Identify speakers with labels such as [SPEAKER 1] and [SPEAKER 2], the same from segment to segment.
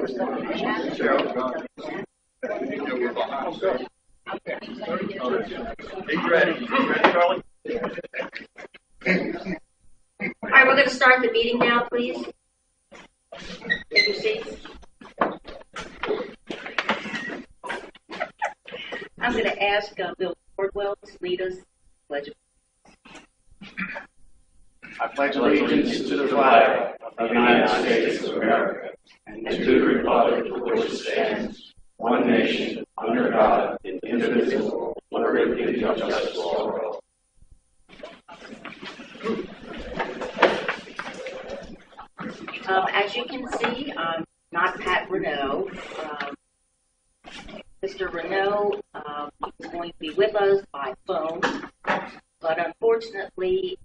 [SPEAKER 1] Ready, Charlie?
[SPEAKER 2] All right, we're going to start the meeting now, please. Take your seats. I'm going to ask Bill Cordwell to lead us. Pledge.
[SPEAKER 3] I pledge allegiance to the flag of the United States of America and to the republic for which it stands, one nation, under God, indivisible, with liberty and justice for all.
[SPEAKER 2] As you can see, I'm not Pat Renault. Mr. Renault is going to be with us by phone, but unfortunately,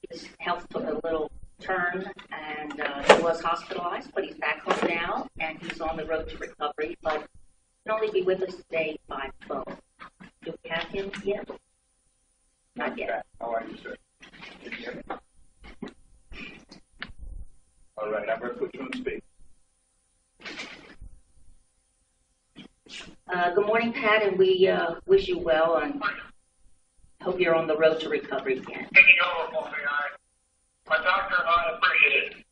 [SPEAKER 2] his health took a little turn, and he was hospitalized, but he's back home now, and he's on the road to recovery, but he can only be with us today by phone. Do we have him yet? Not yet.
[SPEAKER 1] How are you, sir? All right, I'm going to put you on speak.
[SPEAKER 2] Good morning, Pat, and we wish you well, and hope you're on the road to recovery again.
[SPEAKER 4] Taking over for me. My doctor and I appreciate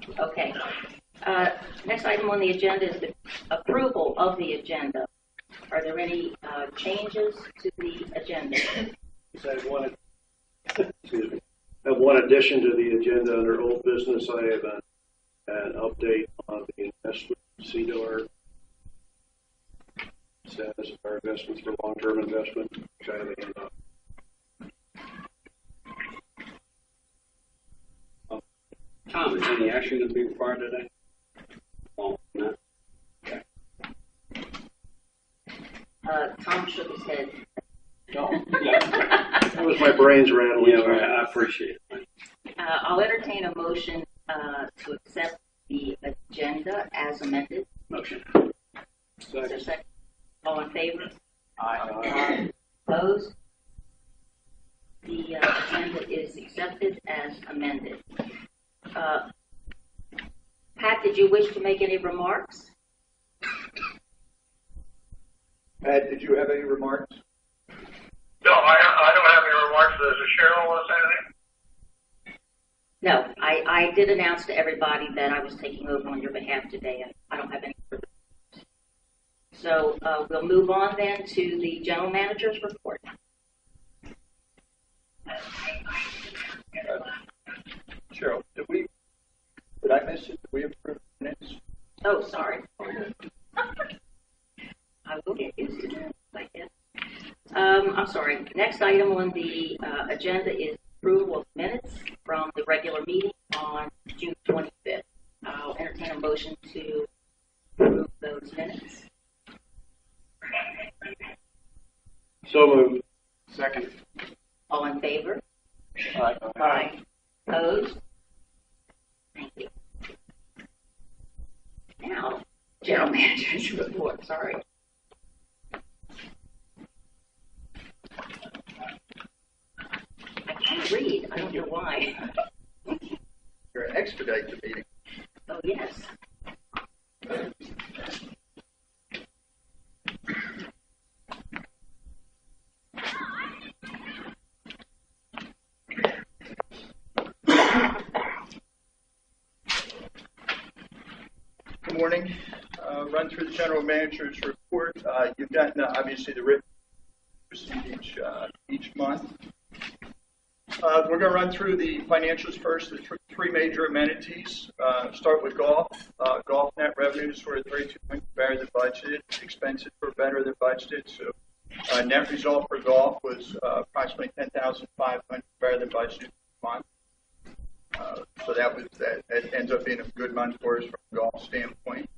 [SPEAKER 4] it.
[SPEAKER 2] Okay. Next item on the agenda is the approval of the agenda. Are there any changes to the agenda?
[SPEAKER 5] I have one addition to the agenda under old business. I have an update on the investment CDOR status of our investments for long-term investment, which I have a hand up.
[SPEAKER 6] Tom, is any action to be required today? Oh, no. Okay.
[SPEAKER 2] Tom shook his head.
[SPEAKER 6] No? Yeah.
[SPEAKER 5] That was my brains rattling.
[SPEAKER 6] Yeah, I appreciate it.
[SPEAKER 2] I'll entertain a motion to accept the agenda as amended.
[SPEAKER 6] Motion.
[SPEAKER 2] Is there a second? All in favor?
[SPEAKER 6] Aye.
[SPEAKER 2] Opposed? The agenda is accepted as amended. Pat, did you wish to make any remarks?
[SPEAKER 1] Pat, did you have any remarks?
[SPEAKER 4] No, I don't have any remarks. Does Cheryl want to say anything?
[SPEAKER 2] No, I did announce to everybody that I was taking over on your behalf today, and I don't have any further. So we'll move on then to the general manager's report.
[SPEAKER 1] Cheryl, did I miss it? Did we approve minutes?
[SPEAKER 2] Oh, sorry. I will get used to that, I guess. I'm sorry. Next item on the agenda is approval of minutes from the regular meeting on June 25th. I'll entertain a motion to approve those minutes.
[SPEAKER 5] So moved.
[SPEAKER 3] Second.
[SPEAKER 2] All in favor?
[SPEAKER 1] Aye.
[SPEAKER 2] Opposed? Thank you. Now, general manager's report. Sorry. I can't read. I don't know why.
[SPEAKER 1] You're an expedite the meeting.
[SPEAKER 2] Oh, yes.
[SPEAKER 1] Good morning. Run through the general manager's report. You've gotten obviously the written each month. We're going to run through the financials first. The three major amenities. Start with golf. Golf net revenues were 32% better than budgeted. Expenses were better than budgeted. So net result for golf was approximately $10,500 better than budgeted this month. So that ends up being a good month for us from a golf standpoint.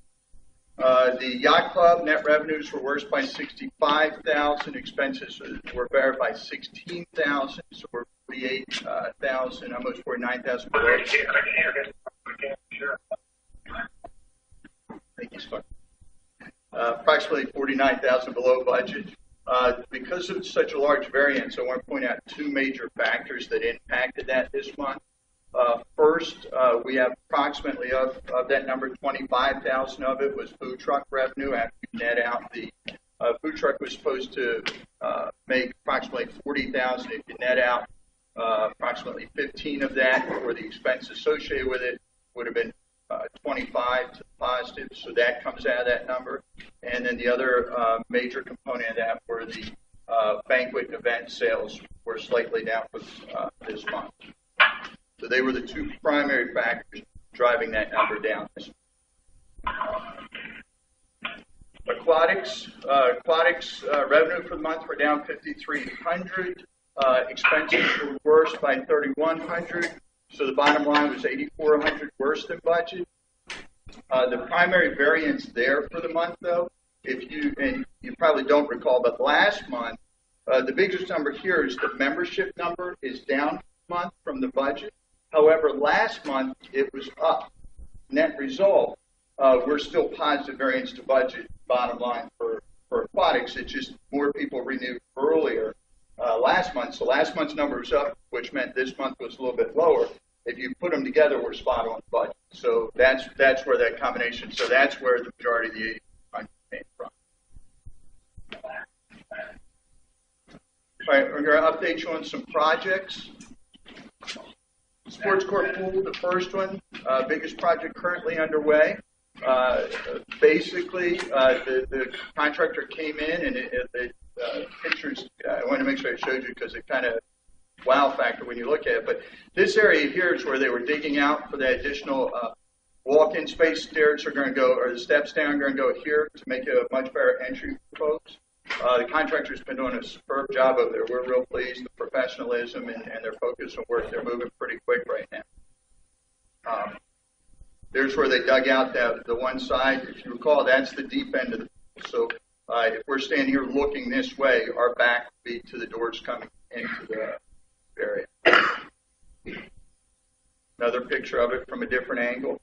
[SPEAKER 1] The yacht club net revenues were worse by $65,000. Expenses were better by $16,000. So we're $48,000, almost $49,000.
[SPEAKER 4] I can hear it. Sure.
[SPEAKER 1] Thank you, Scott. Approximately $49,000 below budget. Because of such a large variance, I want to point out two major factors that impacted that this month. First, we have approximately of that number, 25,000 of it was food truck revenue. After you net out the food truck was supposed to make approximately 40,000. If you net out approximately 15 of that for the expense associated with it, would have been 25 to the positive. So that comes out of that number. And then the other major component of that were the banquet and event sales were slightly down for this month. So they were the two primary factors driving that number down. Aquatics revenue for the month were down 5,300. Expenses were worse by 3,100. So the bottom line was 8,400 worse than budget. The primary variance there for the month, though, and you probably don't recall, but last month, the biggest number here is the membership number is down month from the budget. However, last month it was up. Net result, we're still positive variance to budget. Bottom line for aquatics, it's just more people renewed earlier last month. So last month's number was up, which meant this month was a little bit lower. If you put them together, we're spot on budget. So that's where that combination. So that's where the majority of the 8,100 came from. All right, we're going to update you on some projects. Sports Court Pool, the first one, biggest project currently underway. Basically, the contractor came in and the pictures, I want to make sure I showed you because it kind of wow factor when you look at it. But this area here is where they were digging out for the additional walk-in space. Stairs are going to go, or the steps down are going to go here to make it a much better entry for folks. The contractor's been doing a superb job over there. We're real pleased with professionalism and their focus on work. They're moving pretty quick right now. There's where they dug out the one side. If you recall, that's the deep end of the pool. So if we're standing here looking this way, our back would be to the doors coming into the area. Another picture of it from a different angle.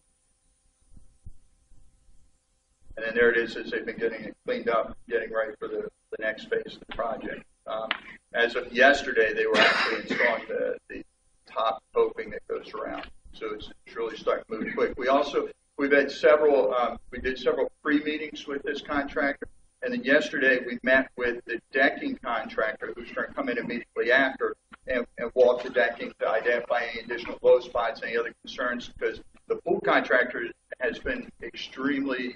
[SPEAKER 1] And then there it is as they've been getting it cleaned up, getting ready for the next phase of the project. As of yesterday, they were actually installing the top coping that goes around. So it's really starting to move quick. We've had several, we did several pre-meetings with this contractor. And then yesterday we met with the decking contractor who's going to come in immediately after and walk the decking to identify any additional low spots, any other concerns, because the pool contractor has been extremely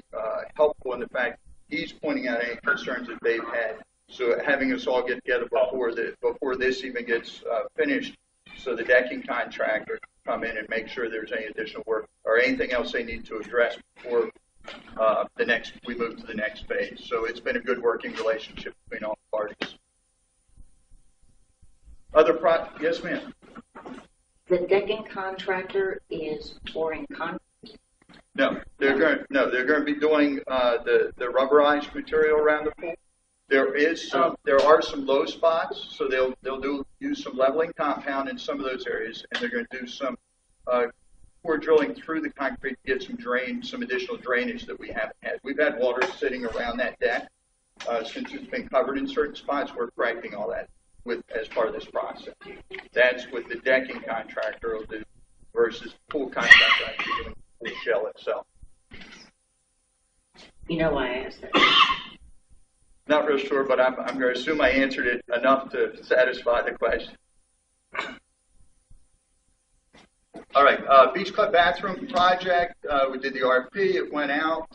[SPEAKER 1] helpful in the fact he's pointing out any concerns that they've had. So having us all get together before this even gets finished, so the decking contractor can come in and make sure there's any additional work or anything else they need to address before we move to the next phase. So it's been a good working relationship between all parties. Yes, ma'am.
[SPEAKER 2] The decking contractor is pouring concrete.
[SPEAKER 1] No, they're going to be doing the rubberized material around the pool. There are some low spots, so they'll use some leveling compound in some of those areas, and they're going to do some core drilling through the concrete to get some additional drainage that we haven't had. We've had water sitting around that deck since it's been covered in certain spots. We're correcting all that as part of this process. That's what the decking contractor will do versus the pool contractor actually doing the shell itself.
[SPEAKER 2] You know why I asked that?
[SPEAKER 1] Not real sure, but I'm going to assume I answered it enough to satisfy the question. All right, Beach Club bathroom project. We did the RFP. It went out.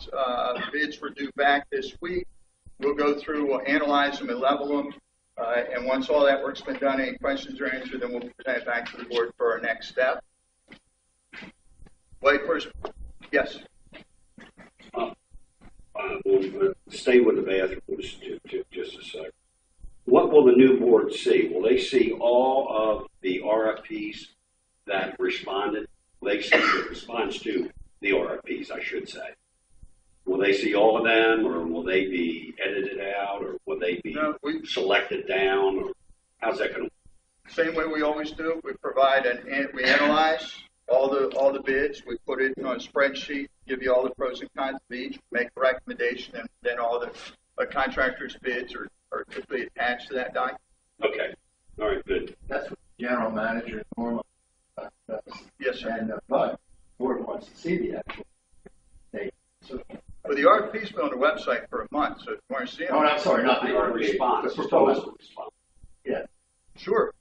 [SPEAKER 1] Bids were due back this week. We'll go through, we'll analyze them and level them. And once all that work's been done, any questions are answered, then we'll present it back to the board for our next step. Wait, first, yes.
[SPEAKER 6] We'll stay with the bathrooms just a second. What will the new board see? Will they see all of the RFPs that responded? Will they see the response to the RFPs, I should say? Will they see all of them, or will they be edited out, or will they be selected down, or how's that going to work?
[SPEAKER 1] Same way we always do. We provide we analyze all the bids. We put it on a spreadsheet, give you all the pros and cons of each, make a recommendation, and then all the contractors' bids are typically attached to that document.
[SPEAKER 6] Okay. All right. Good.
[SPEAKER 7] That's what the general manager normally does.
[SPEAKER 1] Yes, sir.
[SPEAKER 7] And but board
[SPEAKER 3] wants to see the actual date. So,
[SPEAKER 1] But the RFP's been on the website for a month, so if you want to see them.
[SPEAKER 3] oh, I'm sorry, not the RFP,
[SPEAKER 6] Response.
[SPEAKER 3] the proposal.
[SPEAKER 6] Response.
[SPEAKER 3] Yeah,
[SPEAKER 1] Sure.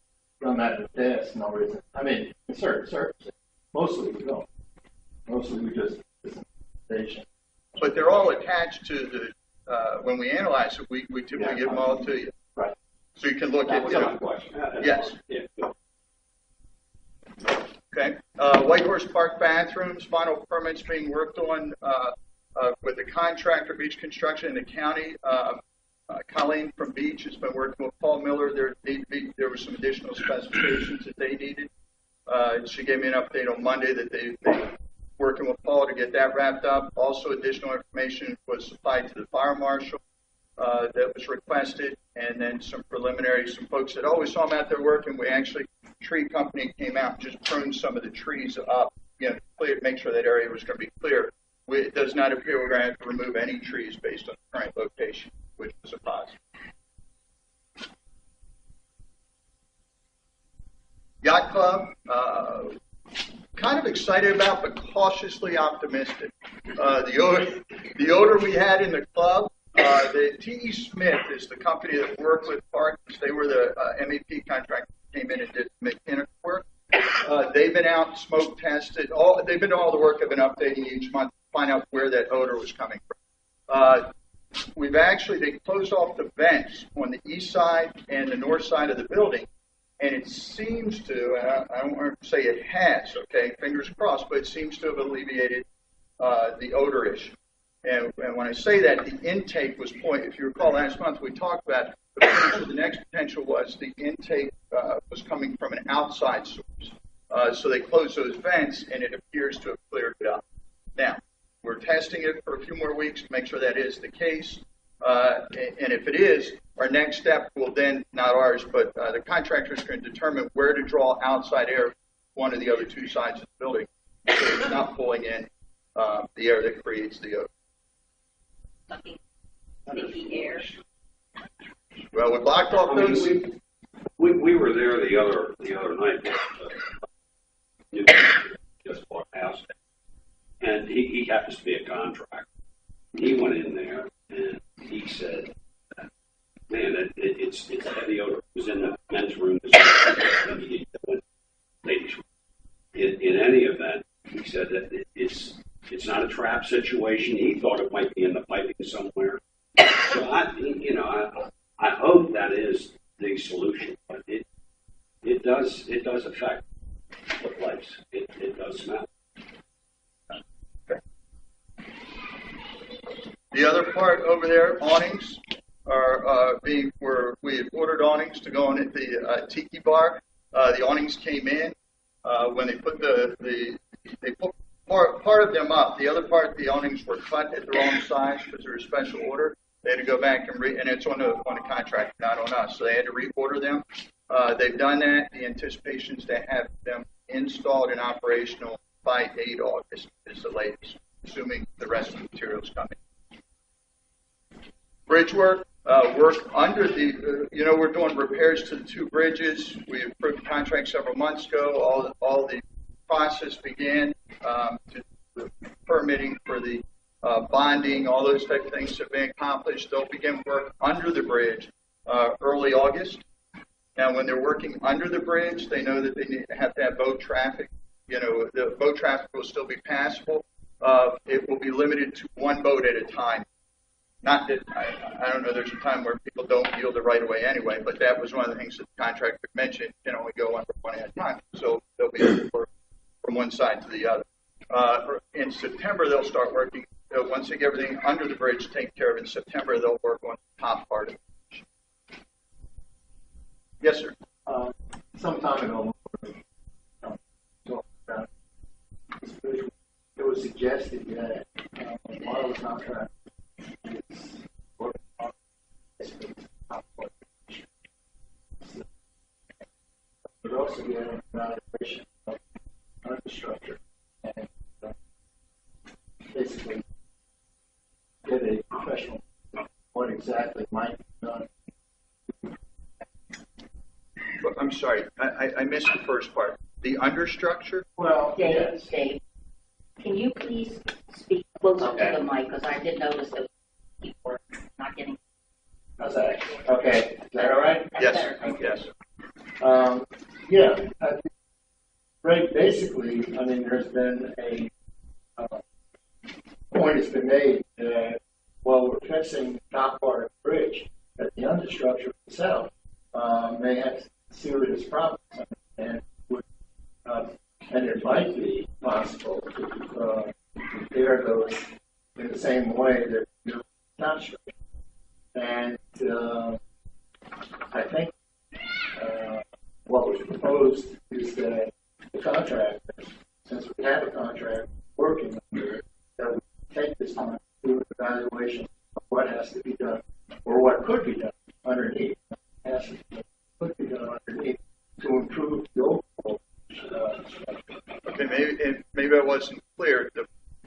[SPEAKER 3] done that in the past, no reason. I mean, in certain circumstances, mostly we don't. Mostly we just, it's an invitation.
[SPEAKER 1] But they're all attached to the, when we analyze it, we typically
[SPEAKER 3] Yeah.
[SPEAKER 1] give them all to you.
[SPEAKER 3] Right.
[SPEAKER 1] So you can look
[SPEAKER 6] That
[SPEAKER 1] at
[SPEAKER 6] was my
[SPEAKER 1] them.
[SPEAKER 6] question.
[SPEAKER 1] Yes.
[SPEAKER 6] Yeah.
[SPEAKER 1] Okay. White Horse Park bathrooms, final permits being worked on with the contractor, Beach Construction in the county. Colleen from Beach has been working with Paul Miller. There were some additional specifications that they needed. She gave me an update on Monday that they working with Paul to get that wrapped up. Also, additional information was supplied to the fire marshal that was requested, and then some preliminary. Some folks that always saw them out there working. We actually, tree company came out and just pruned some of the trees up, clear, make sure that area was going to be clear. It does not appear we're going to have to remove any trees based on the current location, which is a positive. Yacht Club, kind of excited about, but cautiously optimistic. The odor we had in the club, the T.E. Smith is the company that worked with Parks. They were the MEP contractor that came in and did mechanical work. They've been out, smoke tested. They've been doing all the work. I've been updating each month to find out where that odor was coming from. They closed off the vents on the east side and the north side of the building. And it seems to, I don't want to say it has, okay, fingers crossed, but it seems to have alleviated the odor issue. And when I say that, the intake was if you recall last month, we talked about the next potential was the intake was coming from an outside source. So they closed those vents, and it appears to have cleared it up. Now, we're testing it for a few more weeks to make sure that is the case. And if it is, our next step will then, not ours, but the contractor is going to determine where to draw outside air one of the other two sides of the building, so it's not pulling in the air that creates the odor.
[SPEAKER 2] Sucking sticky air.
[SPEAKER 1] Well, we blocked off those.
[SPEAKER 6] We were there the other night. Just bought a house, and he happens to be a contractor. He went in there and he said, "Man, it's a heavy odor." It was in the men's room, ladies' room. In any event, he said that it's not a trap situation. He thought it might be in the piping somewhere. So I hope that is the solution, but it does affect the place. It does smell.
[SPEAKER 1] The other part over there, awnings are we had ordered awnings to go on at the Tiki Bar. The awnings came in when they put they put part of them up. The other part, the awnings were cut at the wrong size because they were a special order. They had to go back and it's on the contract, not on us. So they had to reorder them. They've done that. The anticipation is to have them installed and operational by 8 August is the latest, assuming the rest of the materials come in. Bridge work under we're doing repairs to the 2 bridges. We approved the contract several months ago. All the process began to the permitting for the bonding, all those type of things have been accomplished. They'll begin work under the bridge early August. Now, when they're working under the bridge, they know that they have to have boat traffic. The boat traffic will still be passable. It will be limited to 1 boat at a time. Not that, I don't know, there's a time where people don't yield the right of way anyway, but that was one of the things that the contractor mentioned, can only go under 1 at a time. So they'll be able to work from one side to the other. In September, they'll start working. Once they get everything under the bridge taken care of in September, they'll work on the top part of the bridge. Yes, sir.
[SPEAKER 3] Some time ago, it was suggested that one of the contractors is working on but also get an evaluation of infrastructure and basically get a professional what exactly might be done.
[SPEAKER 1] I'm sorry, I missed the first part. The understructure?
[SPEAKER 3] Well,
[SPEAKER 2] Dave,
[SPEAKER 3] yes.
[SPEAKER 2] Dave, can Can you please speak closer
[SPEAKER 3] Okay.
[SPEAKER 2] to the mic, because I did notice that people were not getting.
[SPEAKER 3] How's that? Okay, is that all right?
[SPEAKER 2] That's
[SPEAKER 1] Yes,
[SPEAKER 2] better. Thank you.
[SPEAKER 1] yes.
[SPEAKER 3] Yeah, I think, right, basically, I mean, there's been a point has been made that while we're fixing the top part of the bridge, that the understructure itself may have serious problems, and would, and it might be possible to repair those in the same way that you construct. And I think what was proposed is that the contractor, since we have a contract working under it, that we take this time to do an evaluation of what has to be done, or what could be done underneath, could be done underneath to improve the overall structure.
[SPEAKER 1] Okay, maybe I wasn't clear.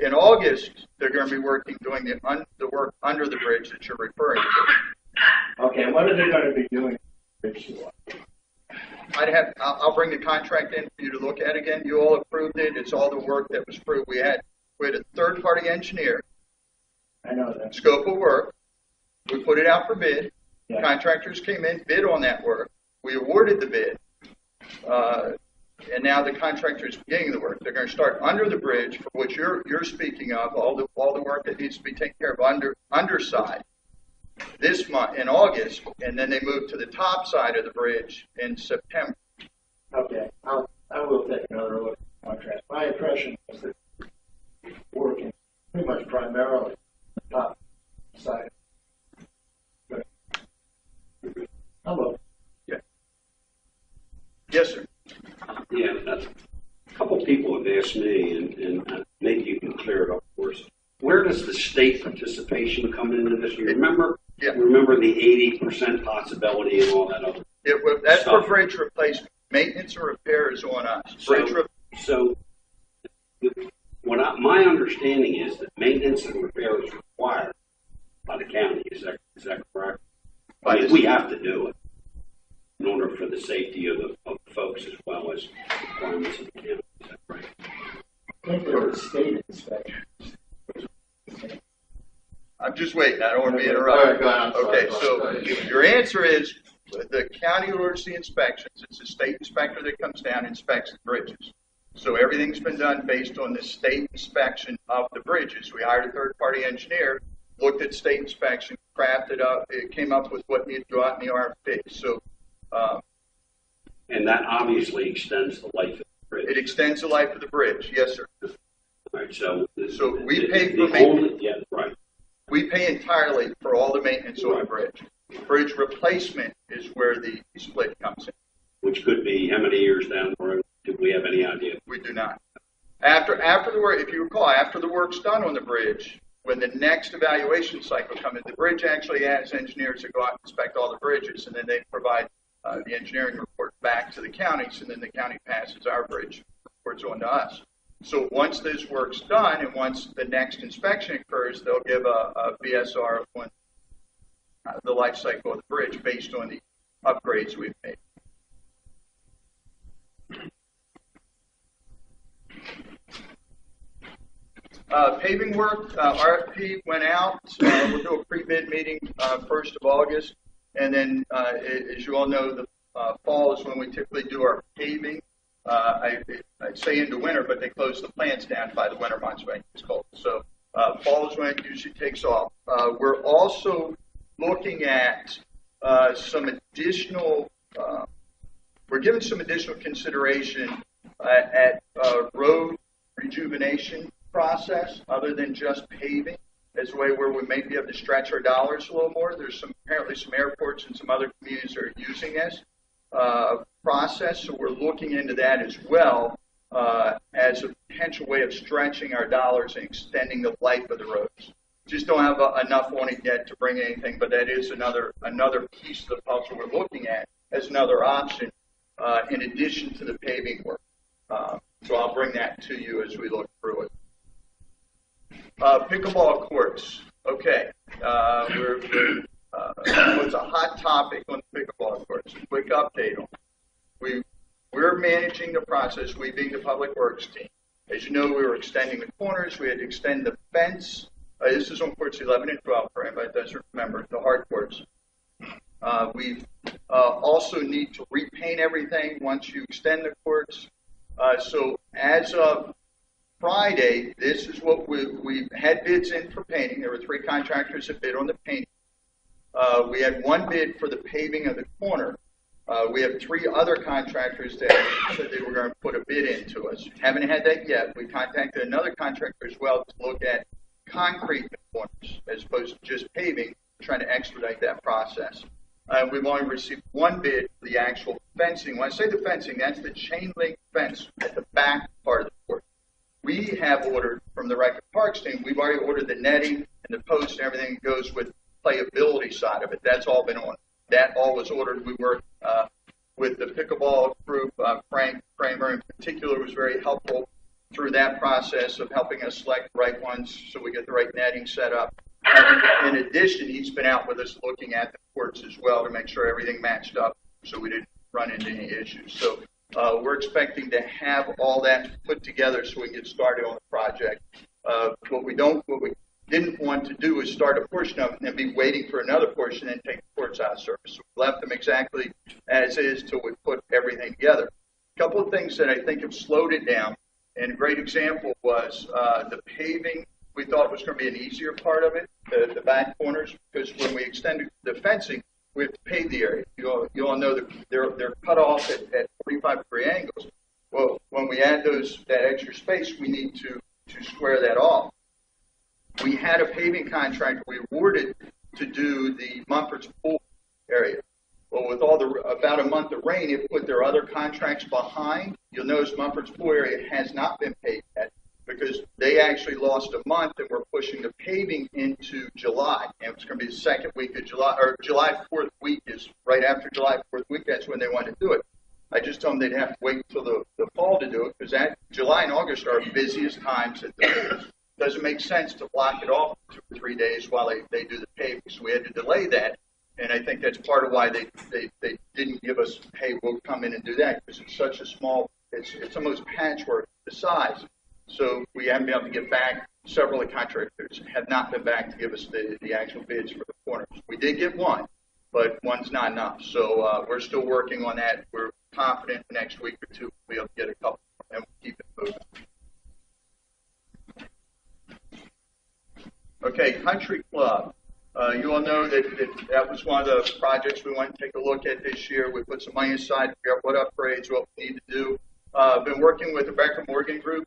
[SPEAKER 1] In August, they're going to be doing the work under the bridge that you're referring to.
[SPEAKER 3] Okay, and what are they going to be doing?
[SPEAKER 1] I'll bring the contract in for you to look at again. You all approved it. It's all the work that was approved. We had a third-party engineer,
[SPEAKER 3] I know that.
[SPEAKER 1] scope of work. We put it out for bid.
[SPEAKER 3] Yeah.
[SPEAKER 1] Contractors came in, bid on that work. We awarded the bid. And now the contractor is beginning the work. They're going to start under the bridge, for which you're speaking of, all the work that needs to be taken care of underside this month in August, and then they move to the top side of the bridge in September.
[SPEAKER 3] Okay, I will take another look at the contract. My impression is that working pretty much primarily on the top side. But, hello.
[SPEAKER 1] Yes, sir.
[SPEAKER 6] Yeah, that's, a couple people have asked me, and maybe you can clear it up for us. Where does the state participation come into this? You remember?
[SPEAKER 1] Yeah.
[SPEAKER 6] Remember the 80% possibility and all that other
[SPEAKER 1] That's for
[SPEAKER 6] stuff?
[SPEAKER 1] bridge replacement. Maintenance and repair is on us. Bridge
[SPEAKER 6] So my understanding is that maintenance and repair is required by the county. Is that correct? I mean, we have to do it in order for the safety of the folks as well as requirements of the county. Is that right?
[SPEAKER 3] I think there was state inspection.
[SPEAKER 1] I'm just waiting. I don't want to be
[SPEAKER 3] All
[SPEAKER 1] interrupted.
[SPEAKER 3] right, go ahead. I'm sorry.
[SPEAKER 1] Okay, so your answer is the county orders the inspections. It's the state inspector that comes down and inspects the bridges. So everything's been done based on the state inspection of the bridges. We hired a third-party engineer, looked at state inspection, crafted up, it came up with what needed to go out in the RFP. So
[SPEAKER 6] And that obviously extends the life of the bridge.
[SPEAKER 1] it extends the life of the bridge. Yes, sir.
[SPEAKER 6] All right, so
[SPEAKER 1] We pay for
[SPEAKER 6] the
[SPEAKER 1] maintenance.
[SPEAKER 6] only, yeah, right.
[SPEAKER 1] We pay entirely for all the maintenance on the bridge. Bridge replacement is where the split comes in.
[SPEAKER 6] Which could be how many years down the road? Do we have any idea?
[SPEAKER 1] We do not. After the work, if you recall, after the work's done on the bridge, when the next evaluation cycle comes in, the bridge actually has engineers that go out and inspect all the bridges, and then they provide the engineering report back to the counties, and then the county passes our bridge reports on to us. So once this work's done, and once the next inspection occurs, they'll give a BSR on the life cycle of the bridge based on the upgrades we've made. Paving work, RFP went out. We'll do a pre-bid meeting 1st of August. And then, as you all know, the fall is when we typically do our paving. I'd say into winter, but they close the plants down by the winter months when it's cold. So fall is when it usually takes off. We're also looking at some additional, we're giving some additional consideration at road rejuvenation process other than just paving as a way where we may be able to stretch our dollars a little more. There's apparently some airports and some other communities that are using this process, so we're looking into that as well as a potential way of stretching our dollars and extending the life of the roads. Just don't have enough on it yet to bring anything, but that is another piece of the puzzle we're looking at as another option in addition to the paving work. So I'll bring that to you as we look through it. Pickleball courts. Okay. It's a hot topic on the pickleball courts. A quick update on it. We're managing the process, we being the Public Works team, As you know, we were extending the corners. We had to extend the fence. This is on courts 11 and 12 for anybody that doesn't remember, the hard courts. We also need to repaint everything once you extend the courts. So as of Friday, this is what we had bids in for painting. There were 3 contractors that bid on the painting. We had 1 bid for the paving of the corner. We have 3 other contractors that said they were going to put a bid into us. Haven't had that yet. We contacted another contractor as well to look at concrete in the corners as opposed to just paving, trying to expedite that process. We've only received 1 bid for the actual fencing. When I say the fencing, that's the chain link fence at the back part of the court. We have ordered from the Rec and Parks team, we've already ordered the netting and the posts and everything that goes with playability side of it. That's all been on. That all was ordered. We worked with the pickleball group. Frank Kramer in particular was very helpful through that process of helping us select the right ones so we get the right netting set up. In addition, he's been out with us looking at the courts as well to make sure everything matched up so we didn't run into any issues. So we're expecting to have all that put together so we can get started on the project. What we didn't want to do is start a portion of it and then be waiting for another portion and take the courts out of service. So we left them exactly as is till we put everything together. A couple of things that I think have slowed it down, and a great example was the paving. We thought it was going to be an easier part of it, the back corners, because when we extended the fencing, we have to pave the area. You all know that they're cut off at 45-degree angles. Well, when we add that extra space, we need to square that off. We had a paving contract we awarded to do the Mumford's Pool area. Well, with about a month of rain, it put their other contracts behind. You'll notice Mumford's Pool area has not been paved yet because they actually lost a month and we're pushing the paving into July. And it's going to be the second week of July, or July 4th week is right after July 4th week. That's when they want to do it. I just told them they'd have to wait until the fall to do it because July and August are our busiest times at the business. Doesn't make sense to block it off 2 or 3 days while they do the paving. So we had to delay that. And I think that's part of why they didn't give us, hey, we'll come in and do that because it's such a small, it's almost patchwork the size. So we haven't been able to get back. Several of the contractors have not been back to give us the actual bids for the corners. We did get 1, but 1's not enough. So we're still working on that. We're confident the next week or 2 we'll be able to get a couple and we'll keep it moving. Okay, Country Club. You all know that was one of the projects we wanted to take a look at this year. We put some money aside to figure out what upgrades, what we need to do. Been working with the Becker Morgan Group.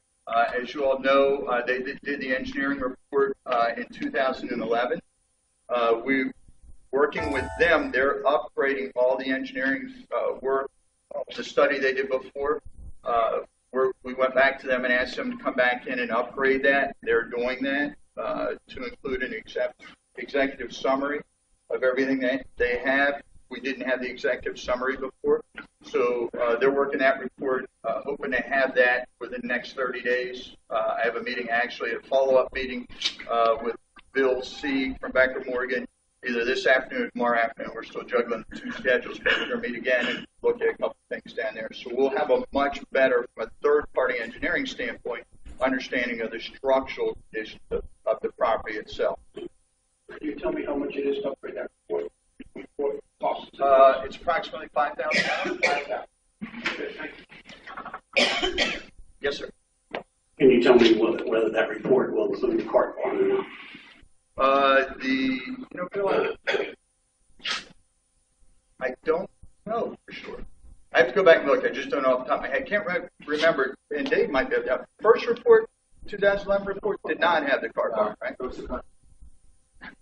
[SPEAKER 1] As you all know, they did the engineering report in 2011. We're working with them. They're upgrading all the engineering work, the study they did before. We went back to them and asked them to come back in and upgrade that. They're doing that to include an executive summary of everything that they have. We didn't have the executive summary before. So they're working that report, hoping to have that within the next 30 days. I have a meeting, actually, a follow-up meeting with Bill C. from Becker Morgan, either this afternoon or tomorrow afternoon. We're still juggling the 2 schedules, but we're going to meet again and look at a couple things down there. So we'll have a much better, from a third-party engineering standpoint, understanding of the structural conditions of the property itself.
[SPEAKER 5] Can you tell me how much it is to upgrade that report?
[SPEAKER 1] It's approximately $5,000. Yes, sir.
[SPEAKER 3] Can you tell me whether that report will include the cart barn or not?
[SPEAKER 1] Bill, I don't know for sure. I have to go back and look. I just don't know off the top of my head. I can't remember, and Dave might be able to have. First report, 2011 report, did not have the cart barn, right?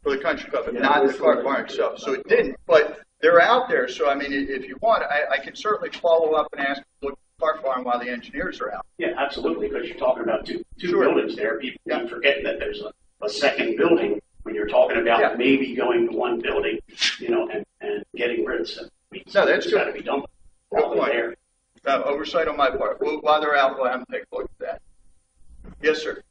[SPEAKER 1] For the country club, but not the cart barn itself. So it didn't, but they're out there. So, I mean, if you want, I can certainly follow up and ask to look at the cart barn while the engineers are out.
[SPEAKER 3] Yeah, absolutely, because you're talking about two
[SPEAKER 1] Sure.
[SPEAKER 3] buildings there. People keep forgetting that there's a second building when you're talking about maybe going to one building, and getting rid of some.
[SPEAKER 1] No, that's
[SPEAKER 3] got to be done.
[SPEAKER 1] Good point. Oversight on my part. While they're out, we'll have them take a look at that. Yes, sir.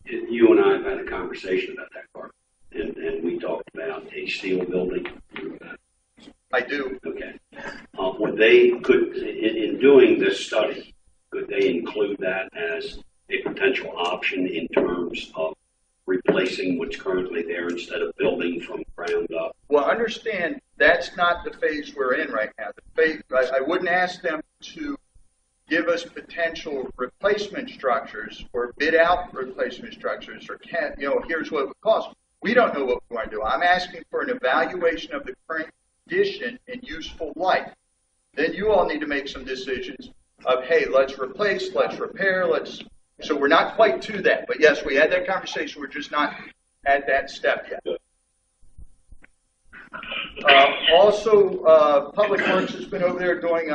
[SPEAKER 6] You and I have had a conversation about that part, and we talked about a steel building.
[SPEAKER 1] I do.
[SPEAKER 6] Okay. Would they in doing this study, could they include that as a potential option in terms of replacing what's currently there instead of building from ground up?
[SPEAKER 1] Well, understand that's not the phase we're in right now. The phase, I wouldn't ask them to give us potential replacement structures or bid out replacement structures or here's what it would cost. We don't know what we want to do. I'm asking for an evaluation of the current condition and useful life. Then you all need to make some decisions of, hey, let's replace, let's repair, so we're not quite to that. But yes, we had that conversation. We're just not at that step yet. Also, Public Works has been over there doing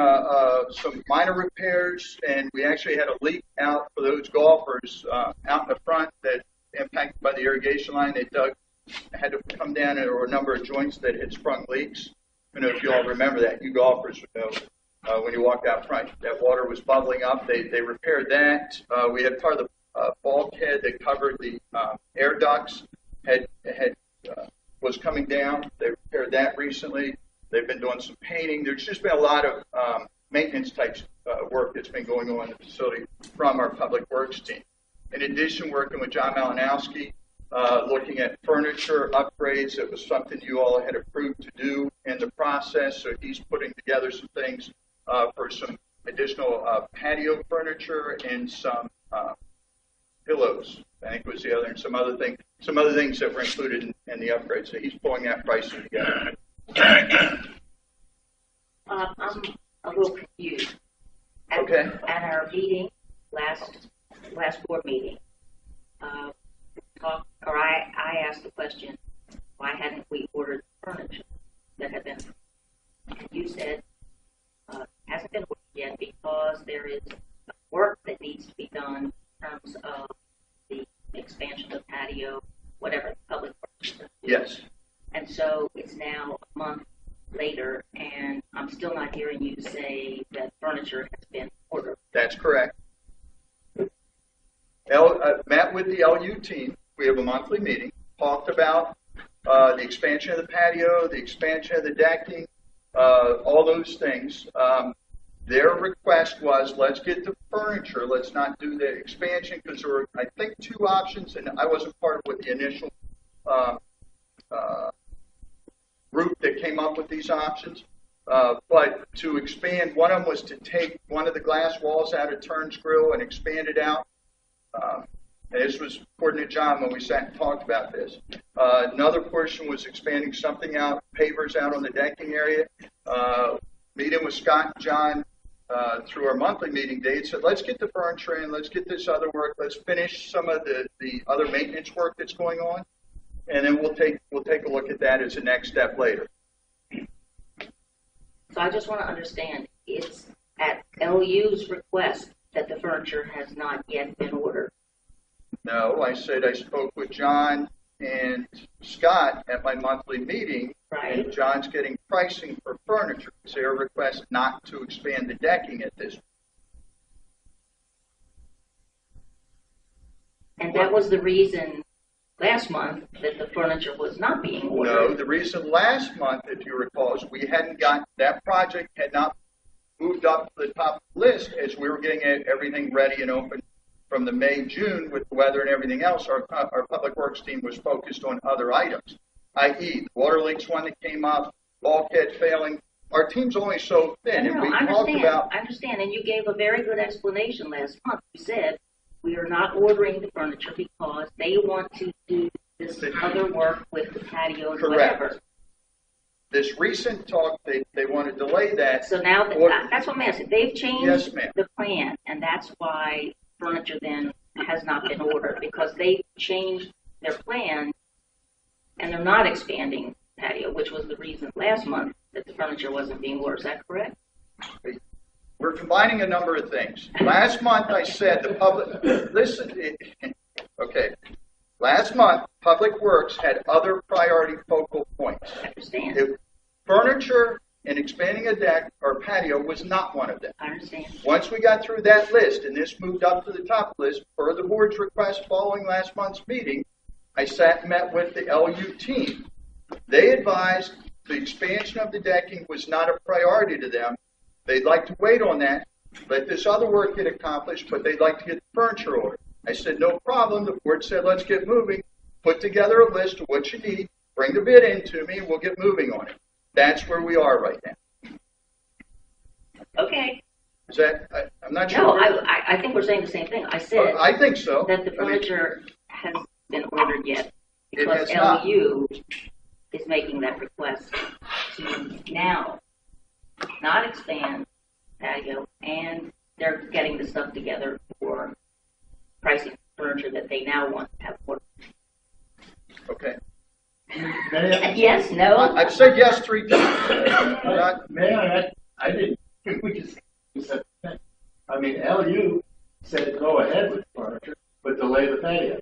[SPEAKER 1] some minor repairs, and we actually had a leak out for those golfers out in the front that impacted by the irrigation line. They had to come down, and there were a number of joints that had sprung leaks. I don't know if you all remember that. You golfers would know when you walked out front, that water was bubbling up. They repaired that. We had part of the bulkhead that covered the air ducts was coming down. They repaired that recently. They've been doing some painting. There's just been a lot of maintenance type work that's been going on in the facility from our Public Works team. In addition, working with John Malinowski, looking at furniture upgrades. It was something you all had approved to do in the process, so he's putting together some things for some additional patio furniture and some pillows. I think was the other, and some other things that were included in the upgrade. So he's pulling that pricing together.
[SPEAKER 2] I'm a little confused.
[SPEAKER 1] Okay.
[SPEAKER 2] At our meeting last board meeting, I asked the question, why hadn't we ordered furniture that had been? And you said hasn't been ordered yet because there is work that needs to be done in terms of the expansion of patio, whatever, Public Works.
[SPEAKER 1] Yes.
[SPEAKER 2] And so it's now a month later, and I'm still not hearing you say that furniture has been ordered.
[SPEAKER 1] That's correct. Met with the LU team. We have a monthly meeting. Talked about the expansion of the patio, the expansion of the decking, all those things. Their request was, let's get the furniture. Let's not do the expansion because there were, I think, two options, and I wasn't part of what the initial group that came up with these options. But to expand, one of them was to take one of the glass walls out of Turn's Grill and expand it out. And this was according to John when we sat and talked about this. Another portion was expanding something out, pavers out on the decking area. Meeting with Scott and John through our monthly meeting date said, let's get the furniture in, let's get this other work, let's finish some of the other maintenance work that's going on, and then we'll take a look at that as a next step later.
[SPEAKER 2] So I just want to understand, it's at LU's request that the furniture has not yet been ordered.
[SPEAKER 1] No, I said I spoke with John and Scott at my monthly meeting,
[SPEAKER 2] right.
[SPEAKER 1] And John's getting pricing for furniture. It's their request not to expand the decking at this point.
[SPEAKER 2] And that was the reason last month that the furniture was not being ordered.
[SPEAKER 1] No, the reason last month, if you recall, is we hadn't got, that project had not moved up to the top of the list as we were getting everything ready and open from the May, June with the weather and everything else. Our Public Works team was focused on other items, i.e. the water leaks one that came up, bulkhead failing. Our team's only so thin, and we talked about...
[SPEAKER 2] I understand, and you gave a very good explanation last month. You said, we are not ordering the furniture because they want to do this other work with the patio and
[SPEAKER 1] Correct.
[SPEAKER 2] Whatever.
[SPEAKER 1] This recent talk, they want to delay that.
[SPEAKER 2] So now, that's what I'm asking. They've changed
[SPEAKER 1] Yes, ma'am.
[SPEAKER 2] the plan, and that's why furniture then has not been ordered, because they changed their plan, and they're not expanding patio, which was the reason last month that the furniture wasn't being ordered. Is that correct?
[SPEAKER 1] We're combining a number of things. Last month I said the public, listen, okay. Last month, Public Works had other priority focal points.
[SPEAKER 2] I understand.
[SPEAKER 1] Furniture and expanding a deck or patio was not one of them.
[SPEAKER 2] I understand.
[SPEAKER 1] Once we got through that list, and this moved up to the top list, per the board's request following last month's meeting, I sat and met with the LU team. They advised the expansion of the decking was not a priority to them. They'd like to wait on that let this other work get accomplished, but they'd like to get the furniture ordered. I said, no problem. The board said, let's get moving. Put together a list of what you need. Bring the bid in to me, and we'll get moving on it. That's where we are right now.
[SPEAKER 2] Okay.
[SPEAKER 1] Is that? I'm not sure.
[SPEAKER 2] No, I think we're saying the same thing. I said
[SPEAKER 1] I think so.
[SPEAKER 2] that the furniture hasn't been ordered yet
[SPEAKER 1] It
[SPEAKER 2] because
[SPEAKER 1] has not.
[SPEAKER 2] LU is making that request to now not expand patio, and they're getting the stuff together for pricing furniture that they now want to have ordered.
[SPEAKER 1] Okay.
[SPEAKER 2] Yes, no?
[SPEAKER 1] I've said yes 3 times. Not-
[SPEAKER 3] May I didn't, we just said, I mean, LU said go ahead with the furniture, but delay the patio.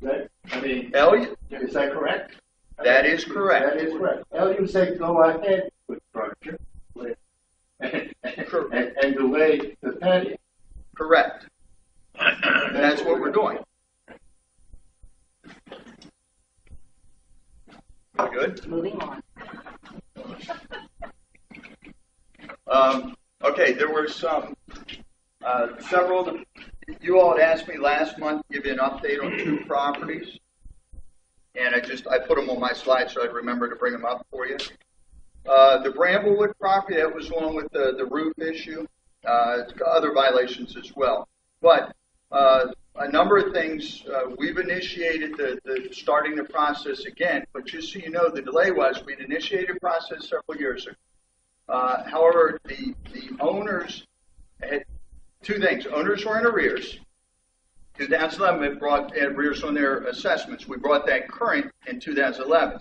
[SPEAKER 1] LU,
[SPEAKER 3] Is that correct?
[SPEAKER 1] that is correct.
[SPEAKER 3] That is correct. LU said go ahead with furniture and delay the patio.
[SPEAKER 1] Correct. And that's what we're doing. Good.
[SPEAKER 2] Moving on.
[SPEAKER 1] Okay, there were several of them. You all had asked me last month to give you an update on 2 properties. And I put them on my slide so I'd remember to bring them up for you. The Bramblewood property, that was one with the roof issue. Other violations as well. But a number of things, we've initiated the starting the process again, but just so you know, the delay was we'd initiated the process several years ago. However, the owners had 2 things. Owners were in arrears. 2011 had brought arrears on their assessments. We brought that current in 2011.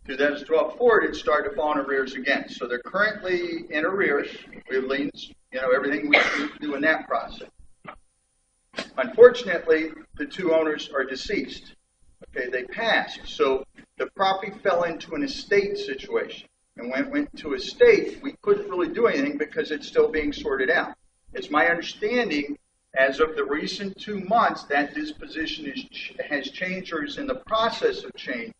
[SPEAKER 1] 2012 forward, it started to fall in arrears again. So they're currently in arrears. We have liens, everything we do in that process. Unfortunately, the 2 owners are deceased. Okay, they passed. So the property fell into an estate situation. And when it went to estate, we couldn't really do anything because it's still being sorted out. It's my understanding, as of the recent 2 months, that disposition has changed or is in the process of change.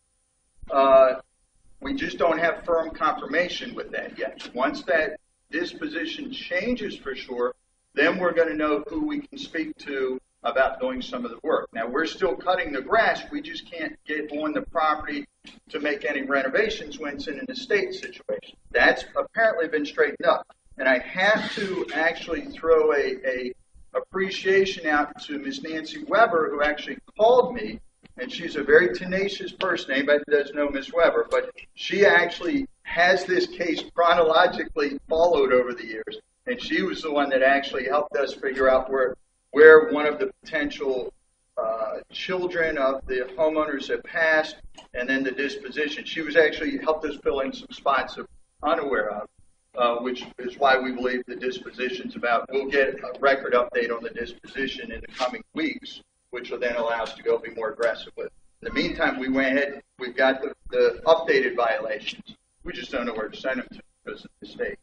[SPEAKER 1] We just don't have firm confirmation with that yet. Once that disposition changes for sure, then we're going to know who we can speak to about doing some of the work. Now, we're still cutting the grass. We just can't get on the property to make any renovations when it's in an estate situation. That's apparently been straightened up. And I have to actually throw a appreciation out to Miss Nancy Weber, who actually called me, and she's a very tenacious person. Anybody that does know Miss Weber, but she actually has this case chronologically followed over the years. And she was the one that actually helped us figure out where one of the potential children of the homeowners had passed, and then the disposition. She was actually helped us fill in some spots that we're unaware of, which is why we believe the disposition's about. We'll get a record update on the disposition in the coming weeks, which will then allow us to go be more aggressive with it. In the meantime, we went ahead, we've got the updated violations. We just don't know where to send them to because of the state.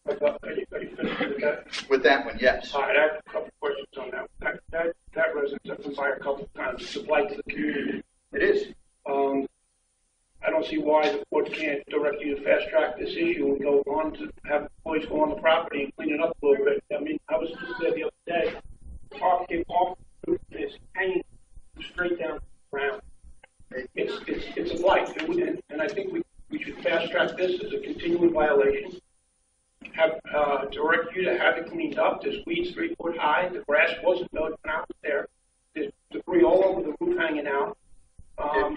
[SPEAKER 7] Are you finished with that?
[SPEAKER 1] With that one, yes.
[SPEAKER 7] All right, I have a couple questions on that. That residence has been by a couple of times. It's a blight to the community.
[SPEAKER 1] It is.
[SPEAKER 7] I don't see why the board can't direct you to fast track this issue and go on to have employees go on the property and clean it up a little bit. I mean, I was just there the other day. The car came off the roof and it's hanging straight down to the ground. It's a blight, and I think we should fast track this as a continuing violation. Have direct you to have it cleaned up. There's weeds 3 foot high. The grass wasn't mowed when I was there. There's debris all over the roof hanging out. And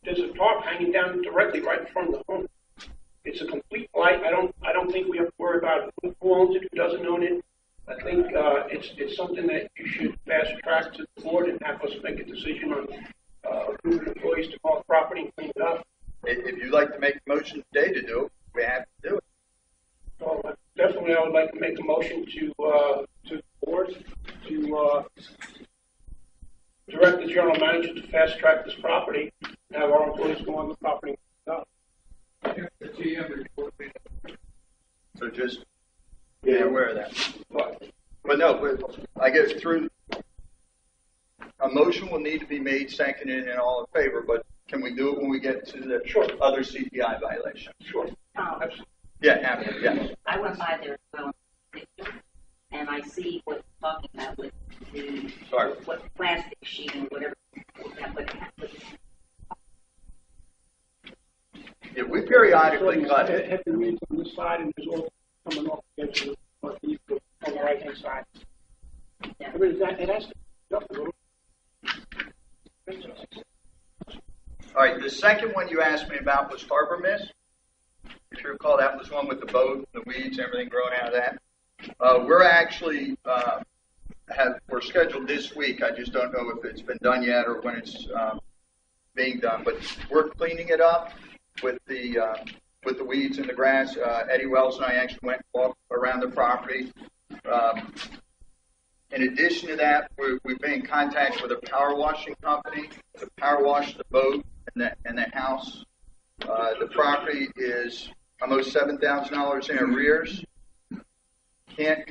[SPEAKER 7] there's a tarp hanging down directly right in front of the home. It's a complete blight. I don't think we have to worry about who owns it, who doesn't own it. I think it's something that you should fast track to the board and have us make a decision on approving employees to call the property and clean it up.
[SPEAKER 1] If you'd like to make a motion today to do it, we have to do it.
[SPEAKER 7] So definitely, I would like to make a motion to the board to direct the general manager to fast track this property and have our employees go on the property and clean it up.
[SPEAKER 1] So just be aware of that. But no, I guess through a motion will need to be made, seconded, and all in favor. But can we do it when we get to the
[SPEAKER 7] Sure.
[SPEAKER 1] other CPI violation?
[SPEAKER 7] Sure.
[SPEAKER 1] Yeah, Hampton, yes.
[SPEAKER 2] I went by there as well, and I see what you're talking about with the
[SPEAKER 1] Sorry.
[SPEAKER 2] what plastic sheeting, whatever.
[SPEAKER 1] Yeah, we periodically cut it.
[SPEAKER 7] Have the reeds on this side and there's all coming off the edge of the northeast on the right hand side.
[SPEAKER 2] Yeah.
[SPEAKER 7] I mean, it has to be up a little.
[SPEAKER 1] All right, the second one you asked me about was Harbor Mist. If you recall, that was one with the boat, the weeds, everything growing out of that. We're actually we're scheduled this week. I just don't know if it's been done yet or when it's being done. But we're cleaning it up with the weeds and the grass. Eddie Wells and I actually went and walked around the property. In addition to that, we've been in contact with a power washing company to power wash the boat and the house. The property is almost $7,000 in arrears. Can't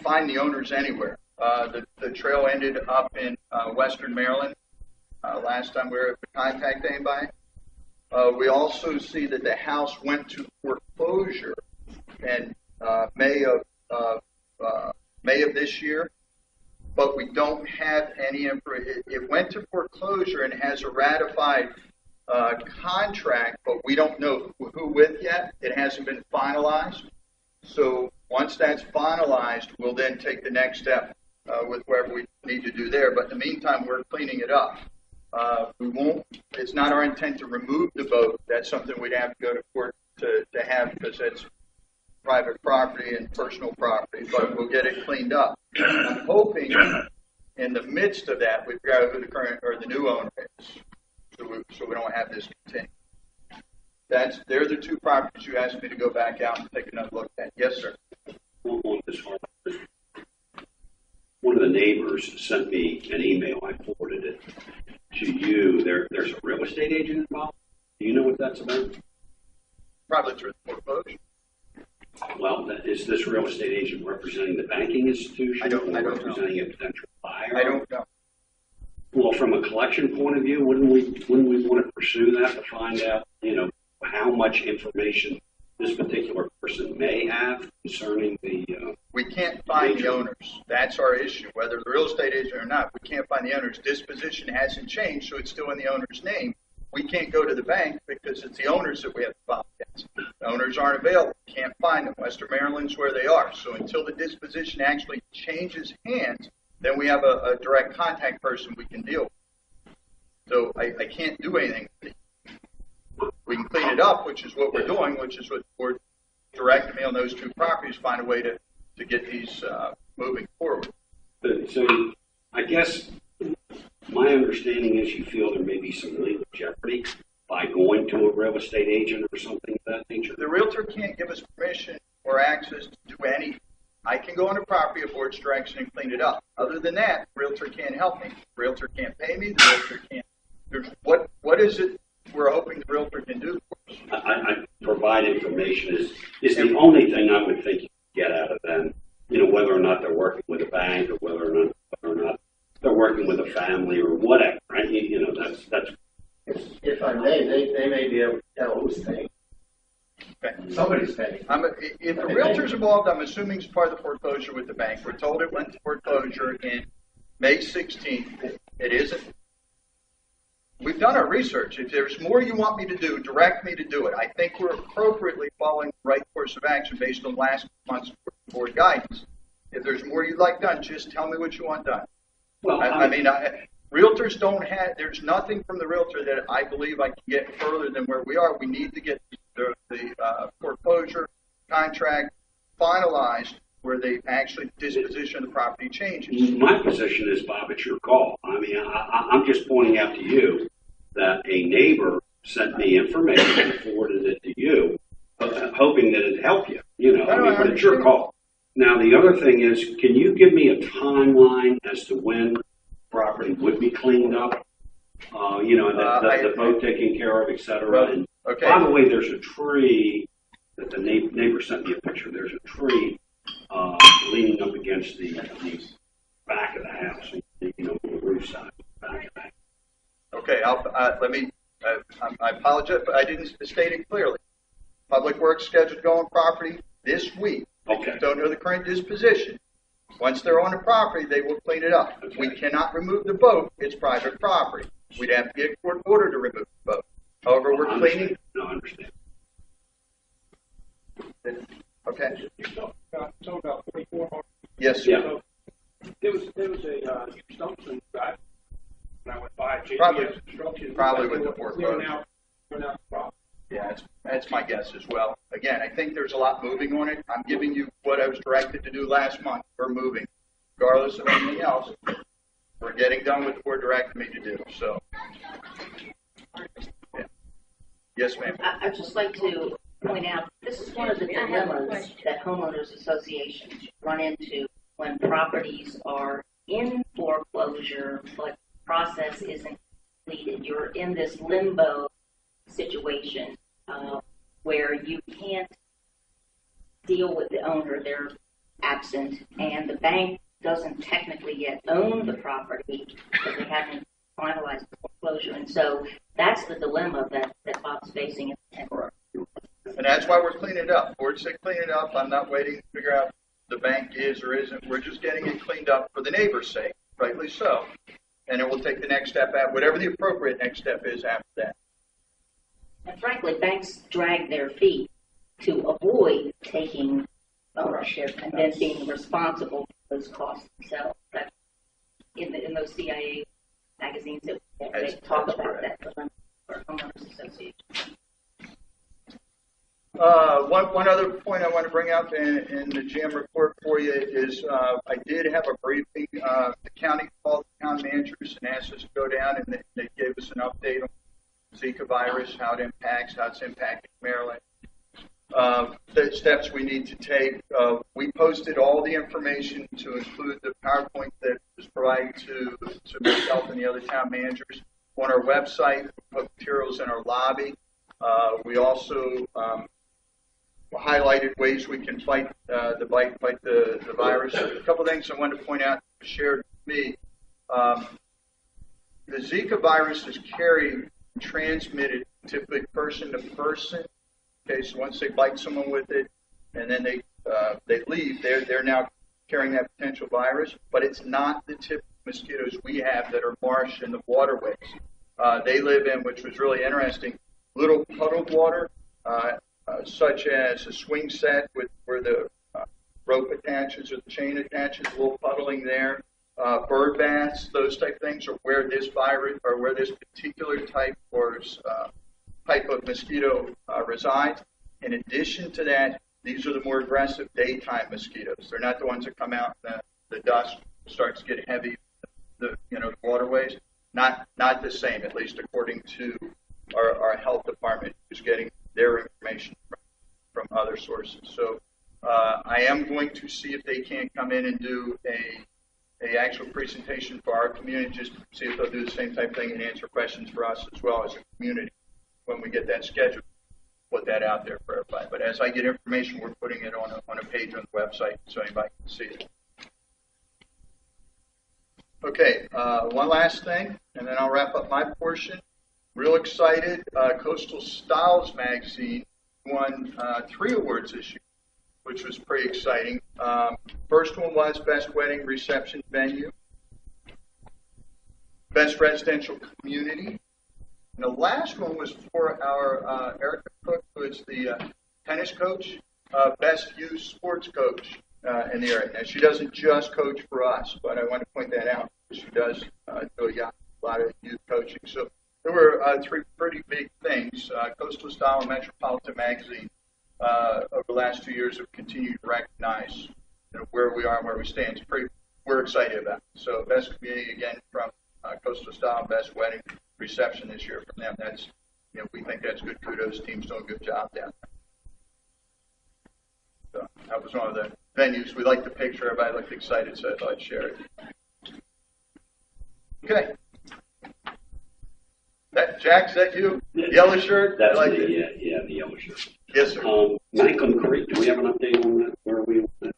[SPEAKER 1] find the owners anywhere. The trail ended up in Western Maryland. Last time we were able to contact anybody. We also see that the house went to foreclosure in May of this year, but we don't have any information. It went to foreclosure and has a ratified contract, but we don't know who with yet. It hasn't been finalized. So once that's finalized, we'll then take the next step with whatever we need to do there. But in the meantime, we're cleaning it up. It's not our intent to remove the boat. That's something we'd have to go to court to have, because that's private property and personal property, but we'll get it cleaned up. I'm hoping in the midst of that, we've got who the current or the new owner is, so we don't have this continue. They're the two properties you asked me to go back out and take another look at. Yes, sir.
[SPEAKER 6] On this one, one of the neighbors sent me an email. I forwarded it to you. There's a real estate agent involved. Do you know what that's about?
[SPEAKER 1] Probably through the foreclosure.
[SPEAKER 6] Well, is this real estate agent representing the banking institution?
[SPEAKER 1] I don't know.
[SPEAKER 6] Representing a potential buyer?
[SPEAKER 1] I don't know.
[SPEAKER 6] Well, from a collection point of view, wouldn't we want to pursue that to find out, how much information this particular person may have concerning the?
[SPEAKER 1] We can't find the owners. That's our issue. Whether the real estate agent or not, we can't find the owners. Disposition hasn't changed, so it's still in the owner's name. We can't go to the bank because it's the owners that we have to file against. The owners aren't available. Can't find them. Western Maryland's where they are. So until the disposition actually changes hands, then we have a direct contact person we can deal with. So I can't do anything. We can clean it up, which is what we're doing, which is what we're directing me on those two properties, find a way to get these moving forward.
[SPEAKER 6] So I guess my understanding is you feel there may be some legal jeopardy by going to a real estate agent or something of that nature.
[SPEAKER 1] The realtor can't give us permission or access to any. I can go on a property of board's direction and clean it up. Other than that, the realtor can't help me. The realtor can't pay me. The realtor can't. What is it we're hoping the realtor can do for us?
[SPEAKER 6] I provide information is the only thing I would think you could get out of them. Whether or not they're working with a bank or whether or not they're working with a family or whatever, right? That's.
[SPEAKER 3] If I may, they may be able to tell who's paying.
[SPEAKER 1] Okay.
[SPEAKER 3] Somebody's paying.
[SPEAKER 1] If the realtor's involved, I'm assuming it's part of the foreclosure with the bank. We're told it went to foreclosure in May 16th. It isn't. We've done our research. If there's more you want me to do, direct me to do it. I think we're appropriately following the right course of action based on last month's board guidance. If there's more you'd like done, just tell me what you want done.
[SPEAKER 6] Well,
[SPEAKER 1] Realtors don't have, there's nothing from the realtor that I believe I can get further than where we are. We need to get the foreclosure contract finalized where they actually disposition of the property changes.
[SPEAKER 6] My position is, Bob, it's your call. I'm just pointing out to you that a neighbor sent me information and forwarded it to you, hoping that it'd help you. But it's your call. Now, the other thing is, can you give me a timeline as to when property would be cleaned up? The boat taken care of, et cetera. And
[SPEAKER 1] okay.
[SPEAKER 6] By the way, there's a tree that the neighbor sent me a picture. There's a tree leaning up against the back of the house, the roof side, back of the house.
[SPEAKER 1] Okay, I apologize, but I didn't state it clearly. Public earthwork scheduled to go on property this week.
[SPEAKER 6] Okay.
[SPEAKER 1] Don't know the current disposition. Once they're on the property, they will clean it up.
[SPEAKER 6] Okay.
[SPEAKER 1] We cannot remove the boat. It's private property. We'd have to get a court order to remove the boat. However, we're cleaning.
[SPEAKER 6] No, I understand.
[SPEAKER 1] Okay.
[SPEAKER 7] You're talking about 44.
[SPEAKER 1] Yes, sir.
[SPEAKER 6] Yeah.
[SPEAKER 7] So, there was a huge stump in the back when I went by.
[SPEAKER 1] Probably-
[SPEAKER 7] JPS Construction.
[SPEAKER 1] probably with the
[SPEAKER 7] Clearing
[SPEAKER 1] foreclosure.
[SPEAKER 7] out the problem.
[SPEAKER 1] Yeah, that's my guess as well. Again, I think there's a lot moving on it. I'm giving you what I was directed to do last month. We're moving. Regardless of anything else, we're getting done what the board directed me to do. So, yeah. Yes, ma'am.
[SPEAKER 2] I'd just like to point out, this is one of the dilemmas that homeowners associations run into when properties are in foreclosure, but process isn't completed. You're in this limbo situation where you can't deal with the owner, they're absent, and the bank doesn't technically yet own the property because they haven't finalized the foreclosure. And so that's the dilemma that Bob's facing.
[SPEAKER 1] Correct. And that's why we're cleaning it up. Board said clean it up. I'm not waiting to figure out the bank is or isn't. We're just getting it cleaned up for the neighbor's sake, rightly so. And then we'll take the next step at whatever the appropriate next step is after that.
[SPEAKER 2] And frankly, banks drag their feet to avoid taking ownership and then being responsible for those costs themselves. That in those CIA magazines that they talk
[SPEAKER 1] That's
[SPEAKER 2] about
[SPEAKER 1] correct.
[SPEAKER 2] that for homeowners associations.
[SPEAKER 1] One other point I want to bring up in the GM report for you is I did have a briefing. The county called the town managers and asked us to go down, and they gave us an update on Zika virus, how it impacts, how it's impacting Maryland, the steps we need to take. We posted all the information to include the PowerPoint that was provided to myself and the other town managers on our website. We put materials in our lobby. We also highlighted ways we can fight the virus. A couple things I wanted to point out, shared with me. The Zika virus is carried, transmitted typically person to person. Okay, so once they bite someone with it, and then they leave, they're now carrying that potential virus. But it's not the typical mosquitoes we have that are marsh in the waterways. They live in, which was really interesting, little puddled water. Such as a swing set where the rope attaches or the chain attaches, a little puddling there. Bird baths, those type of things are where this virus or where this particular type of mosquito resides. In addition to that, these are the more aggressive daytime mosquitoes. They're not the ones that come out and the dust starts to get heavy, the waterways. Not the same, at least according to our health department, who's getting their information from other sources. So I am going to see if they can't come in and do a actual presentation for our community, just to see if they'll do the same type of thing and answer questions for us as well as a community when we get that scheduled. Put that out there for everybody. But as I get information, we're putting it on a page on the website so anybody can see it. Okay, one last thing, and then I'll wrap up my portion. Real excited. Coastal Styles magazine won 3 awards this year, which was pretty exciting. First one was Best Wedding Reception Venue, Best Residential Community, and the last one was for our Erica Cook, who is the tennis coach, Best Youth Sports Coach in the area. Now, she doesn't just coach for us, but I want to point that out. She does do a lot of youth coaching. So there were 3 pretty big things. Coastal Style and Metropolitan Magazine over the last 2 years have continued to recognize where we are and where we stand. We're excited about it. So Best Community, again, from Coastal Style, Best Wedding Reception this year from them. That's, we think that's good kudos. Team's doing a good job down there. So that was one of the venues. We liked the picture. Everybody looked excited, so I thought I'd share it. Okay. Jack, is that you? Yellow shirt?
[SPEAKER 6] That's
[SPEAKER 1] I like
[SPEAKER 6] the,
[SPEAKER 1] it.
[SPEAKER 6] the yellow shirt.
[SPEAKER 1] Yes, sir.
[SPEAKER 6] Mancom Creek, do we have an update on that? Where are we on that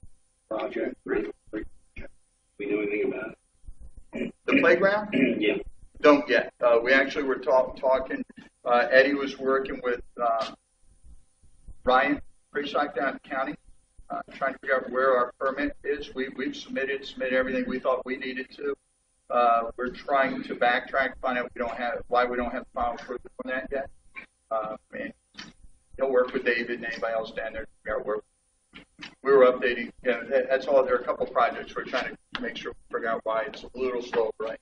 [SPEAKER 6] project? Mancom Creek project? Do we know anything about it?
[SPEAKER 1] The playground?
[SPEAKER 6] Yeah.
[SPEAKER 1] Don't yet. We actually were talking. Eddie was working with Ryan, Creekside down County, trying to figure out where our permit is. We've submitted everything we thought we needed to. We're trying to backtrack, find out why we don't have final approval on that yet. And he'll work with David and anybody else down there to figure out where we were updating. Yeah, that's all. There are a couple of projects we're trying to make sure we figure out why it's a little slow, right?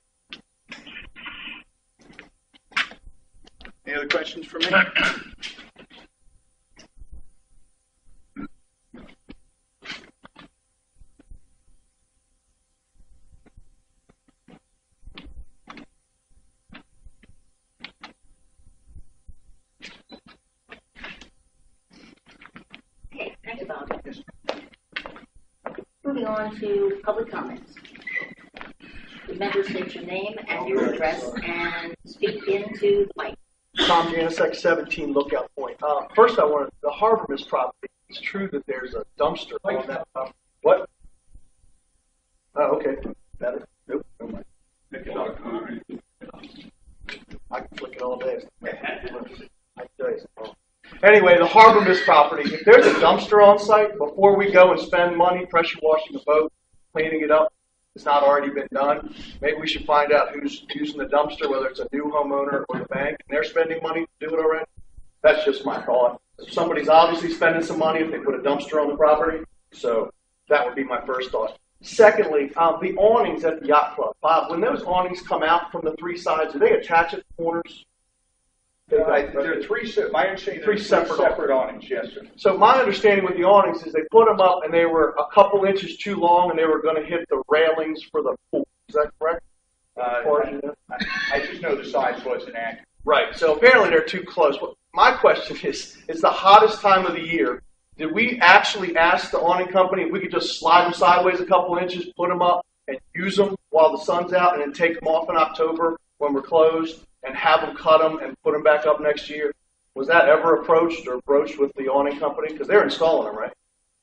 [SPEAKER 1] Any other questions for me?
[SPEAKER 2] Okay, thank you, Bob. Moving on to public comments. Remember, state your name and your address and speak into the mic.
[SPEAKER 8] Tom Janicek, 17 Lookout Point. First, I wanted the Harbor Mist property. It's true that there's a dumpster on that property. What? Oh, okay. Better. Nope. Never mind. I can flick it all day. I can tell you something. Anyway, the Harbor Mist property. If there's a dumpster on site, before we go and spend money pressure washing the boat, cleaning it up, it's not already been done. Maybe we should find out who's using the dumpster, whether it's a new homeowner or the bank, and they're spending money to do it already. That's just my thought. Somebody's obviously spending some money if they put a dumpster on the property. So that would be my first thought. Secondly, the awnings at the yacht club. Bob, when those awnings come out from the three sides, do they attach at the corners?
[SPEAKER 1] There are my understanding, three separate awnings, yes, sir.
[SPEAKER 8] So my understanding with the awnings is they put them up and they were a couple inches too long and they were going to hit the railings for the pool. Is that correct?
[SPEAKER 1] I just know the size wasn't accurate.
[SPEAKER 8] Right. So apparently they're too close. My question is, it's the hottest time of the year. Did we actually ask the awning company if we could just slide them sideways a couple inches, put them up, and use them while the sun's out, and then take them off in October when we're closed, and have them cut them and put them back up next year? Was that ever approached or broached with the awning company? Because they're installing them, right?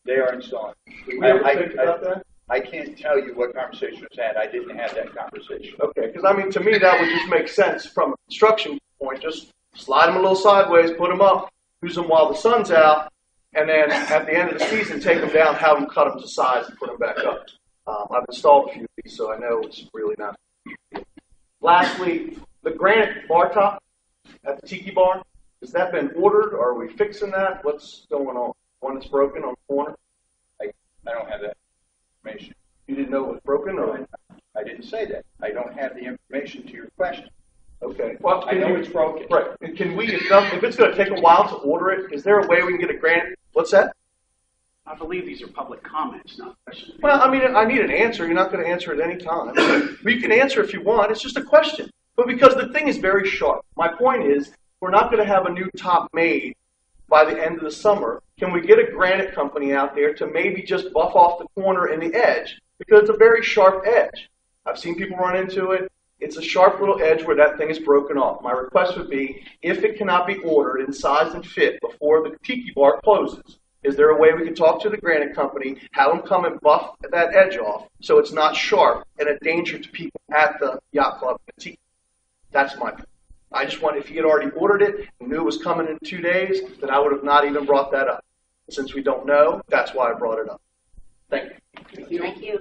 [SPEAKER 1] They are installing.
[SPEAKER 8] Did we ever think about that?
[SPEAKER 1] I can't tell you what conversation was had. I didn't have that conversation.
[SPEAKER 8] Okay, because I mean, to me, that would just make sense from a construction point. Just slide them a little sideways, put them up, use them while the sun's out, and then at the end of the season, take them down, have them cut them to size, and put them back up. I've installed a few of these, so I know it's really not. Lastly, the granite bar top at the Tiki Bar, has that been ordered, or are we fixing that? What's going on? One that's broken on the corner?
[SPEAKER 1] I don't have that information.
[SPEAKER 8] You didn't know it was broken, or?
[SPEAKER 1] I didn't say that. I don't have the information to your question.
[SPEAKER 8] Okay. Well,
[SPEAKER 1] I know it's broken.
[SPEAKER 8] Right. And can we, if it's going to take a while to order it, is there a way we can get a granite? What's that?
[SPEAKER 9] I believe these are public comments, not questions.
[SPEAKER 8] Well, I mean, I need an answer. You're not going to answer at any time. But you can answer if you want. It's just a question. But because the thing is very sharp. My point is, we're not going to have a new top made by the end of the summer. Can we get a granite company out there to maybe just buff off the corner and the edge? Because it's a very sharp edge. I've seen people run into it. It's a sharp little edge where that thing is broken off. My request would be, if it cannot be ordered in size and fit before the Tiki Bar closes, is there a way we can talk to the granite company, have them come and buff that edge off so it's not sharp and a danger to people at the yacht club and Tiki? That's my point. I just want, if he had already ordered it and knew it was coming in 2 days, then I would have not even brought that up. Since we don't know, that's why I brought it up. Thank you.
[SPEAKER 2] Thank you.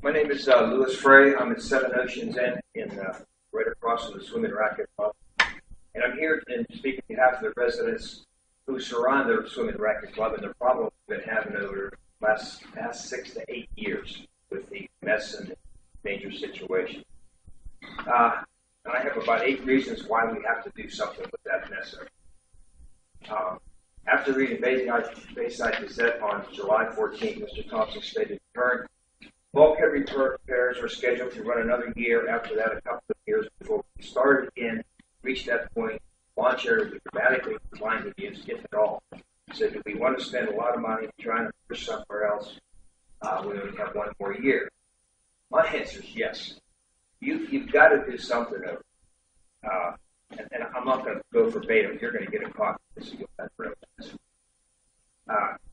[SPEAKER 10] My name is Louis Frey. I'm at Seven Oceans Inn right across from the Swimming Racket Club. And I'm here to speak on behalf of the residents who surround the Swimming Racket Club and the problem we've been having over the past 6 to 8 years with the mess and the dangerous situation. And I have about 8 reasons why we have to do something with that mess. After reading Bayside Gazette on July 14th, Mr. Thompson stated, current bulkhead repairs are scheduled to run another year. After that, a couple of years before we started again, reached that point, launch area would dramatically decline to use, if at all. So do we want to spend a lot of money trying to push somewhere else when we have 1 more year? My answer is yes. You've got to do something over it. And I'm not going to go verbatim. You're going to get a copy of this.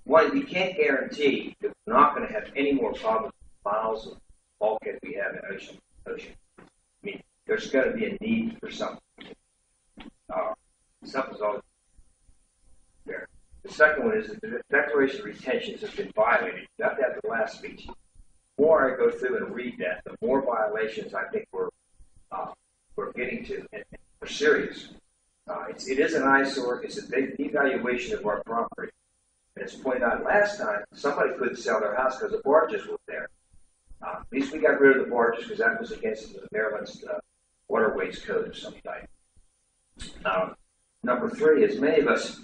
[SPEAKER 10] One, we can't guarantee that we're not going to have any more problems with miles of bulkhead we have in ocean. I mean, there's going to be a need for something. second one is that the Declaration of Retentions has been violated. Got that at the last speech. The more I go through and read that, the more violations I think we're getting to, and we're serious. It is an eyesore. It's a big devaluation of our property. And as pointed out last time, somebody couldn't sell their house because the barges were there. At least we got rid of the barges because that was against the Maryland's waterways code of some type. Number three is many of us,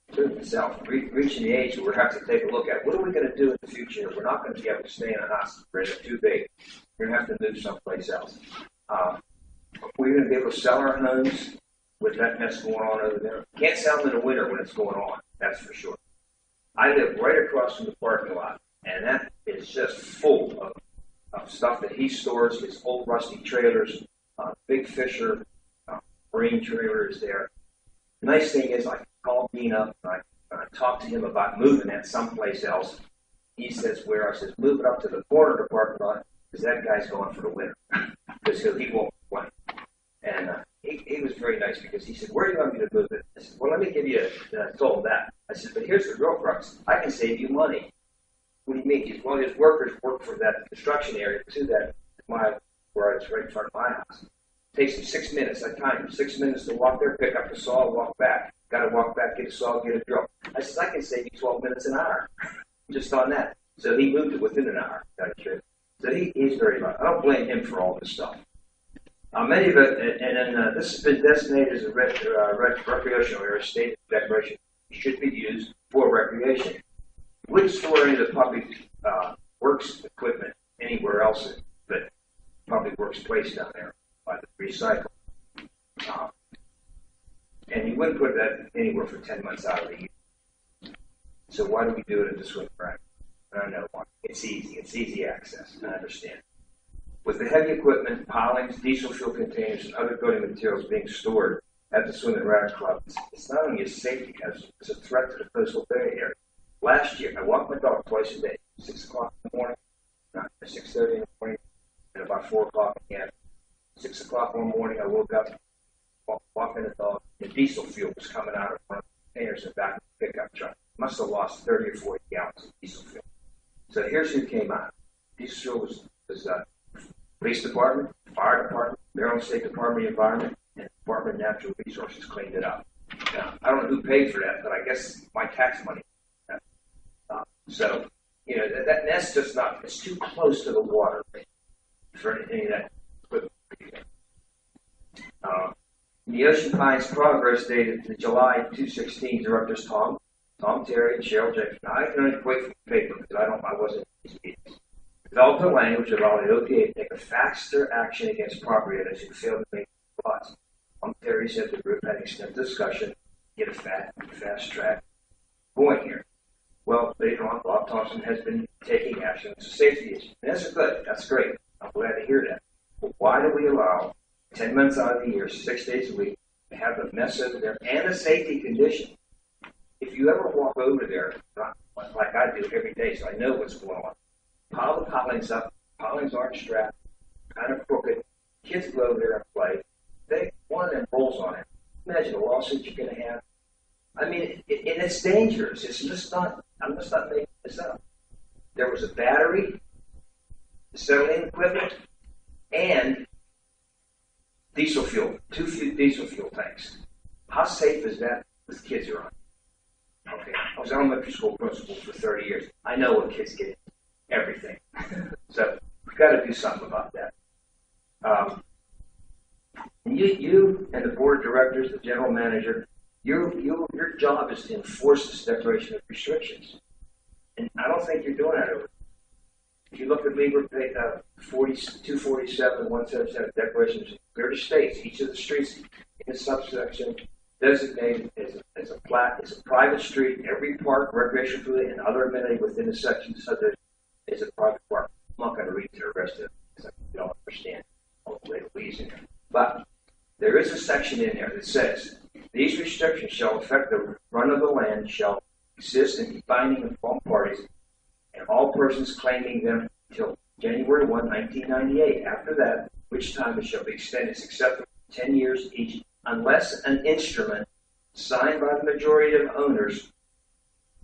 [SPEAKER 10] including myself, reaching the age where we have to take a look at what are we going to do in the future. We're not going to be able to stay in a house that's too big. We're going to have to move someplace else. We're going to be able to sell our homes with that mess going on over there. Can't sell them in the winter when it's going on, that's for sure. I live right across from the parking lot, and that is just full of stuff that he stores, his old rusty trailers, Big Fisher marine trailer is there. The nice thing is I called Dean up and I talked to him about moving that someplace else. He says where? I says move it up to the corner of the parking lot because that guy's going for the winter because he won't play. And he was very nice because he said, where do you want me to move it? I said, well, let me give you I told him that. I said, but here's the real crux. I can save you money. What do you mean? Well, his workers work for that construction area to that where it's right in front of my house. It takes him 6 minutes. I timed him 6 minutes to walk there, pick up the saw, walk back. Got to walk back, get a saw, get a drill. I said, I can save you 12 minutes an hour just on that. So he moved it within an hour. So he's very much. I don't blame him for all this stuff. Many of it, and then this has been designated as a recreational area. State declaration should be used for recreation. Wouldn't store any of the public works equipment anywhere else but public works place down there by the recycle. And you wouldn't put that anywhere for 10 months out of the year. So why do we do it at the swim track? I don't know why. It's easy. It's easy access. I understand. With the heavy equipment, pilings, diesel fuel containers, and other building materials being stored at the Swim and Rec Club, it's not only a safety hazard, it's a threat to the coastal Bay area. Last year, I walked my dog twice a day, 6 o'clock in the morning, 6:30 in the morning, and about 4 o'clock in the afternoon. 6 o'clock one morning, I woke up, walking the dog, and diesel fuel was coming out of one of the containers in the back of the pickup truck. Must have lost 30 or 40 gallons of diesel fuel. So here's who came out. Diesel fuel was Police Department, Fire Department, Maryland State Department of Environment, and Department of Natural Resources cleaned it up. Now, I don't know who paid for that, but I guess my tax money. So, that's just not, it's too close to the water for any of that equipment. The Ocean Pines Progress dated the July 2016 directors Tom Terry, and Cheryl Jackson. Now, I can only quote from the paper because I wasn't in these meetings. Developed a language that allowed the OPA to take a faster action against property owners who failed to make laws. Tom Terry said the group had extensive discussion, get a fast track going here. Well, later on, Bob Thompson has been taking action. It's a safety issue. And that's good. That's great. I'm glad to hear that. But why do we allow 10 months out of the year, 6 days a week, to have a mess over there and a safety condition? If you ever walk over there, like I do every day, so I know what's going on, pile the pilings up. Pilings aren't strapped, kind of crooked. Kids go over there and play. One of them rolls on it. Imagine the lawsuit you're going to have. I mean, and it's dangerous. It's just not, I'm just not making this up. There was a battery, acetylene equipment, and diesel fuel, 2 diesel fuel tanks. How safe is that with kids around? Okay, I was an elementary school principal for 30 years. I know what kids get, everything. So we've got to do something about that. You and the board of directors, the general manager, your job is to enforce this declaration of restrictions. And I don't think you're doing that over. If you look at Libra 247, 177 declarations, clear to states, each of the streets in the subsection designated as a private street. Every park, recreation facility, and other amenity within the section subdivision is a private park. I'm not going to read the rest of it because you don't understand all the legalese in there. But there is a section in there that says, these restrictions shall affect the run of the land, shall exist and be binding on all parties, and all persons claiming them until January 1, 1998. After that, which time it shall be extended, except for 10 years each, unless an instrument signed by the majority of owners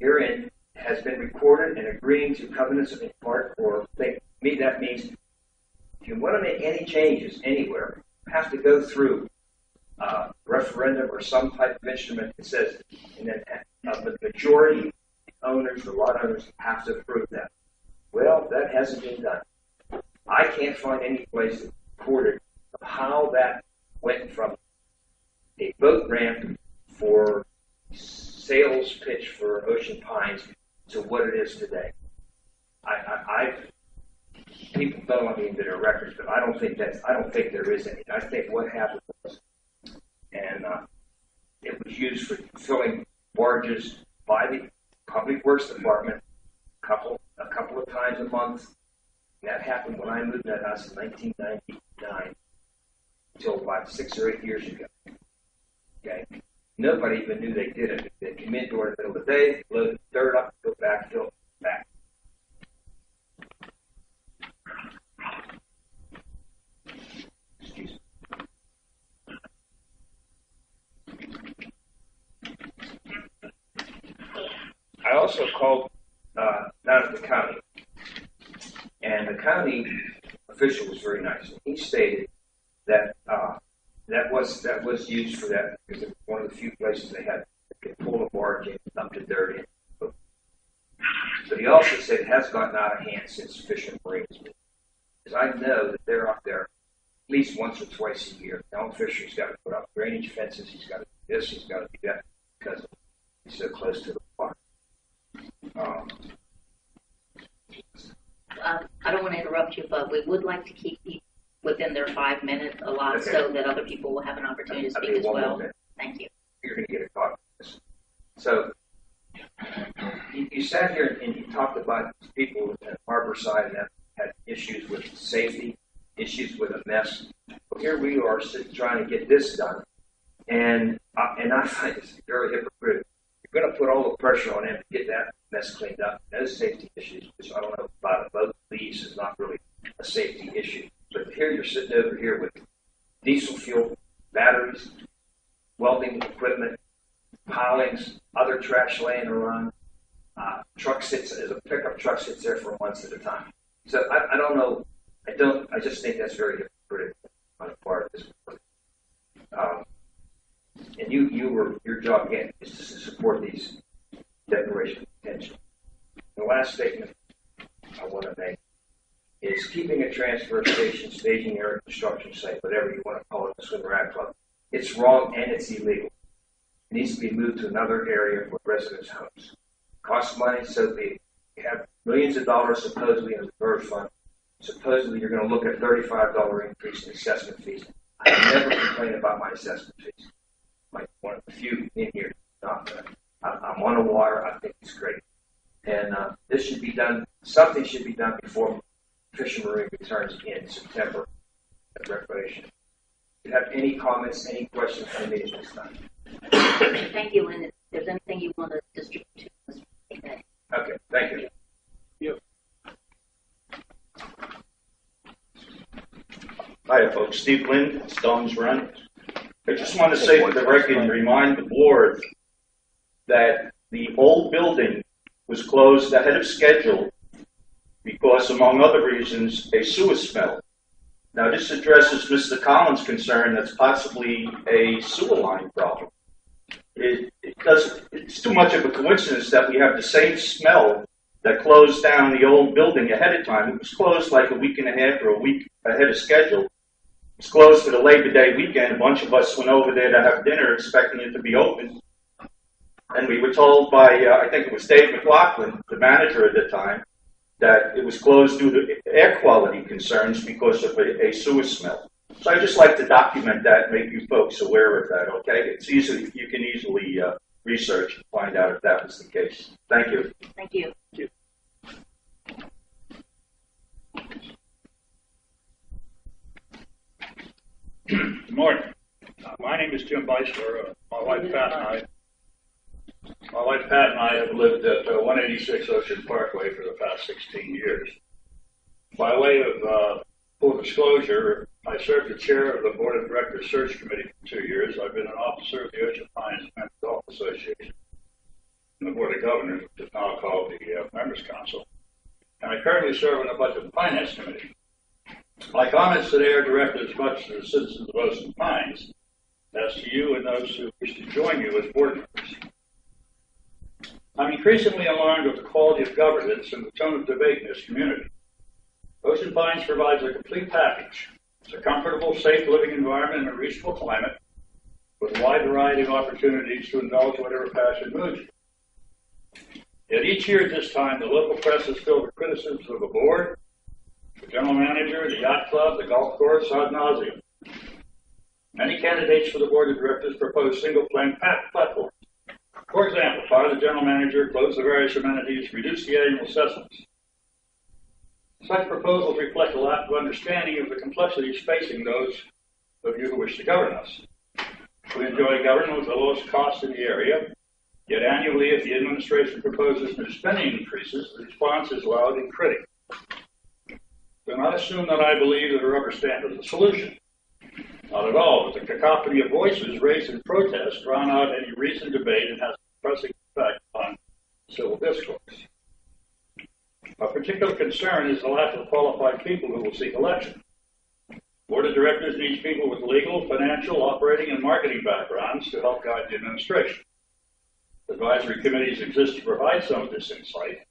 [SPEAKER 10] herein has been recorded and agreeing to covenants in part or thing. To me, that means if you want to make any changes anywhere, you have to go through referendum or some type of instrument that says, and then the majority owners, the lot owners, have to approve that. Well, that hasn't been done. I can't find any place that recorded of how that went from a boat ramp for sales pitch for Ocean Pines to what it is today. People don't want me into their records, but I don't think there is any. I think what happened was, and it was used for filling barges by the Public Works Department a couple of times a month. And that happened when I moved in that house in 1999, until about 6 or 8 years ago. Okay, nobody even knew they did it. They come in during the middle of the day, load the dirt up, go back, fill it back. Excuse me. I also called down at the county, and the county official was very nice. He stated that that was used for that because it was one of the few places they could pull a barge in, dump the dirt in. But he also said it has gotten out of hand since Fish and Marine has been. Because I know that they're up there at least once or twice a year. Alan Fisher's got to put up drainage fences. He's got to do this. He's got to do that because he's so close to the water.
[SPEAKER 2] I don't want to interrupt you, but we would like to keep people within their 5-minute allotment so that other people will have an opportunity to speak as well. Thank you.
[SPEAKER 10] You're going to get a copy of this. So you sat here and you talked about people at Harborside that had issues with safety, issues with a mess. Well, here we are trying to get this done, and I find this very hypocritical. You're going to put all the pressure on them to get that mess cleaned up. No safety issues, which I don't know about a boat lease is not really a safety issue. But here you're sitting over here with diesel fuel, batteries, welding equipment, pilings, other trash laying around. Truck sits as a pickup truck sits there for months at a time. So I don't know. I just think that's very hypocritical on the part of this board. And your job again is to support these declarations of intention. The last statement I want to make is keeping a transfer station, staging area, construction site, whatever you want to call it, the Swim Rag Club. It's wrong and it's illegal. It needs to be moved to another area for residents' homes. Costs money, so they have millions of dollars supposedly in the reserve fund. Supposedly you're going to look at $35 increase in assessment fees. I never complain about my assessment fees. Like one of the few in here. I'm on the water. I think it's great. And this should be done, something should be done before Fish and Marine returns in September at Recreation. Do you have any comments, any questions for me at this time?
[SPEAKER 2] Thank you, and if there's anything you want to distribute to us, okay.
[SPEAKER 10] Okay, thank you.
[SPEAKER 3] Hi, folks. Steve Lynn, Stones Run. I just want to say for the record and remind the board that the old building was closed ahead of schedule because, among other reasons, a sewer smell. Now, this addresses Mr. Collins' concern that's possibly a sewer line problem. It's too much of a coincidence that we have the same smell that closed down the old building ahead of time. It was closed like a week and a half or a week ahead of schedule. It was closed for the Labor Day weekend. A bunch of us went over there to have dinner expecting it to be open. And we were told by, I think it was Dave McLaughlin, the manager at the time, that it was closed due to air quality concerns because of a sewer smell. So I just like to document that and make you folks aware of that, okay? It's easy, you can easily research and find out if that was the case. Thank you.
[SPEAKER 2] Thank you.
[SPEAKER 3] Thank you.
[SPEAKER 11] Good morning. My name is Jim Beisler. My wife Pat and I have lived at 186 Ocean Parkway for the past 16 years. By way of full disclosure, I served as chair of the Board of Directors Search Committee for 2 years. I've been an officer of the Ocean Pines Men's Golf Association. in the Board of Governors, which is now called the Members Council. And I currently serve on the Budget and Finance Committee. My comments today are directed as much to the citizens of Ocean Pines as to you and those who wish to join you as board members. I'm increasingly alarmed with the quality of governance and the tone of debate in this community. Ocean Pines provides a complete package. It's a comfortable, safe living environment in a reasonable climate with a wide variety of opportunities to indulge whatever passion moves you. Yet each year at this time, the local press is filled with criticisms of the board, the general manager, the yacht club, the golf course, ad nauseum. Many candidates for the board of directors propose single-plan platforms. For example, fire the general manager, close the various amenities, reduce the annual assessments. Such proposals reflect a lack of understanding of the complexities facing those of you who wish to govern us. We enjoy government with the lowest cost in the area, yet annually, if the administration proposes new spending increases, the response is loud and critical. Do not assume that I believe that a rubber stamp is the solution. Not at all, but the cacophony of voices raised in protest drown out any reasoned debate and has a depressing effect on civil discourse. A particular concern is the lack of qualified people who will seek election. Board of Directors needs people with legal, financial, operating, and marketing backgrounds to help guide the administration. Advisory committees exist to provide some of this insight.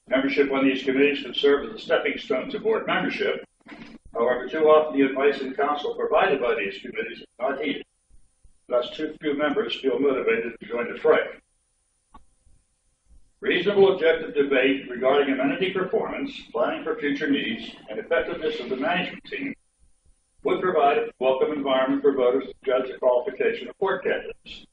[SPEAKER 11] Membership on these committees can serve as a stepping stone to board membership. However, too often the advice and counsel provided by these committees is not heeded. Thus, too few members feel motivated to join the fray. Reasonable objective debate regarding amenity performance, planning for future needs, and effectiveness of the management team would provide a welcome environment for voters to judge the qualification of board candidates.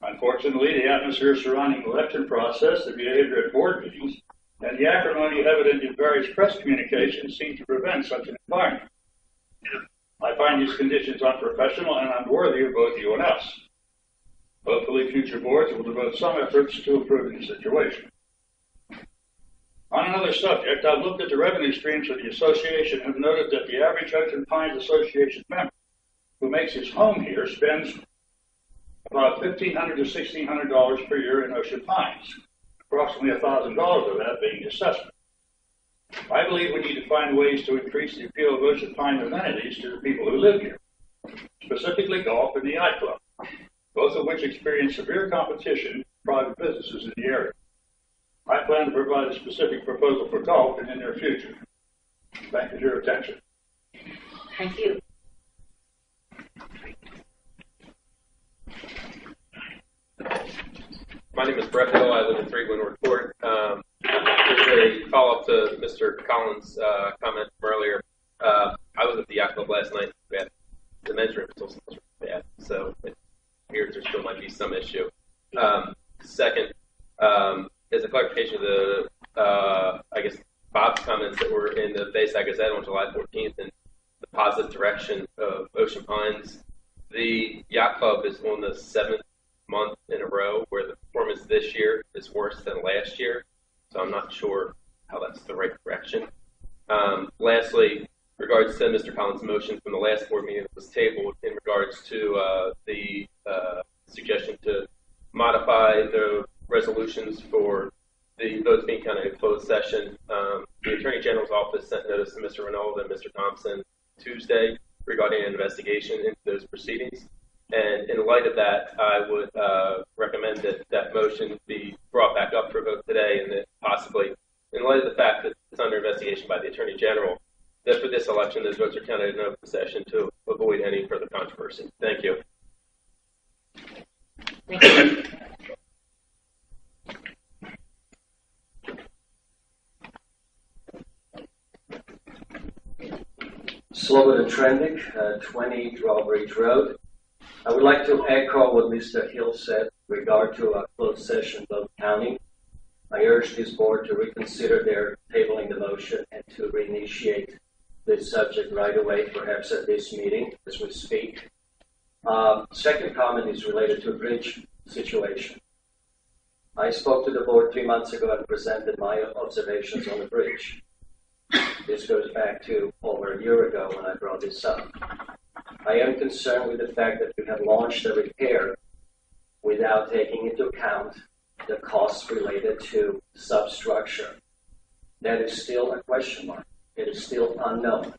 [SPEAKER 11] Unfortunately, the atmosphere surrounding the election process, the behavior at board meetings, and the acrimony evident in various press communications seem to prevent such an environment. I find these conditions unprofessional and unworthy of both you and us. Hopefully, future boards will devote some efforts to improving the situation. On another subject, I've looked at the revenue streams of the association and have noted that the average Ocean Pines Association member who makes his home here spends about $1,500 to $1,600 per year in Ocean Pines, approximately $1,000 of that being the assessment. I believe we need to find ways to increase the appeal of Ocean Pines amenities to the people who live here, specifically golf and the yacht club, both of which experience severe competition from private businesses in the area. I plan to provide a specific proposal for golf in the near future. Thank you for your attention.
[SPEAKER 2] Thank you.
[SPEAKER 12] My name is Brett Hill. I live in 3 Windward Court. Just a follow-up to Mr. Collins' comment from earlier. I was at the yacht club last night. We had the men's room until was bad, so it appears there still might be some issue. Second, as a clarification of the, I guess, Bob's comments that were in the Bayside Gazette on July 14th and the positive direction of Ocean Pines, the yacht club is on the 7th month in a row where the performance this year is worse than last year. So I'm not sure how that's the right direction. Lastly, regards to Mr. Collins' motion from the last board meeting that was tabled in regards to the suggestion to modify the resolutions for the votes being counted in closed session. The Attorney General's office sent notice to Mr. Renaud and Mr. Thompson Tuesday regarding an investigation into those proceedings. And in light of that, I would recommend that that motion be brought back up for a vote today, and that possibly, in light of the fact that it's under investigation by the Attorney General, that for this election, those votes are counted in open session to avoid any further controversy. Thank you.
[SPEAKER 2] Thank you.
[SPEAKER 13] Slobodan Trendic, 20 Drawbridge Road. I would like to echo what Mr. Hill said with regard to a closed session vote counting. I urge this board to reconsider their tabling the motion and to reinitiate this subject right away, perhaps at this meeting as we speak. Second comment is related to a bridge situation. I spoke to the board 3 months ago and presented my observations on the bridge. This goes back to over a year ago when I brought this up. I am concerned with the fact that we have launched a repair without taking into account the costs related to substructure. That is still a question mark. It is still unknown.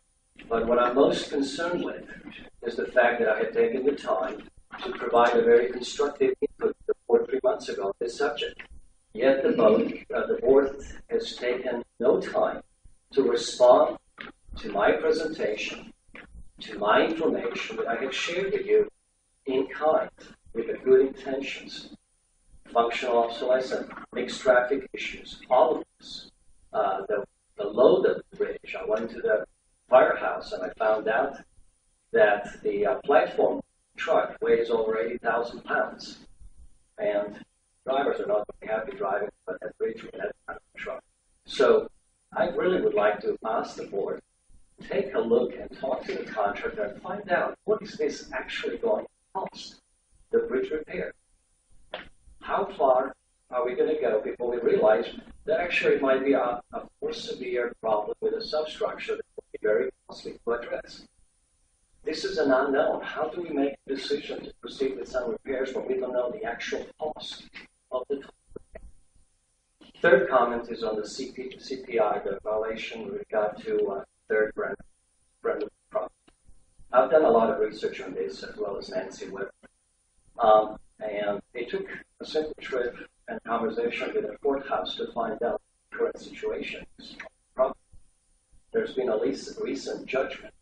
[SPEAKER 13] But what I'm most concerned with is the fact that I had taken the time to provide a very constructive input to the board 3 months ago on this subject. Yet the board has taken no time to respond to my presentation, to my information that I have shared with you in kind, with the good intentions, functional obsolescence, mixed traffic issues, all of this. The load of the bridge, I went to the firehouse and I found out that the platform truck weighs over 80,000 pounds. And drivers are not very happy driving on that bridge with that kind of truck. So I really would like to ask the board, take a look and talk to the contractor and find out what is this actually going to cost, the bridge repair. How far are we going to go before we realize that actually it might be a more severe problem with a substructure that will be very costly to address? This is an unknown. How do we make a decision to proceed with some repairs when we don't know the actual cost of the third comment is on the CPI, the violation with regard to third brand property. I've done a lot of research on this as well as Nancy Weber. And it took a simple trip and conversation with the courthouse to find out the current situation. There's been a recent judgment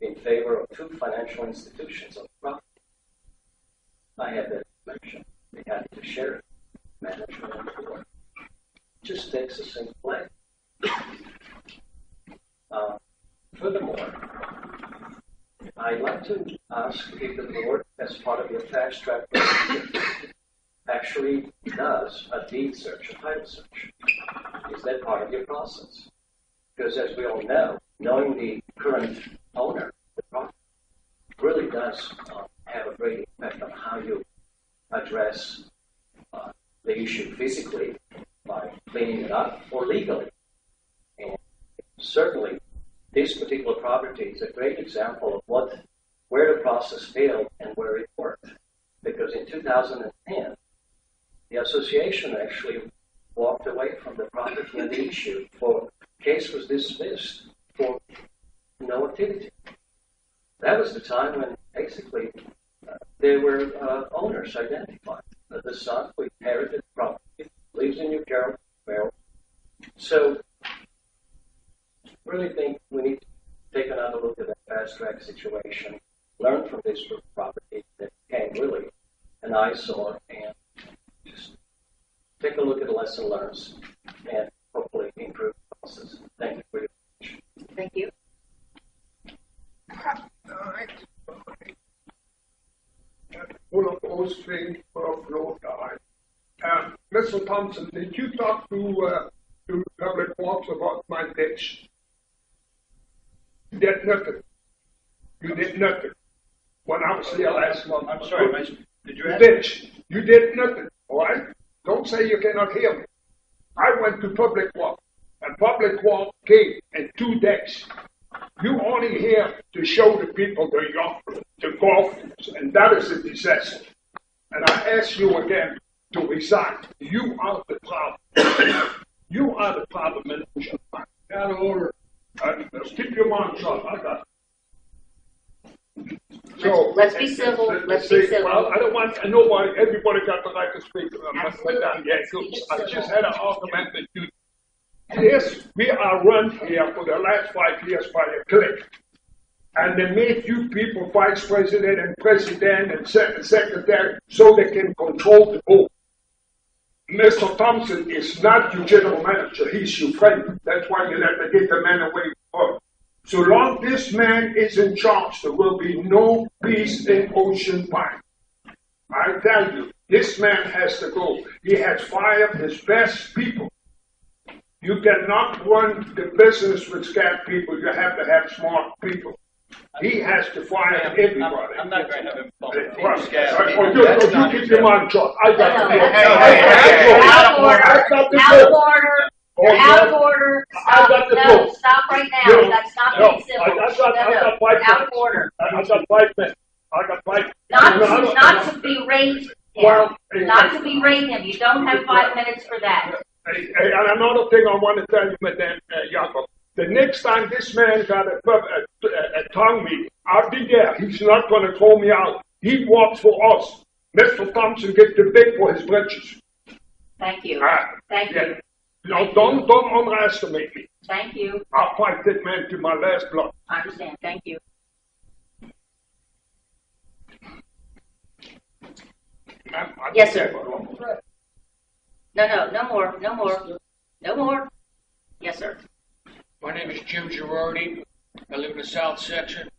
[SPEAKER 13] in favor of 2 financial institutions on the property. I had that information. They had to share it. Management and the board. It just takes a simple way. Furthermore, I'd like to ask if the board, as part of your fast track procedure, actually does a deed search, a title search. Is that part of your process? Because as we all know, knowing the current owner of the property really does have a great effect on how you address the issue physically by cleaning it up or legally. And certainly, this particular property is a great example of where the process failed and where it worked. Because in 2010, the association actually walked away from the property and the issue. Case was dismissed for no activity. That was the time when basically there were owners identified. The son who inherited the property lives in New Carroll, Maryland. So really think we need to take another look at that fast track situation, learn from this property that became really an eyesore, and just take a look at the lesson learned and hopefully improve the process. Thank you for your attention.
[SPEAKER 2] Thank you.
[SPEAKER 14] Full of Oswing for Florida. Mr. Thompson, did you talk to Public Works about my ditch? You did nothing. You did nothing. When I was here last month.
[SPEAKER 1] I'm sorry, did you ask?
[SPEAKER 14] Ditch. You did nothing, all right? Don't say you cannot hear me. I went to Public Works, and Public Works came in 2 days. You only here to show the people the golf, and that is a disaster. And I ask you again to resign. You are the problem. You are the problem in the out of order. Keep your mouth shut. I got it. So
[SPEAKER 2] let's be civil. Let's be civil.
[SPEAKER 14] Well, I don't want nobody. Everybody got the right to speak. I just had an argument with you. Yes, we are run here for the last 5 years by a clique. And they make you people vice president and president and secretary so they can control the board. Mr. Thompson is not your general manager. He's your friend. That's why you let me get the man away from him. So long this man is in charge, there will be no peace in Ocean Pine. I tell you, this man has to go. He has fired his best people. You cannot run the business with scared people. You have to have smart people. He has to fire everybody.
[SPEAKER 1] I'm not going to have him
[SPEAKER 14] you keep your mouth shut. I got the
[SPEAKER 2] Out of order. Out of order. You're out of order. Stop. Stop right now. That's not being civil. Out of order.
[SPEAKER 14] I got 5 minutes. I got 5 minutes.
[SPEAKER 2] Not to berate him.
[SPEAKER 14] Well,
[SPEAKER 2] Not to berate him. You don't have 5 minutes for that.
[SPEAKER 14] And another thing I want to tell you, Madam Jacob, the next time this man got a tongue meeting, I'll be there. He's not going to throw me out. He works for us. Mr. Thompson gets the big for his britches.
[SPEAKER 2] Thank you. Thank
[SPEAKER 14] Yeah.
[SPEAKER 2] you.
[SPEAKER 14] No, don't underestimate me.
[SPEAKER 2] Thank you.
[SPEAKER 14] I'll fight that man to my last blood.
[SPEAKER 2] I understand. Thank you. Yes, sir. No more. No more. Yes, sir.
[SPEAKER 15] My name is Jim Girardi. I live in the south section.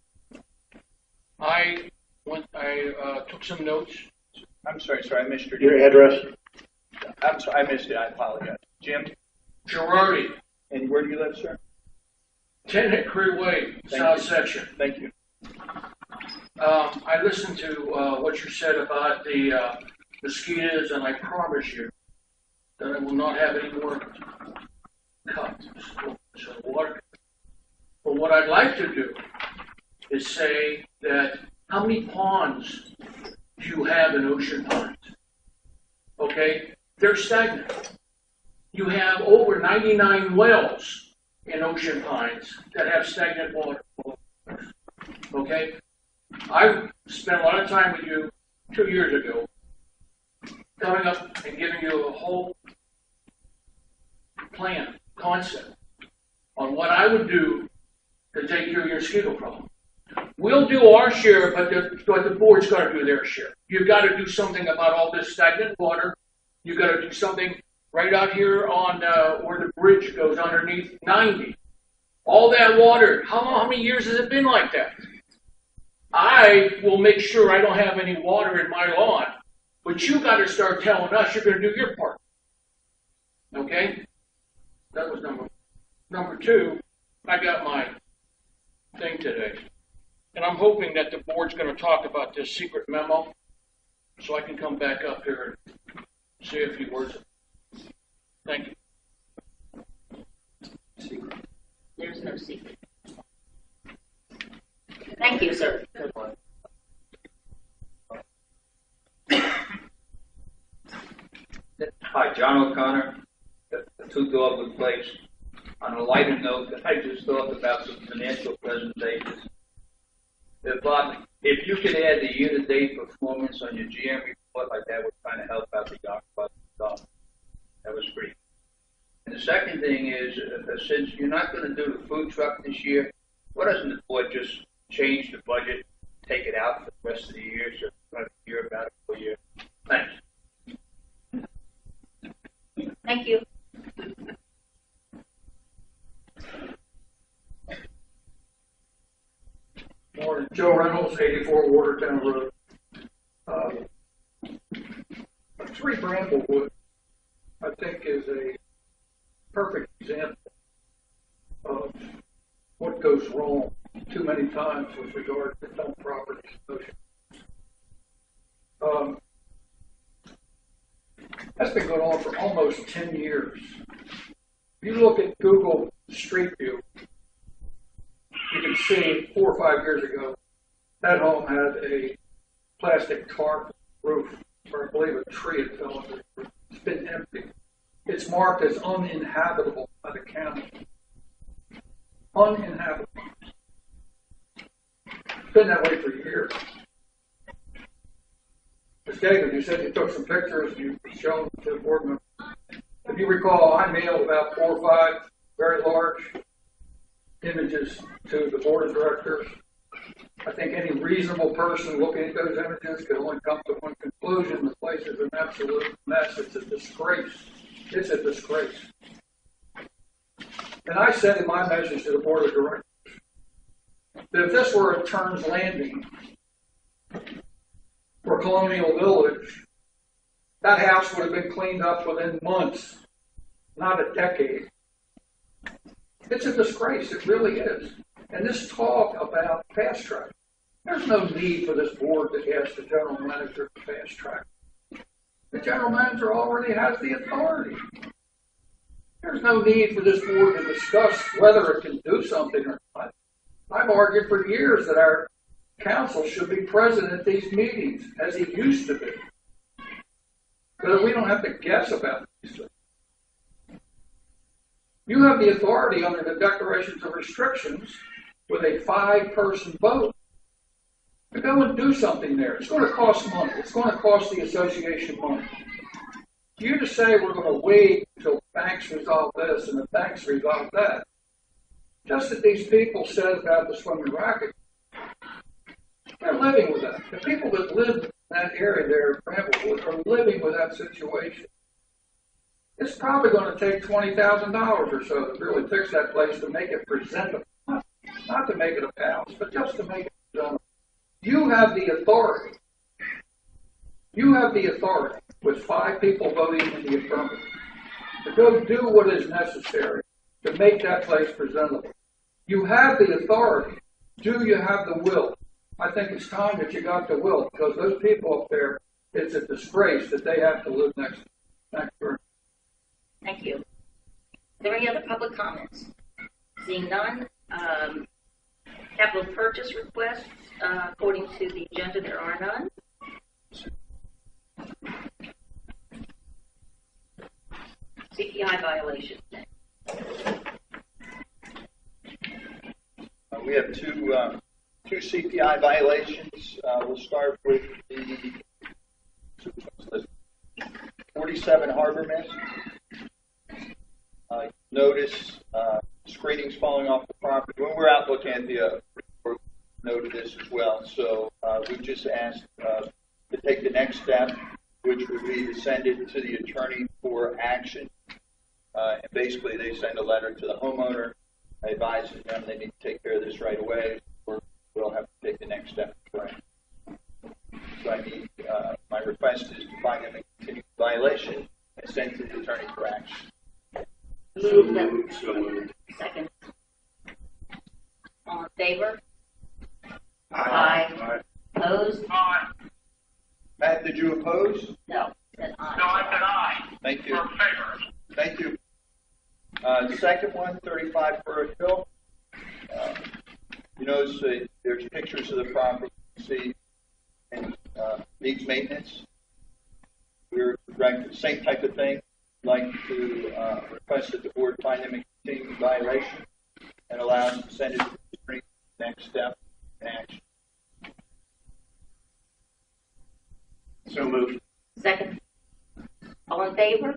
[SPEAKER 15] I took some notes.
[SPEAKER 1] I'm sorry, I missed your
[SPEAKER 5] Your address?
[SPEAKER 1] I'm sorry, I missed it. I apologize. Jim?
[SPEAKER 15] Girardi,
[SPEAKER 1] And where do you live, sir?
[SPEAKER 15] 10 Hickory Way, south section.
[SPEAKER 1] Thank you.
[SPEAKER 15] I listened to what you said about the mosquitoes, and I promise you that I will not have any more cuts of water. But what I'd like to do is say that how many ponds do you have in Ocean Pines? Okay, they're stagnant. You have over 99 wells in Ocean Pines that have stagnant water. Okay, I spent a lot of time with you 2 years ago, coming up and giving you a whole plan, concept on what I would do to take care of your mosquito problem. We'll do our share, but the board's got to do their share. You've got to do something about all this stagnant water. You've got to do something right out here on where the bridge goes underneath 90. All that water, how many years has it been like that? I will make sure I don't have any water in my lawn, but you got to start telling us you're going to do your part. Okay? That was number two. I got my thing today. And I'm hoping that the board's going to talk about this secret memo so I can come back up here and say a few words. Thank you.
[SPEAKER 2] Secret. There's no secret. Thank you, sir.
[SPEAKER 16] Hi, John O'Connor, the Two Dogwood Place. On a lighter note, I just thought about some financial presentations. If you could add the year-to-date performance on your GM report, like that would kind of help out the yacht club stuff. That was pretty. And the second thing is, since you're not going to do the food truck this year, why doesn't the board just change the budget, take it out for the rest of the year, so we're going to hear about it for a year? Thanks.
[SPEAKER 2] Thank you.
[SPEAKER 17] Morning, Joe Reynolds, 84 Watertown Road. 3 Bramblewood, I think, is a perfect example of what goes wrong too many times with regard to dump property motion. That's been going on for almost 10 years. If you look at Google Street View, you can see 4 or 5 years ago, that home had a plastic tarp roof, or I believe a tree had fell under it. It's been empty. It's marked as uninhabitable by the county. Uninhabitable. It's been that way for years. Ms. David, you said you took some pictures and you showed them to the board members. If you recall, I mailed about 4 or 5 very large images to the board of directors. I think any reasonable person looking at those images could only come to one conclusion: the place is an absolute mess. It's a disgrace. It's a disgrace. And I said in my message to the board of directors that if this were a Turns Landing for Colonial Village, that house would have been cleaned up within months, not a decade. It's a disgrace. It really is. And this talk about fast track, there's no need for this board to ask the general manager to fast track. The general manager already has the authority. There's no need for this board to discuss whether it can do something or not. I've argued for years that our council should be present at these meetings, as he used to be. so that we don't have to guess about these things. You have the authority under the declarations of restrictions with a 5-person vote to go and do something there. It's going to cost money. It's going to cost the association money. For you to say we're going to wait until banks resolve this and the banks resolve that, just as these people said about the swimming racket, they're living with that. The people that live in that area there in Bramblewood are living with that situation. It's probably going to take $20,000 or so to really fix that place to make it presentable. Not to make it a palace, but just to make it presentable. You have the authority. You have the authority, with 5 people voting in the affirmative, to go do what is necessary to make that place presentable. You have the authority. Do you have the will? I think it's time that you got the will, because those people up there, it's a disgrace that they have to live next door.
[SPEAKER 2] Thank you. Are there any other public comments? Seeing none, capital purchase requests, according to the agenda, there are none. CPI violations.
[SPEAKER 1] We have two CPI violations. We'll start with the 47 Harbor Mist. Notice screenings falling off the property. When we're out looking at the report, noted this as well. So we just asked to take the next step, which would be to send it to the attorney for action. And basically, they send a letter to the homeowner advising them they need to take care of this right away, or we'll have to take the next step. Right. So I need, my request is to find them a continuing violation and send to the attorney for action.
[SPEAKER 2] Moved. Second. All in favor? Aye. Opposed?
[SPEAKER 4] Aye.
[SPEAKER 1] Matt, did you oppose?
[SPEAKER 2] No. Said aye.
[SPEAKER 4] No, I said aye.
[SPEAKER 1] Thank you.
[SPEAKER 4] For favor.
[SPEAKER 1] Thank you. The second one, 35 Burritt Hill. You notice there's pictures of the property you see and needs maintenance. We're the same type of thing. I'd like to request that the board find them a continuing violation and allow us to send it to the attorney for the next step in action.
[SPEAKER 5] So moved.
[SPEAKER 2] Second. All in favor?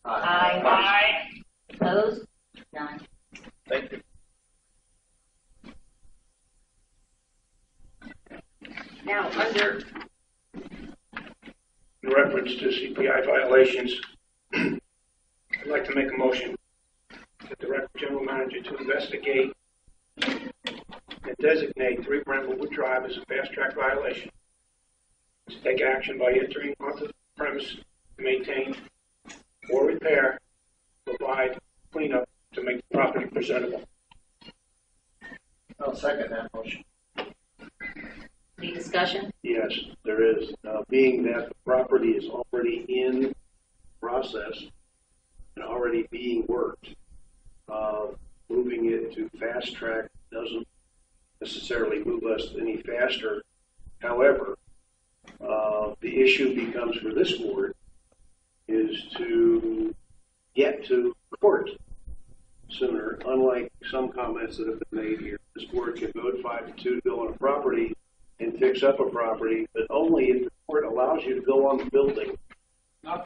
[SPEAKER 4] Aye.
[SPEAKER 2] Aye. Opposed? None.
[SPEAKER 1] Thank you.
[SPEAKER 2] Now, under
[SPEAKER 7] In reference to CPI violations, I'd like to make a motion to direct the general manager to investigate and designate 3 Brentwood Drive as a fast-track violation. To take action by entering onto the premise to maintain or repair, provide cleanup to make the property presentable.
[SPEAKER 5] I'll second that motion.
[SPEAKER 2] any discussion?
[SPEAKER 5] Yes, there is. Being that the property is already in process and already being worked, moving it to fast track doesn't necessarily move us any faster. However, the issue becomes for this board is to get to court sooner, unlike some comments that have been made here. This board can vote 5-2 to go on a property and fix up a property, but only if the court allows you to go on the building.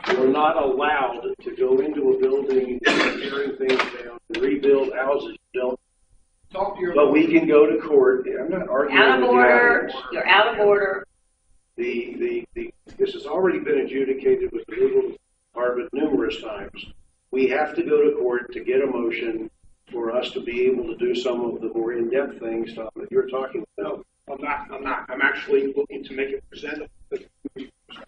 [SPEAKER 5] We're not allowed to go into a building and tearing things down and rebuild houses. You don't.
[SPEAKER 17] Talk to your.
[SPEAKER 5] But we can go to court. I'm not arguing
[SPEAKER 2] Out of
[SPEAKER 5] with
[SPEAKER 2] order.
[SPEAKER 5] you.
[SPEAKER 2] You're out of order.
[SPEAKER 5] This has already been adjudicated with the legal department numerous times. We have to go to court to get a motion for us to be able to do some of the more in-depth things, Tom, that you're talking about.
[SPEAKER 7] I'm not. I'm actually looking to make it presentable.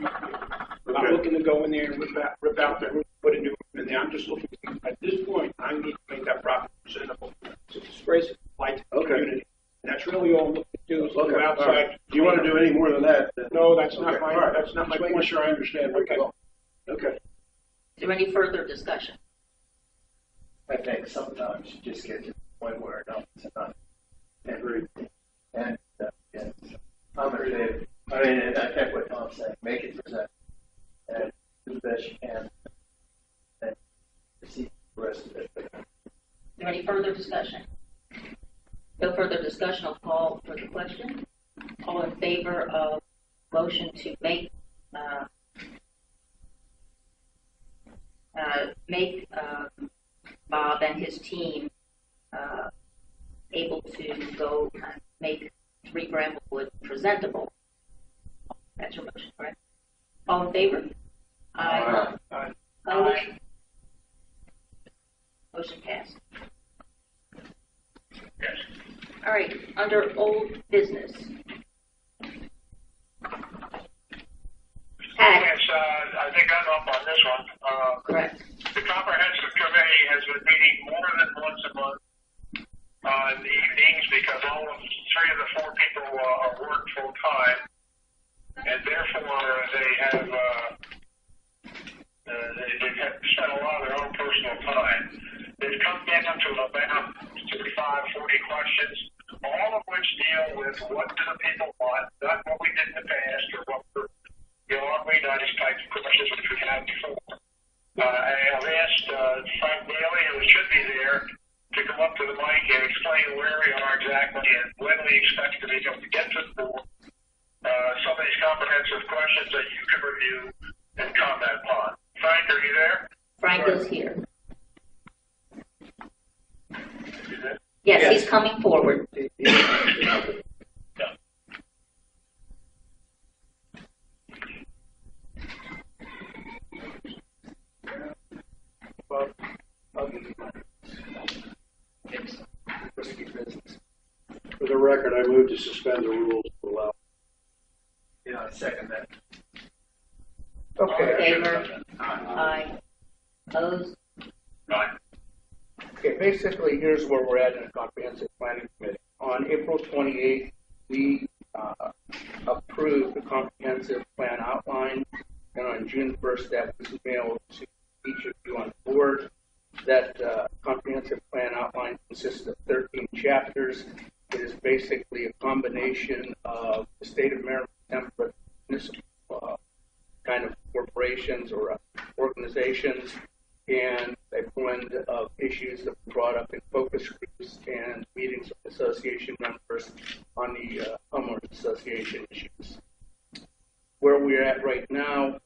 [SPEAKER 7] I'm not looking to go in there and rip out the roof, put a new roof in there. I'm just looking to, at this point, I need to make that property presentable. It's a disgrace to the light to the community. And that's really all I'm looking to do is go outside.
[SPEAKER 5] Right. Do you want to do any more than that?
[SPEAKER 7] No, that's not
[SPEAKER 5] Okay.
[SPEAKER 7] my,
[SPEAKER 5] Right.
[SPEAKER 7] that's not my
[SPEAKER 5] Just making
[SPEAKER 7] point.
[SPEAKER 5] sure I understand where
[SPEAKER 7] Okay.
[SPEAKER 5] you're going. Okay.
[SPEAKER 2] Is there any further discussion?
[SPEAKER 18] I think sometimes you just get to the point where no, it's not. Agreed. And I'm in favor. I mean, and I think what Tom's saying, make it present. And
[SPEAKER 2] further discussion, I'll call for the question. All in favor of motion to make Bob and his team able to go and make 3 Bramblewood presentable. That's your motion, correct? All in favor? Aye.
[SPEAKER 14] Aye.
[SPEAKER 2] Opposed? Motion passed.
[SPEAKER 4] Yes.
[SPEAKER 2] All right, under old business.
[SPEAKER 4] Yes, I think I'm up on this one.
[SPEAKER 2] Correct.
[SPEAKER 4] The comprehensive committee has been meeting more than once a month in the evenings because all of 3 of the 4 people work full time, and therefore they have spent a lot of their own personal time. They've come down to about 35, 40 questions, all of which deal with what do the people want, not what we did in the past or what were, aren't we nice types of questions which we had before. I've asked Frank Daly, who should be there, to come up to the mic and explain where we are exactly and when we expect to be able to get to the board. Some of these comprehensive questions that you can review and comment upon. Frank, are you there?
[SPEAKER 2] Frank is here. Yes, he's coming forward.
[SPEAKER 5] For the record, I move to suspend the rules to allow.
[SPEAKER 18] Yeah, I second that.
[SPEAKER 2] Okay. Favor? Aye. Opposed?
[SPEAKER 15] Right. Okay, basically, here's where we're at in the Comprehensive Planning Committee. On April 28th, we approved the Comprehensive Plan outline, and on June 1st, that was mailed to each of you on the board. That Comprehensive Plan outline consists of 13 chapters. It is basically a combination of the state of Maryland template municipal kind of corporations or organizations, and a blend of issues that were brought up in focus groups and meetings with association members on the homeowners association issues. Where we're at right now,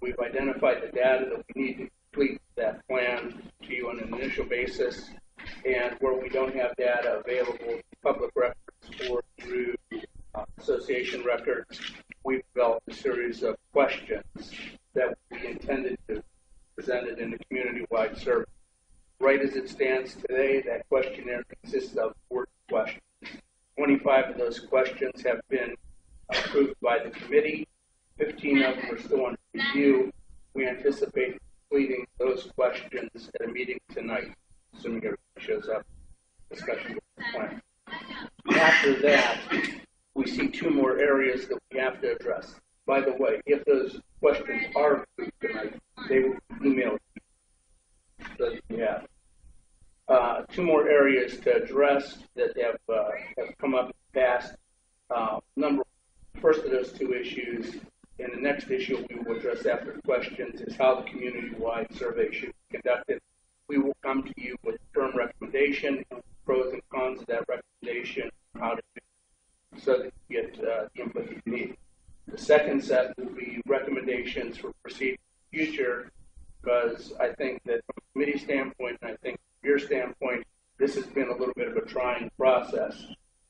[SPEAKER 15] we've identified the data that we need to complete that plan to you on an initial basis, and where we don't have data available, public records or through association records, we've developed a series of questions that we intended to present it in a community-wide survey. Right as it stands today, that questionnaire consists of 40 questions. 25 of those questions have been approved by the committee. 15 of them are still under review. We anticipate completing those questions at a meeting tonight, assuming everything shows up. Discussion with the plan. After that, we see 2 more areas that we have to address. By the way, if those questions are approved tonight, they will be emailed so that you have. 2 more areas to address that have come up in the past. First of those 2 issues, and the next issue we will address after questions, is how the community-wide survey should be conducted. We will come to you with a firm recommendation, pros and cons of that recommendation, how to do it, so that you get the input that you need. The second set will be recommendations for proceeding in the future, because I think that from a committee standpoint, and I think from your standpoint, this has been a little bit of a trying process.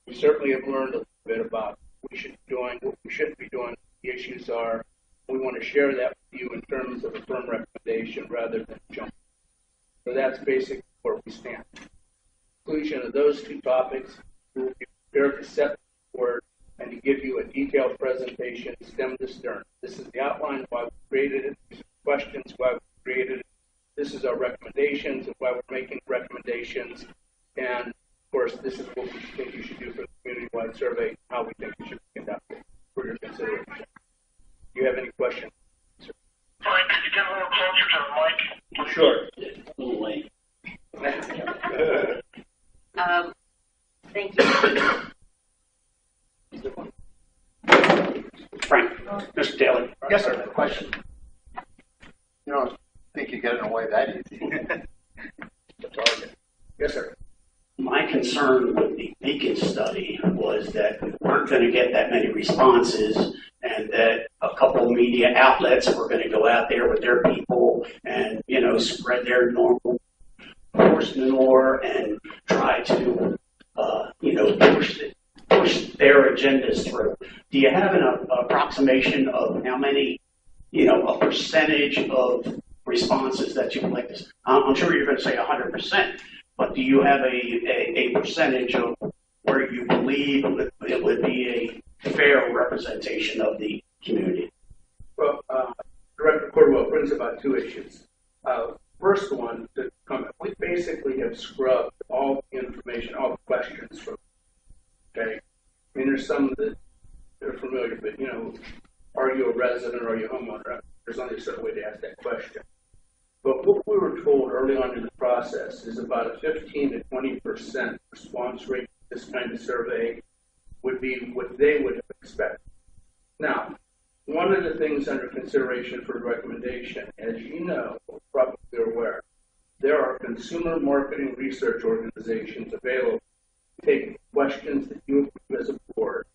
[SPEAKER 15] We certainly have learned a little bit about what we should be doing, what we shouldn't be doing, what the issues are. We want to share that with you in terms of a firm recommendation rather than jump. So that's basically where we stand. Conclusion of those 2 topics, we will be prepared to set forward and to give you a detailed presentation, stem to stern. This is the outline of why we created it. These are questions why we created it. This is our recommendations and why we're making recommendations. And of course, this is what we think you should do for the community-wide survey, how we think it should be conducted for your consideration. Do you have any questions?
[SPEAKER 4] Frank, could you get a little closer to the mic?
[SPEAKER 15] Sure.
[SPEAKER 6] A little late.
[SPEAKER 2] Thank you.
[SPEAKER 9] Frank, Mr. Daly.
[SPEAKER 18] Yes, sir. Question. You don't think you're getting away that easy?
[SPEAKER 15] The target. Yes, sir.
[SPEAKER 9] My concern with the Beacon study was that we weren't going to get that many responses, and that a couple of media outlets were going to go out there with their people and, spread their normal force manure and try to, push their agendas through. Do you have an approximation of how many, a percentage of responses that you would like to? I'm sure you're going to say 100%, but do you have a percentage of where you believe it would be a fair representation of the community?
[SPEAKER 19] Well, Director Cordwell brings about two issues. First one, to comment, we basically have scrubbed all the information, all the questions from, okay? I mean, there's some that they're familiar, but, are you a resident or are you a homeowner? There's only a certain way to ask that question. But what we were told early on in the process is about a 15 to 20% response rate to this kind of survey would be what they would expect. Now, one of the things under consideration for recommendation, as you know, probably aware, there are consumer marketing research organizations available to take questions that you approve as a board.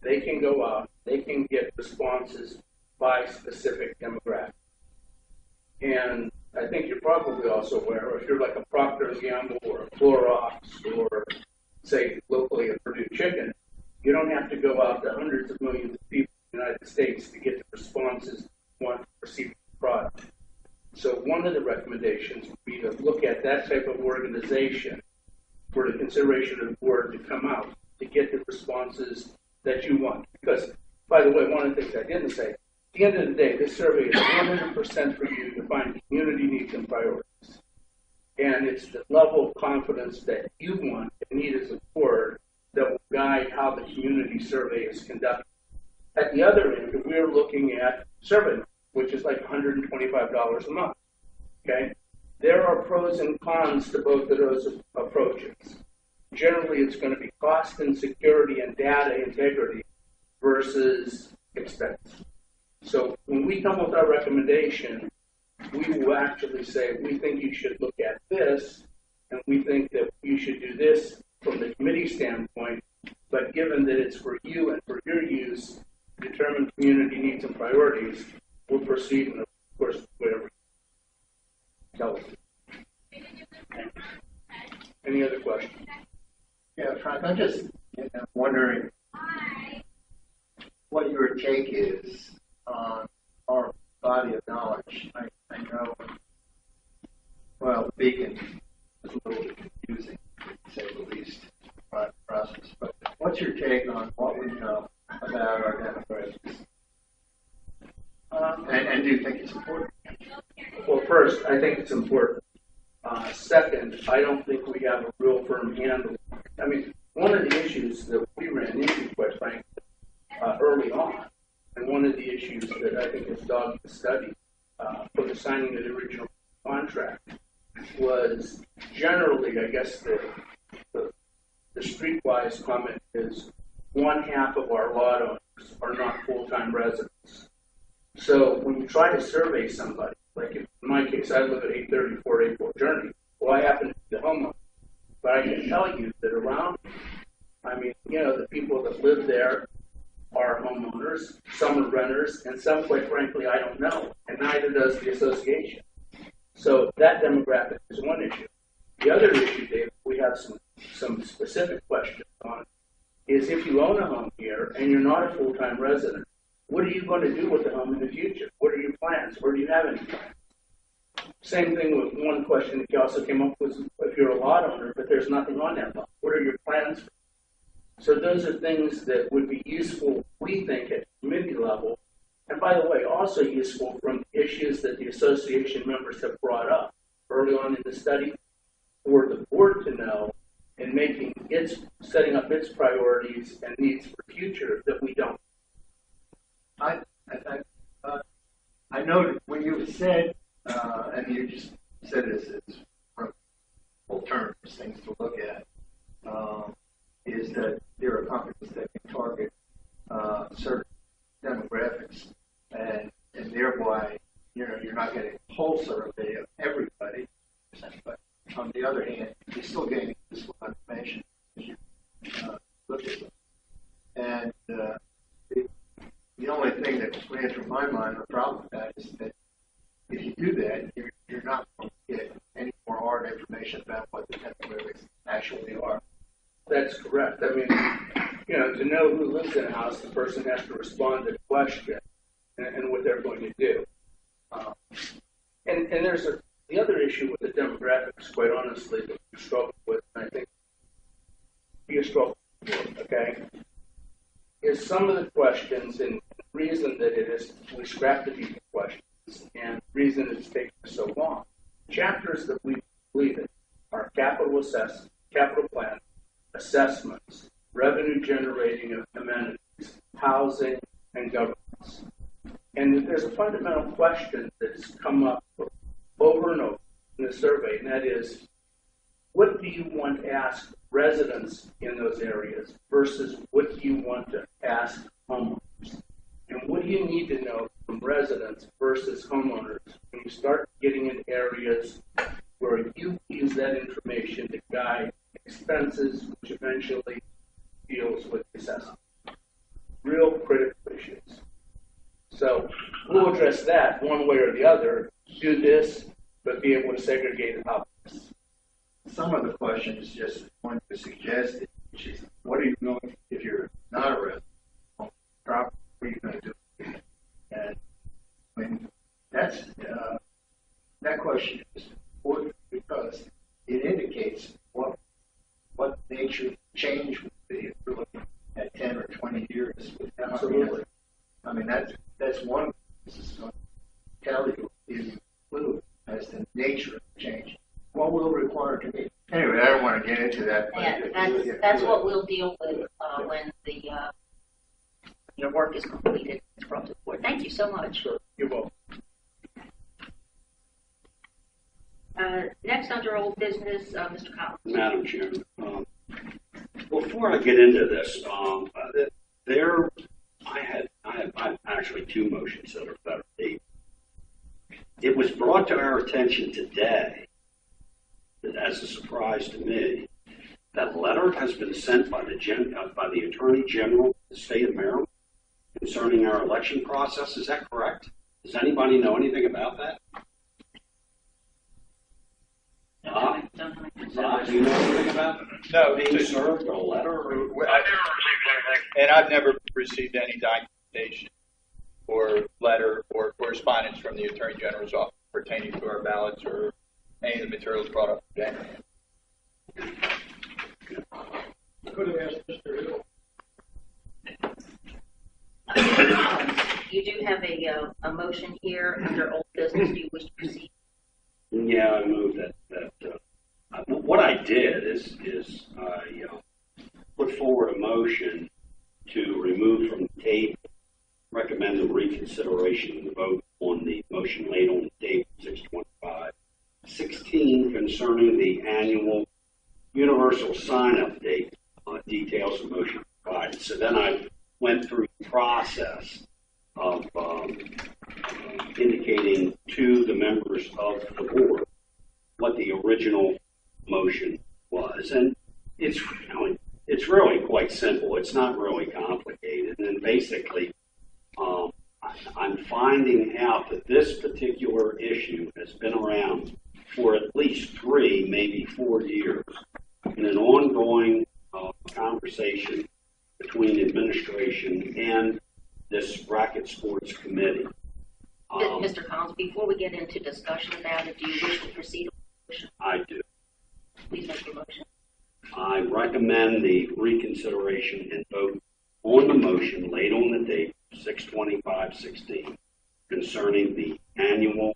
[SPEAKER 19] They can go out, they can get responses by specific demographic. And I think you're probably also aware, if you're like a Procter & Gamble or a Clorox or, say, locally a Purdue Chicken, you don't have to go out to hundreds of millions of people in the United States to get the responses you want to receive the product. So one of the recommendations would be to look at that type of organization for the consideration of the board to come out to get the responses that you want. Because, by the way, one of the things I didn't say, at the end of the day, this survey is 100% for you to find community needs and priorities. And it's the level of confidence that you want and need as a board that will guide how the community survey is conducted. At the other end, we're looking at survey, which is like $125 a month. Okay? There are pros and cons to both of those approaches. Generally, it's going to be cost and security and data integrity versus expense. So when we come with our recommendation, we will actually say, we think you should look at this, and we think that you should do this from the committee standpoint, but given that it's for you and for your use, determine community needs and priorities, we'll proceed, and of course, whatever you tell us. Any other questions?
[SPEAKER 18] Yeah, Frank, I'm just wondering what your take is on our body of knowledge. I know, well, Beacon is a little bit confusing, to say the least, process. But what's your take on what we know about our demographics? And do you think it's important?
[SPEAKER 19] Well, first, I think it's important. Second, I don't think we have a real firm handle. I mean, one of the issues that we ran into, quite frankly, early on, and one of the issues that I think has dogged the study for the signing of the original contract was generally, I guess, the streetwise comment is 1/2 of our lot owners are not full-time residents. So when you try to survey somebody, like in my case, I live at 834 April Journey. Well, I happen to be the homeowner. But I can tell you that around, I mean, the people that live there are homeowners, some are renters, and some, quite frankly, I don't know, and neither does the association. So that demographic is one issue. The other issue, Dave, we have some specific questions on, is if you own a home here and you're not a full-time resident, what are you going to do with the home in the future? What are your plans? Or do you have any plans? Same thing with one question that you also came up with, if you're a lot owner, but there's nothing on that lot, what are your plans? So those are things that would be useful, we think, at committee level. And by the way, also useful from issues that the association members have brought up early on in the study for the board to know in setting up its priorities and needs for future that we don't.
[SPEAKER 18] I know when you said, and you just said this is from alternatives, things to look at, is that there are companies that can target certain demographics, and thereby, you're not getting a whole survey of everybody, but on the other hand, you're still getting useful information. my mind, the problem with that is that if you do that, you're not going to get any more hard information about what the temporaries actually are.
[SPEAKER 19] That's correct. I mean, to know who lives in a house, the person has to respond to the question and what they're going to do. And there's the other issue with the demographics, quite honestly, that we struggle with, and I think you struggle with, okay, is some of the questions, and the reason that it is, we scrap the deep questions, and the reason it's taking so long. Chapters that we completed are capital plan, assessments, revenue generating amenities, housing, and governance. And there's a fundamental question that's come up over and over in the survey, and that is, what do you want to ask residents in those areas versus what do you want to ask homeowners? And what do you need to know from residents versus homeowners when you start getting in areas where you use that information to guide expenses, which eventually deals with assessment? Real critical issues. So we'll address that one way or the other, do this, but be able to segregate it out.
[SPEAKER 18] Some of the questions just want to suggest it, which is, what are you going, if you're not a resident, what are you going to do? And when that's, that question is important because it indicates what nature of change would be if we're looking at 10 or 20 years.
[SPEAKER 19] Absolutely.
[SPEAKER 18] I mean, that's one this is going to tell you, give you a clue as to the nature of change. What will require to be. Anyway, I don't want to get into that.
[SPEAKER 2] Yeah, that's what we'll deal with when the work is completed. It's brought to the board. Thank you so much.
[SPEAKER 19] Sure. You're welcome.
[SPEAKER 2] Next, under old business, Mr. Collins.
[SPEAKER 6] Madam Chairman, before I get into this, I have actually two motions that are better. It was brought to our attention today, as a surprise to me, that a letter has been sent by the Attorney General of the State of Maryland concerning our election process. Is that correct? Does anybody know anything about that? Do you know anything about it?
[SPEAKER 1] No.
[SPEAKER 6] Being served a letter?
[SPEAKER 1] And I've never received any documentation or letter or correspondence from the Attorney General's office pertaining to our ballots or any of the materials brought up today.
[SPEAKER 7] Could have asked Mr. Hill.
[SPEAKER 2] You do have a motion here under old business. Do you wish to proceed?
[SPEAKER 6] Yeah, I moved that. What I did is I put forward a motion to remove from the table, recommend the reconsideration of the vote on the motion laid on the table 625-16 concerning the annual universal sign-up date. Details of motion provided. So then I went through the process of indicating to the members of the board what the original motion was, and it's really quite simple. It's not really complicated, and basically, I'm finding out that this particular issue has been around for at least 3, maybe 4 years, in an ongoing conversation between administration and this Racket Sports Committee.
[SPEAKER 2] Mr. Collins, before we get into discussion about it, do you wish to proceed?
[SPEAKER 6] I do.
[SPEAKER 2] Please make your motion.
[SPEAKER 6] I recommend the reconsideration and vote on the motion laid on the date 6/25/16 concerning the annual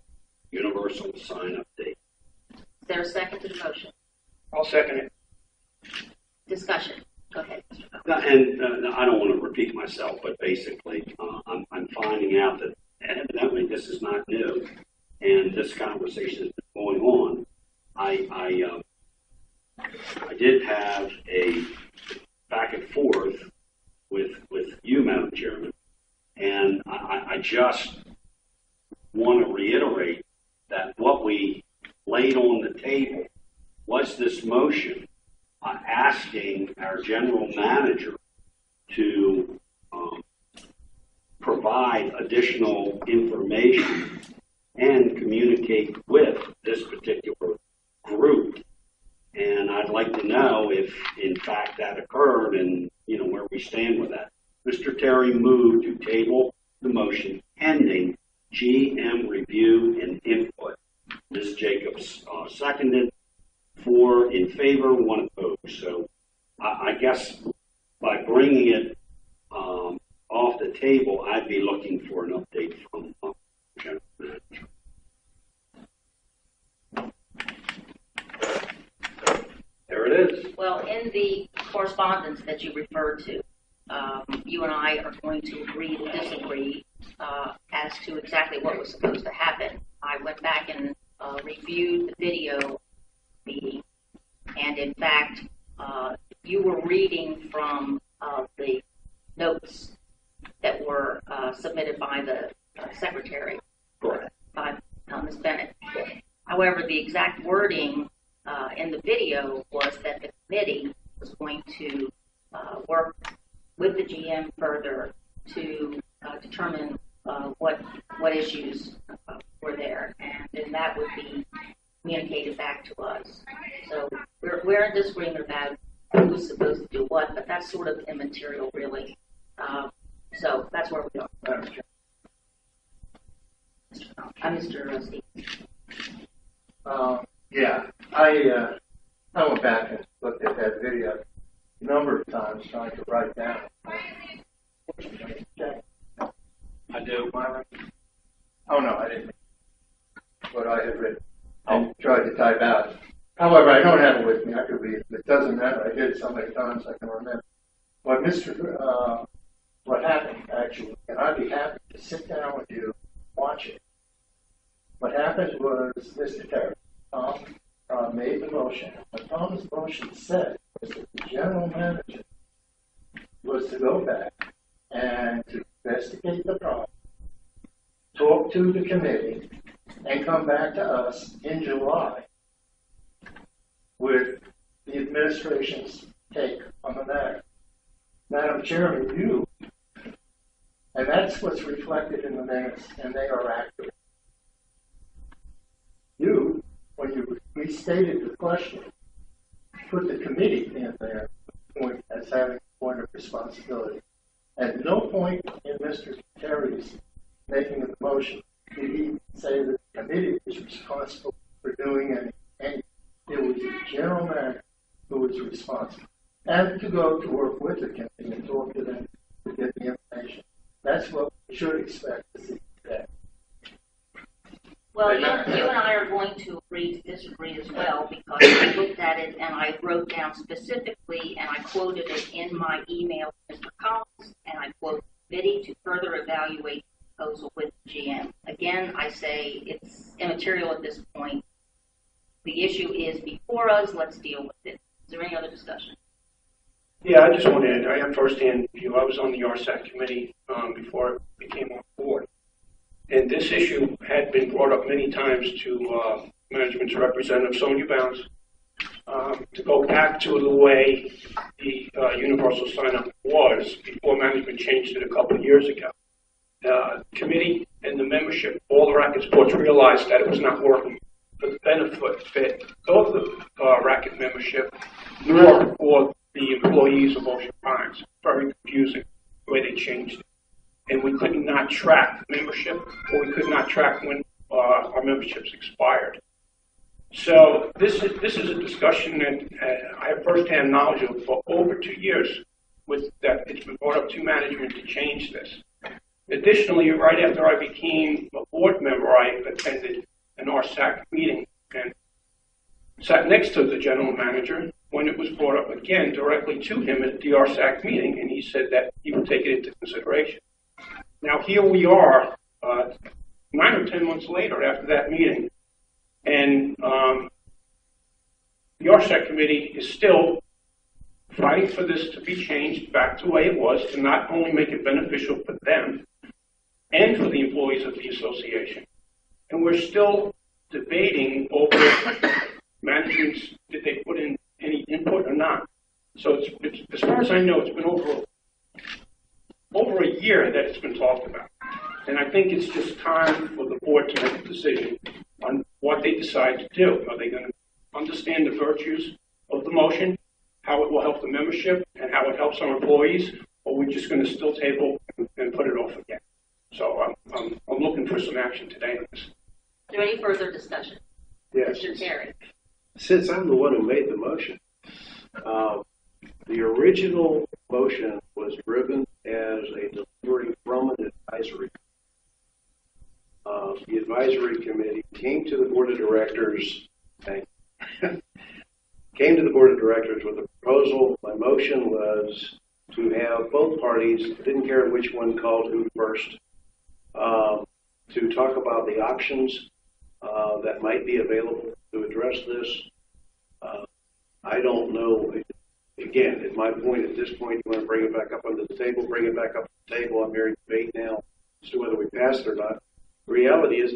[SPEAKER 6] universal sign-up date.
[SPEAKER 2] Is there a second to the motion?
[SPEAKER 19] I'll second it.
[SPEAKER 2] Discussion. Go ahead, Mr. Collins.
[SPEAKER 6] And I don't want to repeat myself, but basically, I'm finding out that evidently this is not new, and this conversation has been going on. I did have a back and forth with you, Madam Chairman, and I just want to reiterate that what we laid on the table was this motion asking our general manager to provide provide additional information and communicate with this particular group. And I'd like to know if, in fact, that occurred and, where we stand with that. Mr. Terry moved to table the motion pending GM review and input. Ms. Jacobs seconded. 4 in favor, 1 opposed. So I guess by bringing it off the table, I'd be looking for an update from General Manager. There it is.
[SPEAKER 2] Well, in the correspondence that you referred to, you and I are going to agree to disagree as to exactly what was supposed to happen. I went back and reviewed the video meeting, and in fact, you were reading from the notes that were submitted by the secretary, by Ms. Bennett. However, the exact wording in the video was that the committee was going to work with the GM further to determine what issues were there, and then that would be communicated back to us. So we're in disagreement about who was supposed to do what, but that's sort of immaterial, really. So that's where we are. Mr. Stevens.
[SPEAKER 18] Yeah, I went back and looked at that video a number of times trying to write down. I do. Oh no, I didn't. What I had written. I tried to type out. However, I don't have it with me. I could read it. It doesn't matter. I did it so many times I can remember. But what happened actually, and I'd be happy to sit down with you, watch it. What happened was Mr. Terry, Tom, made the motion. What Tom's motion said was that the general manager was to go back and to investigate the problem, talk to the committee, and come back to us in July with the administration's take on the matter. Madam Chairman, you, and that's what's reflected in the minutes, and they are accurate. You, when you restated the question, put the committee in there as having a point of responsibility. At no point in Mr. Terry's making of the motion did he say that the committee was responsible for doing anything. It was the general manager who was responsible. And to go to work with the committee and talk to them to get the information. That's what we should expect to see today.
[SPEAKER 2] Well, you and I are going to agree to disagree as well, because I looked at it and I wrote down specifically, and I quoted it in my email to Mr. Collins, and I quote, committee to further evaluate the proposal with GM. Again, I say it's immaterial at this point. The issue is before us, let's deal with it. Is there any other discussion?
[SPEAKER 7] Yeah, I just want to add, I have firsthand view. I was on the RSAC committee before I became on board. And this issue had been brought up many times to management's representative, Sonia Bounds, to go back to the way the universal sign-up was before management changed it a couple of years ago. Committee and the membership, all the racket sports realized that it was not working for the benefit of the racket membership, nor for the employees of Ocean Pines. Very confusing the way they changed it. And we could not track membership, or we could not track when our memberships expired. So this is a discussion that I have firsthand knowledge of for over 2 years. With that, it's been brought up to management to change this. Additionally, right after I became a board member, I attended an RSAC meeting and sat next to the general manager when it was brought up again directly to him at the RSAC meeting, and he said that he would take it into consideration. Now here we are, 9 or 10 months later after that meeting, and the RSAC committee is still fighting for this to be changed back to the way it was, to not only make it beneficial for them and for the employees of the association. And we're still debating over management's, did they put in any input or not. So it's as far as I know, it's been over a year that it's been talked about. And I think it's just time for the board to make a decision on what they decide to do. Are they going to understand the virtues of the motion, how it will help the membership, and how it helps our employees, or we're just going to still table and put it off again? So I'm looking for some action today on this.
[SPEAKER 2] Is there any further discussion?
[SPEAKER 5] Yes.
[SPEAKER 2] Mr. Terry.
[SPEAKER 5] Since I'm the one who made the motion, the original motion was driven as a delivery from an advisory. The advisory committee came to the board of directors with a proposal. My motion was to have both parties, didn't care which one called who first, to talk about the options that might be available to address this. I don't know. Again, at my point, at this point, you want to bring it back up onto the table, bring it back up on the table. I'm hearing debate now as to whether we pass it or not. The reality is,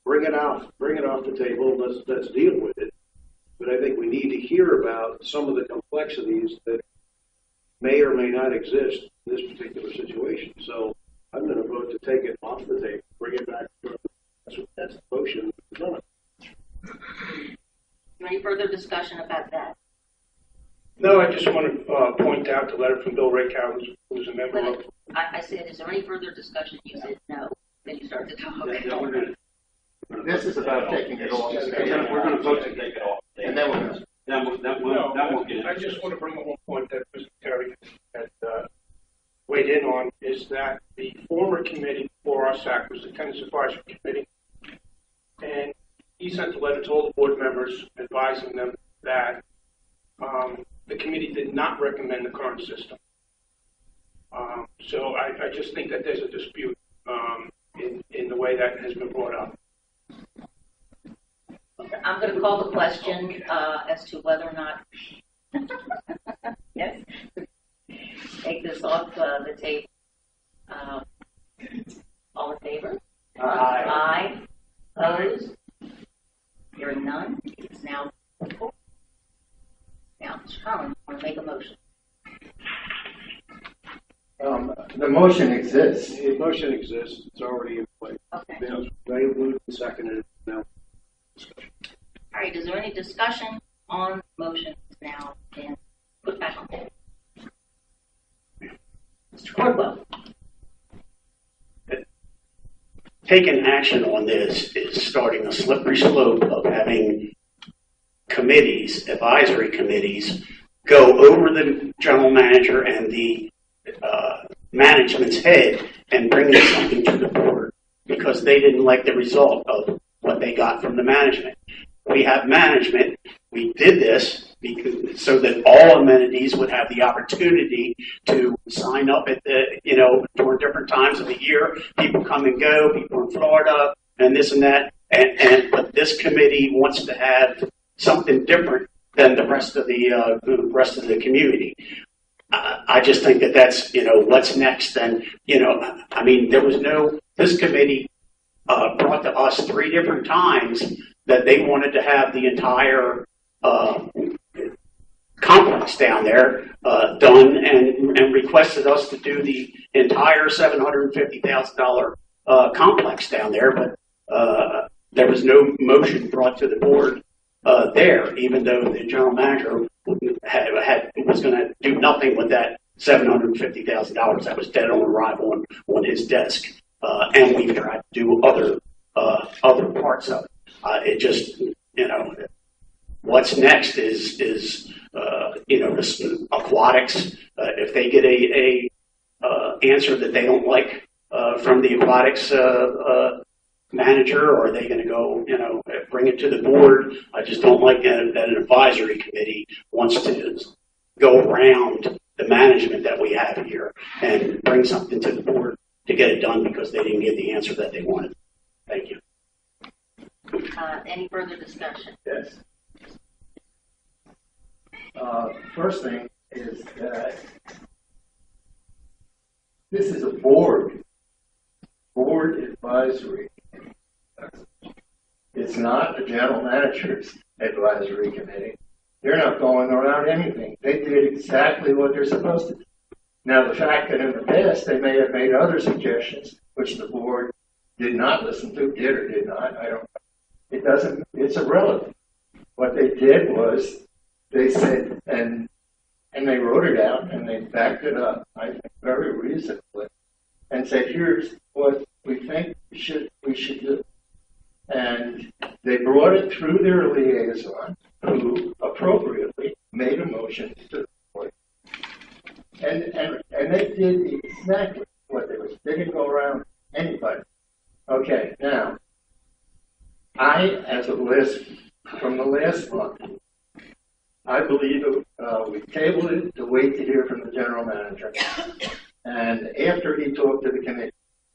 [SPEAKER 5] bring it off the table. Let's deal with it. But I think we need to hear about some of the complexities that may or may not exist in this particular situation. So I'm going to vote to take it off the table, bring it back. That's the motion.
[SPEAKER 2] Any further discussion about that?
[SPEAKER 7] No, I just want to point out the letter from Bill Rakow, who's a member of.
[SPEAKER 2] I said, is there any further discussion? You said no. Then you started to talk.
[SPEAKER 18] This is about taking it off.
[SPEAKER 6] We're going to vote to take it off.
[SPEAKER 18] And then we'll
[SPEAKER 7] I just want to bring up one point that Mr. Terry had weighed in on, is that the former committee for our SAC was the Tennis Advisory Committee, and he sent a letter to all the board members advising them that the committee did not recommend the current system. So I just think that there's a dispute in the way that has been brought up.
[SPEAKER 2] Okay, I'm going to call the question as to whether or not yes, take this off the table. All in favor? Aye. Opposed? Hearing none. It's now full. Now, Mr. Collins, want to make a motion?
[SPEAKER 18] The motion exists.
[SPEAKER 5] The motion exists. It's already in place.
[SPEAKER 2] Okay.
[SPEAKER 5] They moved and seconded now.
[SPEAKER 2] All right, is there any discussion on motion now and put back on hold? Mr. Cordwell.
[SPEAKER 9] Taking action on this is starting a slippery slope of having committees, advisory committees, go over the general manager and the management's head and bring something to the board because they didn't like the result of what they got from the management. We have management. We did this because, so that all amenities would have the opportunity to sign up at the, during different times of the year. People come and go, people in Florida and this and that. But this committee wants to have something different than the rest of the community. I just think that that's, what's next. And, this committee brought to us 3 different times that they wanted to have the entire complex down there done and requested us to do the entire $750,000 complex down there. But there was no motion brought to the board there, even though the general manager was going to do nothing with that $750,000 that was dead on arrival on his desk, and we tried to do other parts of it. It just, what's next is this aquatics. If they get a answer that they don't like from the aquatics manager, or are they going to go, bring it to the board? I just don't like that an advisory committee wants to go around the management that we have here and bring something to the board to get it done because they didn't get the answer that they wanted. Thank you.
[SPEAKER 2] Any further discussion?
[SPEAKER 18] Yes. First thing is that this is a board advisory. It's not the general manager's advisory committee. They're not going around anything. They did exactly what they're supposed to do. Now, the fact that in the past they may have made other suggestions, which which the board did not listen to, did or did not, I don't know. It doesn't, it's irrelevant. What they did was they said, and they wrote it out and they backed it up, I think very reasonably, and said, here's what we think we should do. And they brought it through their liaison, who appropriately made a motion to the board. And they did exactly what they was. They didn't go around anybody. Okay, now, as a list from the last month, I believe we tabled it to wait to hear from the general manager. And after he talked to the committee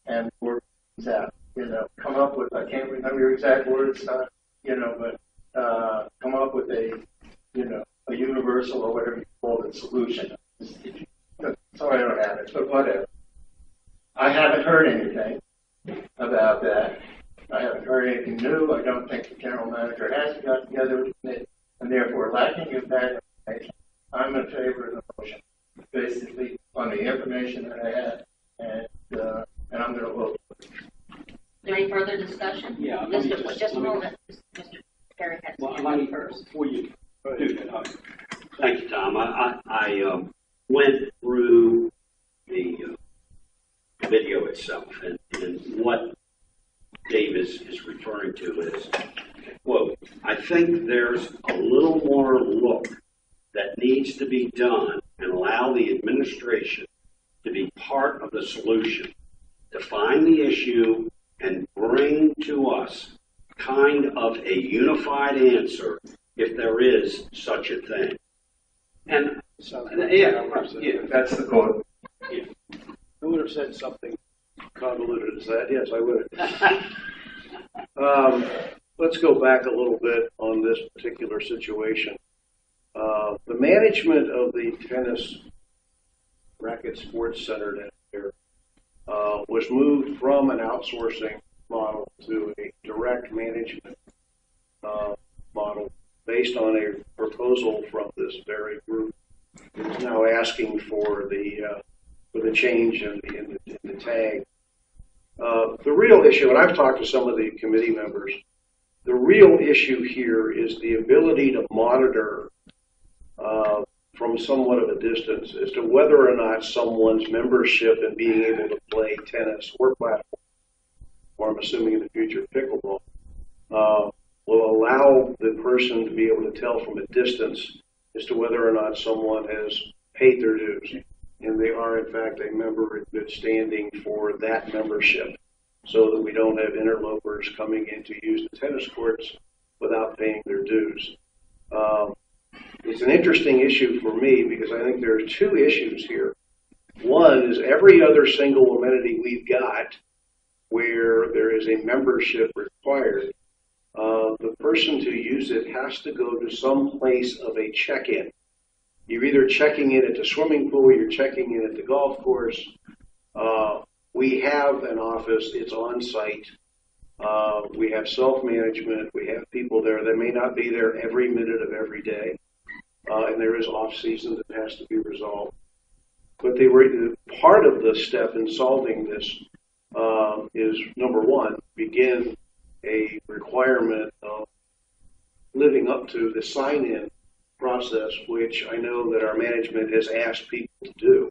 [SPEAKER 18] and worked things out, come up with, I can't remember your exact words, but come up with a universal or whatever you call it solution. Sorry, I don't have it, but whatever. I haven't heard anything about that. I haven't heard anything new. I don't think the general manager has got together with me, and therefore, lacking in that information, I'm in favor of the motion, basically on the information that I had, and I'm going to vote for it.
[SPEAKER 2] Is there any further discussion?
[SPEAKER 6] Yeah.
[SPEAKER 2] Just a moment. Mr. Perry has to speak first.
[SPEAKER 6] Before you do that, thank you, Tom. I went through the video itself, and what Dave is referring to is, quote, I think there's a little more look that needs to be done and allow the administration to be part of the solution, to find the issue and bring to us kind of a unified answer if there is such a thing. And yeah,
[SPEAKER 5] that's the quote.
[SPEAKER 6] Yeah.
[SPEAKER 5] I would have said something convoluted as that. Yes, I would have. Let's go back a little bit on this particular situation. The management of the tennis racket sports center down here was moved from an outsourcing model to a direct management model based on a proposal from this very group that is now asking for the change in the tag. The real issue, and I've talked to some of the committee members, the real issue here is the ability to monitor from somewhat of a distance as to whether or not someone's membership and being able to play tennis or platform, or I'm assuming in the future pickleball, will allow the person to be able to tell from a distance as to whether or not someone has paid their dues and they are in fact a member in good standing for that membership, so that we don't have interlopers coming in to use the tennis courts without paying their dues. It's an interesting issue for me because I think there are two issues here. One is every other single amenity we've got where there is a membership required, the person to use it has to go to some place of a check-in. You're either checking in at the swimming pool, you're checking in at the golf course. We have an office, it's on site. We have self-management, we have people there that may not be there every minute of every day. And there is off-season that has to be resolved. But part of the step in solving this is, number one, begin a requirement of living up to the sign-in process, which I know that our management has asked people to do,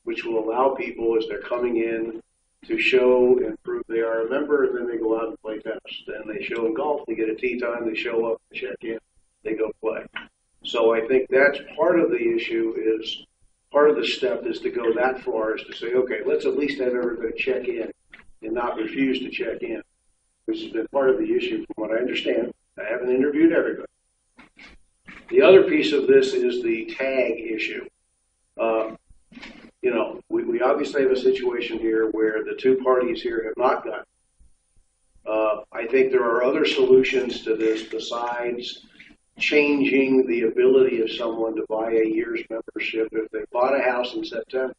[SPEAKER 5] which will allow people as they're coming in to show and prove they are a member, and then they go out and play tennis. Then they show in golf, they get a tee time, they show up, check in, they go play. So I think that's part of the issue is, part of the step is to go that far as to say, okay, let's at least have everybody check in and not refuse to check in, which has been part of the issue from what I understand. I haven't interviewed everybody. The other piece of this is the tag issue. We obviously have a situation here where the two parties here have not gotten. I think there are other solutions to this besides changing the ability of someone to buy a year's membership. If they bought a house in September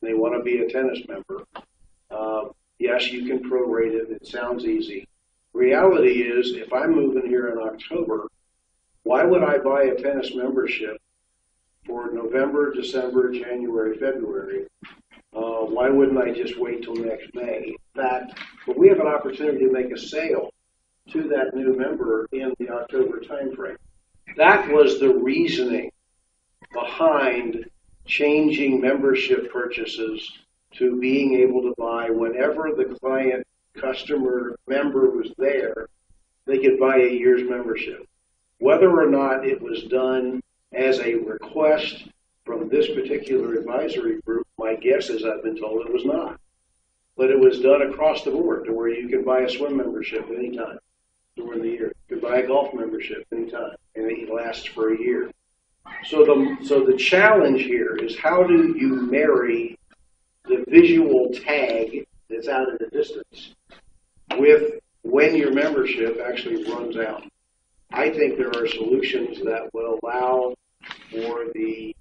[SPEAKER 5] and they want to be a tennis member, yes, you can prorate it. It sounds easy. Reality is, if I'm moving here in October, why would I buy a tennis membership for November, December, January, February, why wouldn't I just wait till next May? But we have an opportunity to make a sale to that new member in the October timeframe. That was the reasoning behind changing membership purchases to being able to buy whenever the client, customer, member was there, they could buy a year's membership. Whether or not it was done as a request from this particular advisory group, my guess is I've been told it was not. But it was done across the board to where you can buy a swim membership anytime during the year. You can buy a golf membership anytime, and it lasts for a year. So the challenge here is, how do you marry the visual tag that's out in the distance with when your membership actually runs out? I think there are solutions that will allow for the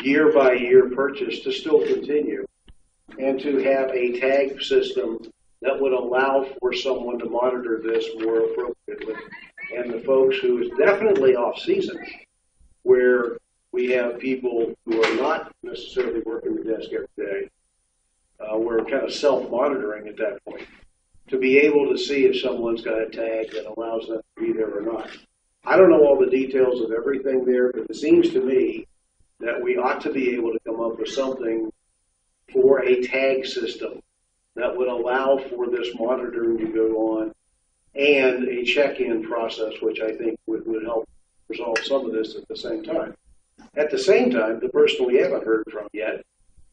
[SPEAKER 5] year-by-year purchase to still continue, and to have a tag system that would allow for someone to monitor this more appropriately. And the folks who is definitely off-season, where we have people who are not necessarily working the desk every day, we're kind of self-monitoring at that point, to be able to see if someone's got a tag that allows them to be there or not. I don't know all the details of everything there, but it seems to me that we ought to be able to come up with something for a tag system that would allow for this monitoring to go on, and a check-in process, which I think would help resolve some of this at the same time. At the same time, the person we haven't heard from yet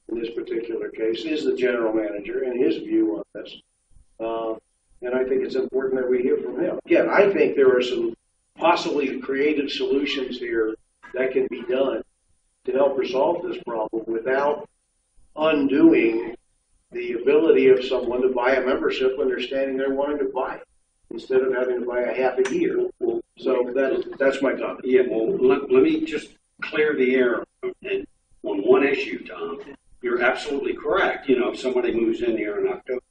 [SPEAKER 5] in this particular case is the general manager and his view on this. And I think it's important that we hear from him. Again, I think there are some possibly creative solutions here that can be done to help resolve this problem without undoing the ability of someone to buy a membership when they're standing there wanting to buy it, instead of having to buy a half a year. So that's my comment.
[SPEAKER 6] Yeah, well, let me just clear the air on one issue, Tom. You're absolutely correct. You know, if somebody moves in here in October,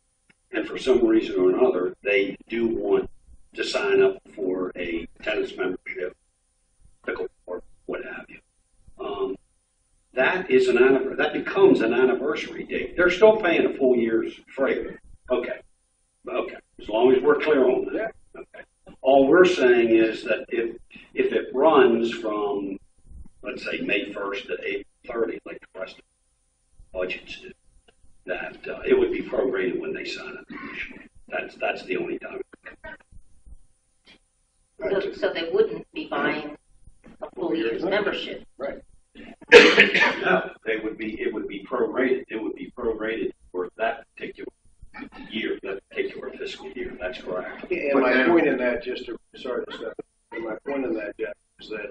[SPEAKER 6] and for some reason or another, they do want to sign up for a tennis membership, pickleball, what have you. That becomes an anniversary date. They're still paying a full year's freight. Okay. As long as we're clear on that. Okay. All we're saying is that if it runs from, let's say, May 1st to April 30th, like the rest of the budgets do, that it would be prorated when they sign up. That's the only time.
[SPEAKER 2] So they wouldn't be buying a full year's membership.
[SPEAKER 5] Right.
[SPEAKER 6] No, it would be prorated. It would be prorated for that particular year, that particular fiscal year. That's correct.
[SPEAKER 5] And my point in that, my point in that, Jeff, is that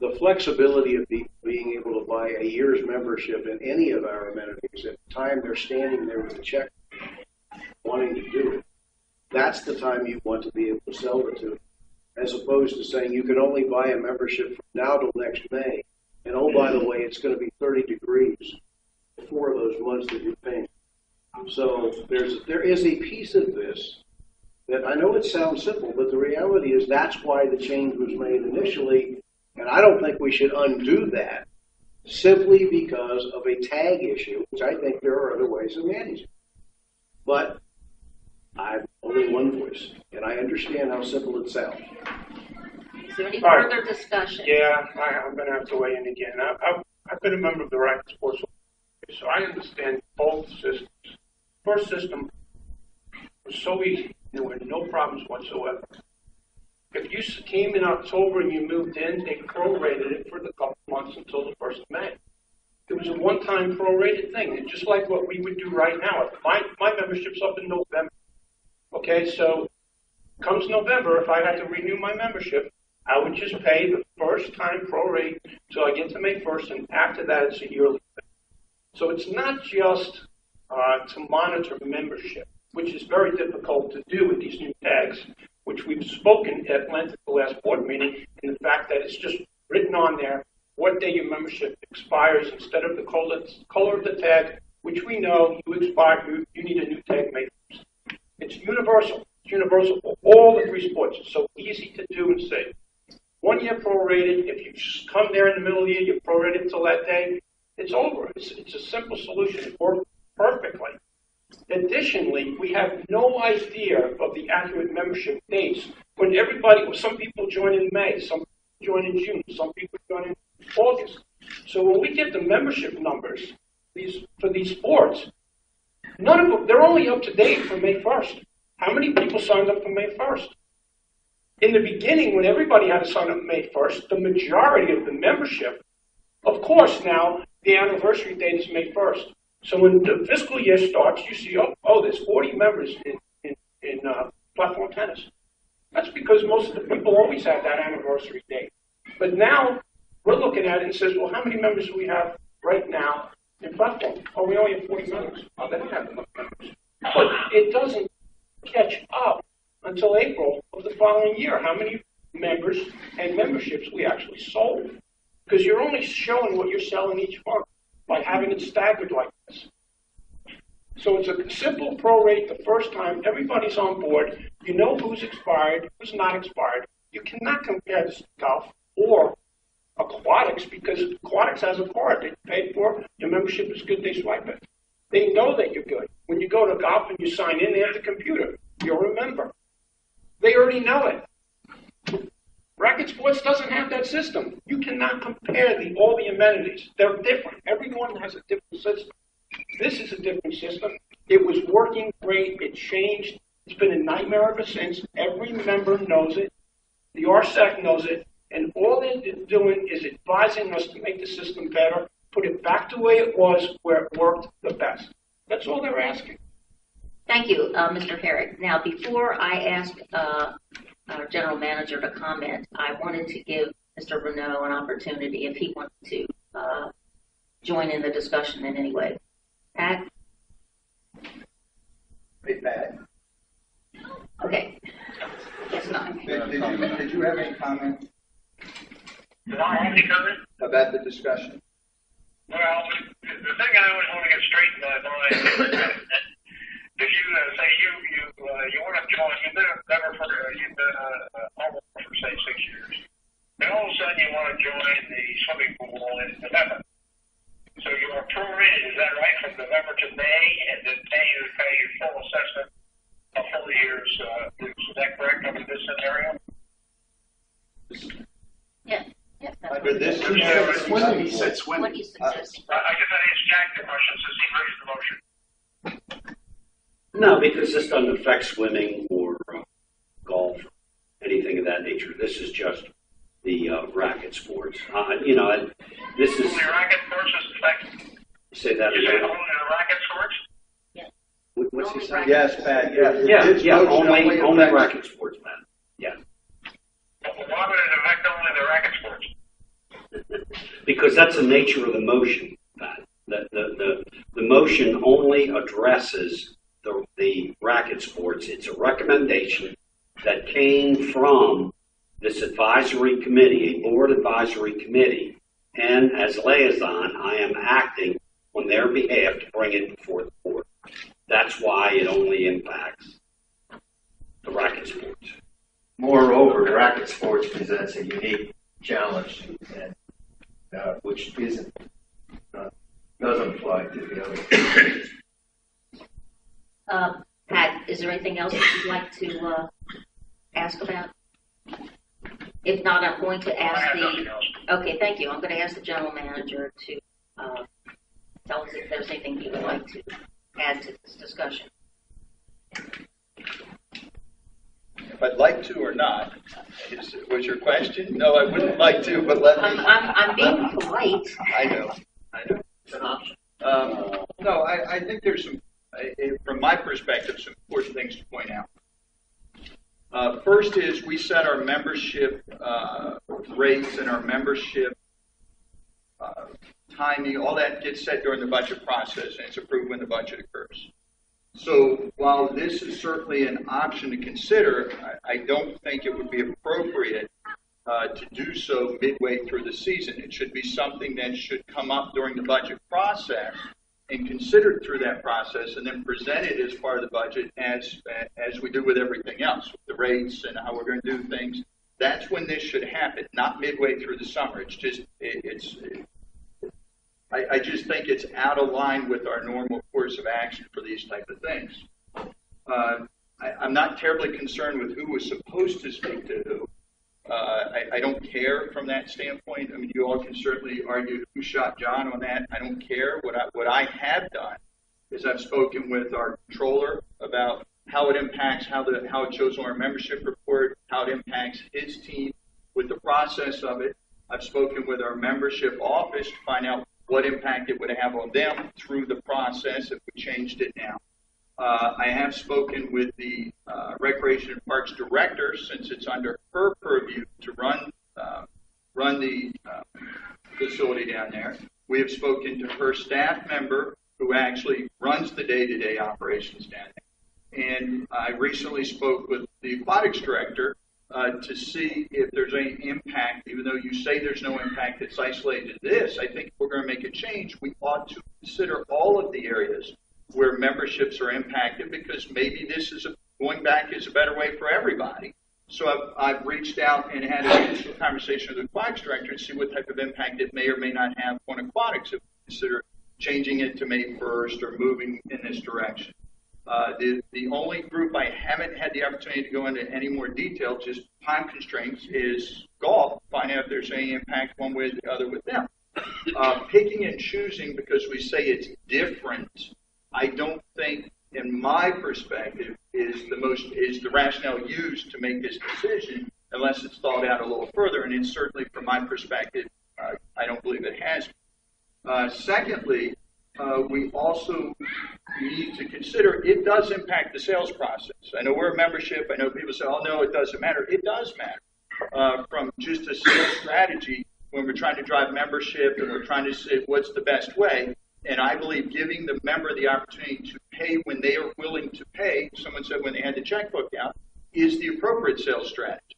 [SPEAKER 5] the flexibility of being able to buy a year's membership in any of our amenities at the time they're standing there with a check wanting to do it, that's the time you want to be able to sell it to, as opposed to saying you can only buy a membership from now till next May. And oh, by the way, it's going to be 30 degrees 4 of those months that you're paying. So there is a piece of this that I know it sounds simple, but the reality is that's why the change was made initially. And I don't think we should undo that simply because of a tag issue, which I think there are other ways of managing. But I'm only one voice, and I understand how simple it sounds.
[SPEAKER 2] Is there any further discussion?
[SPEAKER 7] Yeah, I'm going to have to weigh in again. I've been a member of the Racket Sports Organization, so I understand both systems. First system was so easy. There were no problems whatsoever. If you came in October and you moved in, they prorated it for the couple months until the 1st of May. It was a one-time prorated thing. It's just like what we would do right now. My membership's up in November. Okay, so comes November, if I had to renew my membership, I would just pay the first time prorate till I get to May 1st, and after that it's a yearly thing. So it's not just to monitor membership, which is very difficult to do with these new tags, which we've spoken at length at the last board meeting, and the fact that it's just written on there what day your membership expires instead of the color of the tag, which we know you expire, you need a new tag made. It's universal. It's universal for all the 3 sports. It's so easy to do and say. 1 year prorated. If you just come there in the middle of the year, you prorate it till that day. It's over. It's a simple solution. It worked perfectly. Additionally, we have no idea of the accurate membership dates. When some people join in May, some join in June, some people join in August. So when we get the membership numbers for these sports, none of them, they're only up to date for May 1st. How many people signed up for May 1st? In the beginning, when everybody had to sign up May 1st, the majority of the membership, of course now, the anniversary date is May 1st. So when the fiscal year starts, you see, there's 40 members in platform tennis. That's because most of the people always have that anniversary date. But now, we're looking at it and says, well, how many members do we have right now in platform? Oh, we only have 40 members. Oh, they don't have enough members. But it doesn't catch up until April of the following year, how many members and memberships we actually sold. Because you're only showing what you're selling each month by having it staggered like this. So it's a simple prorate the first time. Everybody's on board. You know who's expired, who's not expired. You cannot compare this to golf or aquatics because aquatics has a card that you paid for. Your membership is good, they swipe it. They know that you're good. When you go to golf and you sign in, they have the computer. You'll remember. They already know it. Racket sports doesn't have that system. You cannot compare all the amenities. They're different. Everyone has a different system. This is a different system. It was working great. It changed. It's been a nightmare ever since. Every member knows it. The RSAC knows it. And all they're doing is advising us to make the system better, put it back the way it was where it worked the best. That's all they're asking.
[SPEAKER 2] Thank you, Mr. Herrick. Now, before I ask our general manager to comment, I wanted to give Mr. Renaud an opportunity if he wanted to join in the discussion in any way. Pat?
[SPEAKER 18] Hey, Pat.
[SPEAKER 2] Okay. Yes, no.
[SPEAKER 18] Did you have any comment?
[SPEAKER 4] Did I have any comment?
[SPEAKER 18] About the discussion?
[SPEAKER 4] Well, the thing I always want to get straight in my mind is if you say you want to join, you've been a member for almost for say 6 years, and all of a sudden you want to join the swimming pool in November. So you are prorated, is that right, from November to May, and then May you pay your full assessment of 4 years. Is that correct under this scenario?
[SPEAKER 2] Yeah. Yeah,
[SPEAKER 18] Under this,
[SPEAKER 2] he said swimming. What do you suggest?
[SPEAKER 4] I guess I asked Jack the question since he raised the motion.
[SPEAKER 6] No, because this doesn't affect swimming or golf, anything of that nature. This is just the racket sports. This is.
[SPEAKER 4] Only racket sports is affected.
[SPEAKER 6] Say that
[SPEAKER 4] again. Only the racket sports.
[SPEAKER 2] Yeah.
[SPEAKER 6] What's he saying?
[SPEAKER 18] Yes, Pat.
[SPEAKER 6] Yeah. Only racket sports, Pat. Yeah.
[SPEAKER 4] Why would it affect only the racket sports?
[SPEAKER 6] Because that's the nature of the motion, Pat. The motion only addresses the racket sports. It's a recommendation that came from this advisory committee, a board advisory committee, and as liaison, I am acting on their behalf to bring it before the board. That's why it only impacts the racket sports.
[SPEAKER 18] Moreover, racket sports presents a unique challenge, and which doesn't apply to the other.
[SPEAKER 2] Pat, is there anything else that you'd like to ask about? If not, I'm going to ask okay, thank you. I'm going to ask the general manager to tell us if there's anything he would like to add to this discussion.
[SPEAKER 1] If I'd like to or not, was your question? No, I wouldn't like to, but let me.
[SPEAKER 2] I'm being polite.
[SPEAKER 1] I know. It's an option. No, I think there's some, from my perspective, some important things to point out. First is we set our membership rates and our membership timing. All that gets set during the budget process, and it's approved when the budget occurs. So while this is certainly an option to consider, I don't think it would be appropriate to do so midway through the season. It should be something that should come up during the budget process and considered through that process and then presented as part of the budget as we do with everything else, with the rates and how we're going to do things. That's when this should happen, not midway through the summer. It's just, I just think it's out of line with our normal course of action for these type of things. I'm not terribly concerned with who was supposed to speak to who. I don't care from that standpoint. I mean, you all can certainly argue who shot John on that. I don't care. What I have done is I've spoken with our controller about how it impacts, how it shows on our membership report, how it impacts his team with the process of it. I've spoken with our membership office to find out what impact it would have on them through the process if we changed it now. I have spoken with the Recreation and Parks Director, since it's under her purview to run the facility down there. We have spoken to her staff member who actually runs the day-to-day operations down there. And I recently spoke with the Aquatics Director to see if there's any impact. Even though you say there's no impact, it's isolated to this, I think if we're going to make a change, we ought to consider all of the areas where memberships are impacted, because maybe this is going back is a better way for everybody. So I've reached out and had an initial conversation with the Aquatics Director to see what type of impact it may or may not have on aquatics if we consider changing it to May 1st or moving in this direction. The only group I haven't had the opportunity to go into any more detail, just time constraints, is golf, find out if there's any impact one way or the other with them. Picking and choosing because we say it's different, I don't think, in my perspective, is the rationale used to make this decision unless it's thought out a little further. And it's certainly, from my perspective, I don't believe it has. Secondly, we also need to consider it does impact the sales process. I know we're a membership. I know people say, oh, no, it doesn't matter. It does matter. From just a sales strategy, when we're trying to drive membership and we're trying to say what's the best way, and I believe giving the member the opportunity to pay when they are willing to pay, someone said when they had the checkbook out, is the appropriate sales strategy.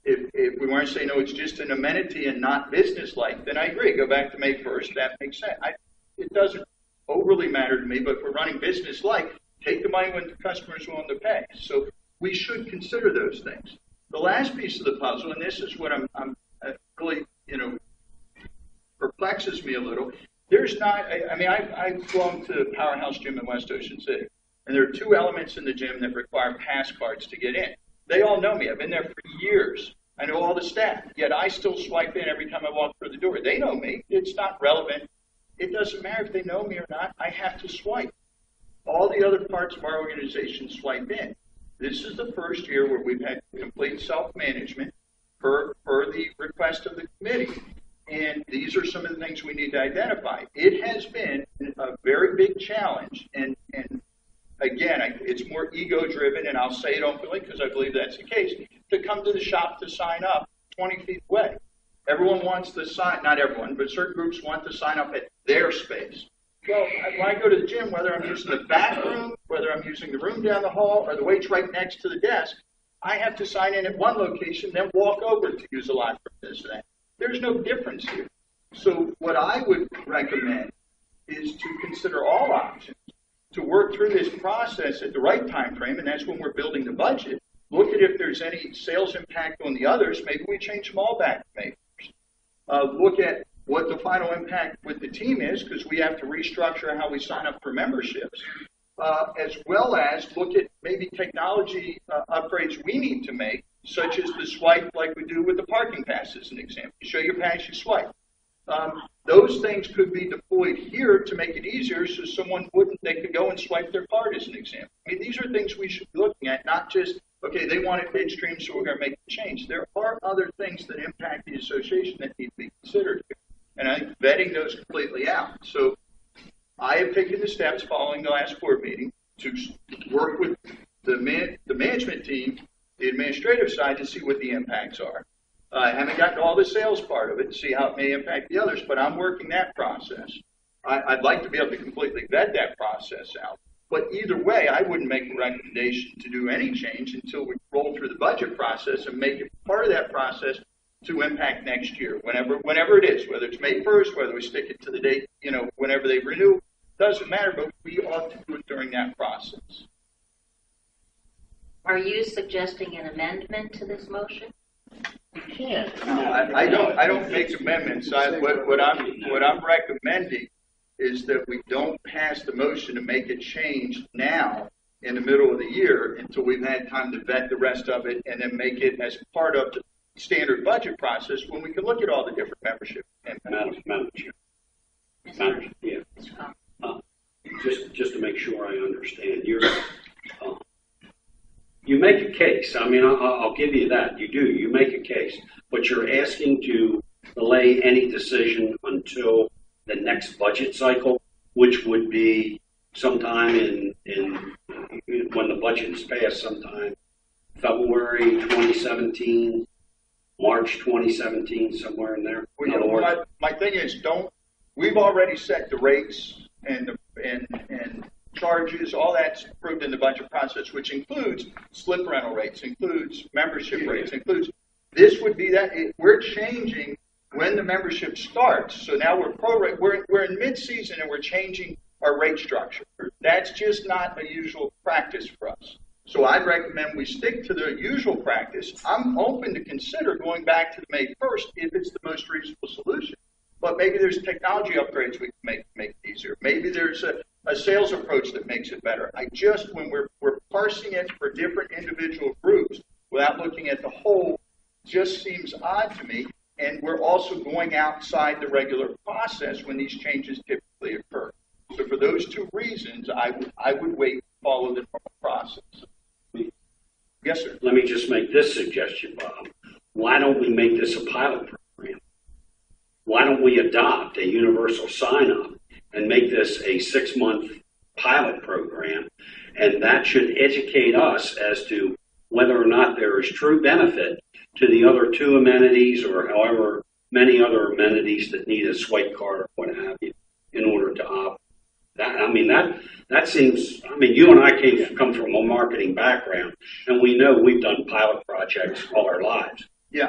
[SPEAKER 1] If we want to say, no, it's just an amenity and not business-like, then I agree. Go back to May 1st. That makes sense. It doesn't overly matter to me, but if we're running business-like, take the money when the customer is willing to pay. So we should consider those things. The last piece of the puzzle, and this is what I'm really, perplexes me a little. There's not, I belong to Powerhouse Gym in West Ocean City, and there are 2 elements in the gym that require pass cards to get in. They all know me. I've been there for years. I know all the staff, yet I still swipe in every time I walk through the door. They know me. It's not relevant. It doesn't matter if they know me or not. I have to swipe. All the other parts of our organization swipe in. This is the first year where we've had complete self-management per the request of the committee. And these are some of the things we need to identify. It has been a very big challenge. And again, it's more ego-driven, and I'll say it openly because I believe that's the case, to come to the shop to sign up 20 feet away. Everyone wants to sign, not everyone, but certain groups want to sign up at their space. Well, when I go to the gym, whether I'm using the back room, whether I'm using the room down the hall, or the weights right next to the desk, I have to sign in at one location, then walk over to use a locker room, this and that. There's no difference here. So what I would recommend is to consider all options, to work through this process at the right time frame, and that's when we're building the budget. Look at if there's any sales impact on the others. Maybe we change them all back to May 1st. Look at what the final impact with the team is, because we have to restructure how we sign up for memberships, as well as look at maybe technology upgrades we need to make, such as the swipe like we do with the parking pass, as an example. You show your pass, you swipe. Those things could be deployed here to make it easier so they could go and swipe their card, as an example. I mean, these are things we should be looking at, not just, okay, they wanted midstream, so we're going to make the change. There are other things that impact the association that need to be considered here. And I think vetting those completely out. So I have taken the steps following the last board meeting to work with the management team, the administrative side, to see what the impacts are. I haven't gotten to all the sales part of it to see how it may impact the others, but I'm working that process. I'd like to be able to completely vet that process out. But either way, I wouldn't make a recommendation to do any change until we roll through the budget process and make it part of that process to impact next year, whenever it is, whether it's May 1st, whether we stick it to the date, whenever they renew, doesn't matter, but we ought to do it during that process.
[SPEAKER 2] Are you suggesting an amendment to this motion?
[SPEAKER 1] You can't. No, I don't make amendments. What I'm recommending is that we don't pass the motion to make a change now in the middle of the year until we've had time to vet the rest of it and then make it as part of the standard budget process when we can look at all the different membership.
[SPEAKER 6] Madam Chair. Just to make sure I understand, you make a case. I mean, I'll give you that. You do. You make a case, but you're asking to delay any decision until the next budget cycle, which would be sometime in when the budget is passed, sometime February 2017, March 2017, somewhere in there. In other words,
[SPEAKER 1] my thing is, we've already set the rates and charges, all that's approved in the budget process, which includes slip rental rates, includes membership rates, includes, this would be that, we're changing when the membership starts. So now we're in mid-season and we're changing our rate structure. That's just not a usual practice for us. So I'd recommend we stick to the usual practice. I'm open to consider going back to the May 1st if it's the most reasonable solution. But maybe there's technology upgrades we can make it easier. Maybe there's a sales approach that makes it better. When we're parsing it for different individual groups without looking at the whole, just seems odd to me. And we're also going outside the regular process when these changes typically occur. So for those two reasons, I would wait to follow the normal process. Yes, sir.
[SPEAKER 6] Let me just make this suggestion, Bob. Why don't we make this a pilot program? Why don't we adopt a universal sign-up and make this a 6-month pilot program? And that should educate us as to whether or not there is true benefit to the other 2 amenities or however many other amenities that need a swipe card or what have you in order to opt. That seems, you and I come from a marketing background, and we know we've done pilot projects all our lives.
[SPEAKER 1] Yeah,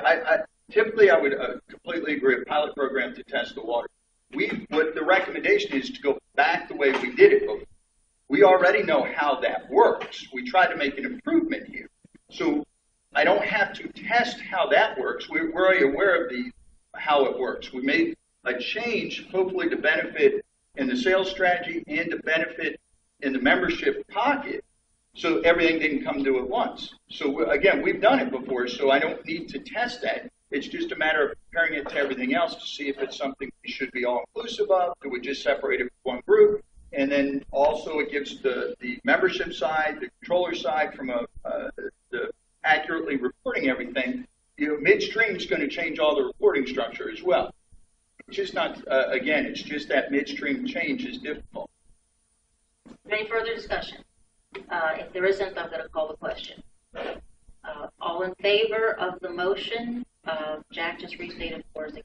[SPEAKER 1] typically I would completely agree, a pilot program to test the water. What the recommendation is to go back the way we did it before. We already know how that works. We try to make an improvement here. So I don't have to test how that works. We're already aware of how it works. We made a change, hopefully to benefit in the sales strategy and to benefit in the membership pocket, so everything didn't come to at once. So again, we've done it before, so I don't need to test that. It's just a matter of comparing it to everything else to see if it's something we should be all inclusive of. Do we just separate it from one group? And then also it gives the membership side, the controller side from the accurately reporting everything. Midstream is going to change all the reporting structure as well. It's just not, again, it's just that midstream change is difficult.
[SPEAKER 2] Any further discussion? If there isn't, I'm going to call the question. All in favor of the motion? Jack just restated for us.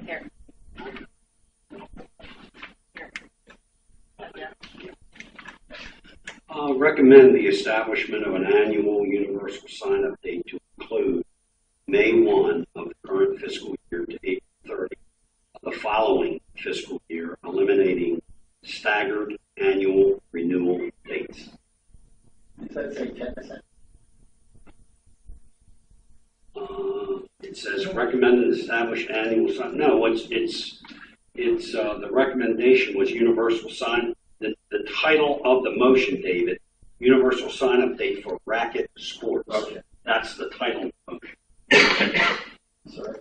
[SPEAKER 2] Here.
[SPEAKER 6] Recommend the establishment of an annual universal sign-up date to include May 1 of the current fiscal year to April 30 of the following fiscal year, eliminating staggered annual renewal dates.
[SPEAKER 18] Does that say 10%?
[SPEAKER 6] It says recommend and establish annual sign. No, it's the recommendation was universal sign. The title of the motion, David, universal sign-up date for racket sports.
[SPEAKER 18] Okay.
[SPEAKER 6] That's the title of the motion.
[SPEAKER 18] Sorry.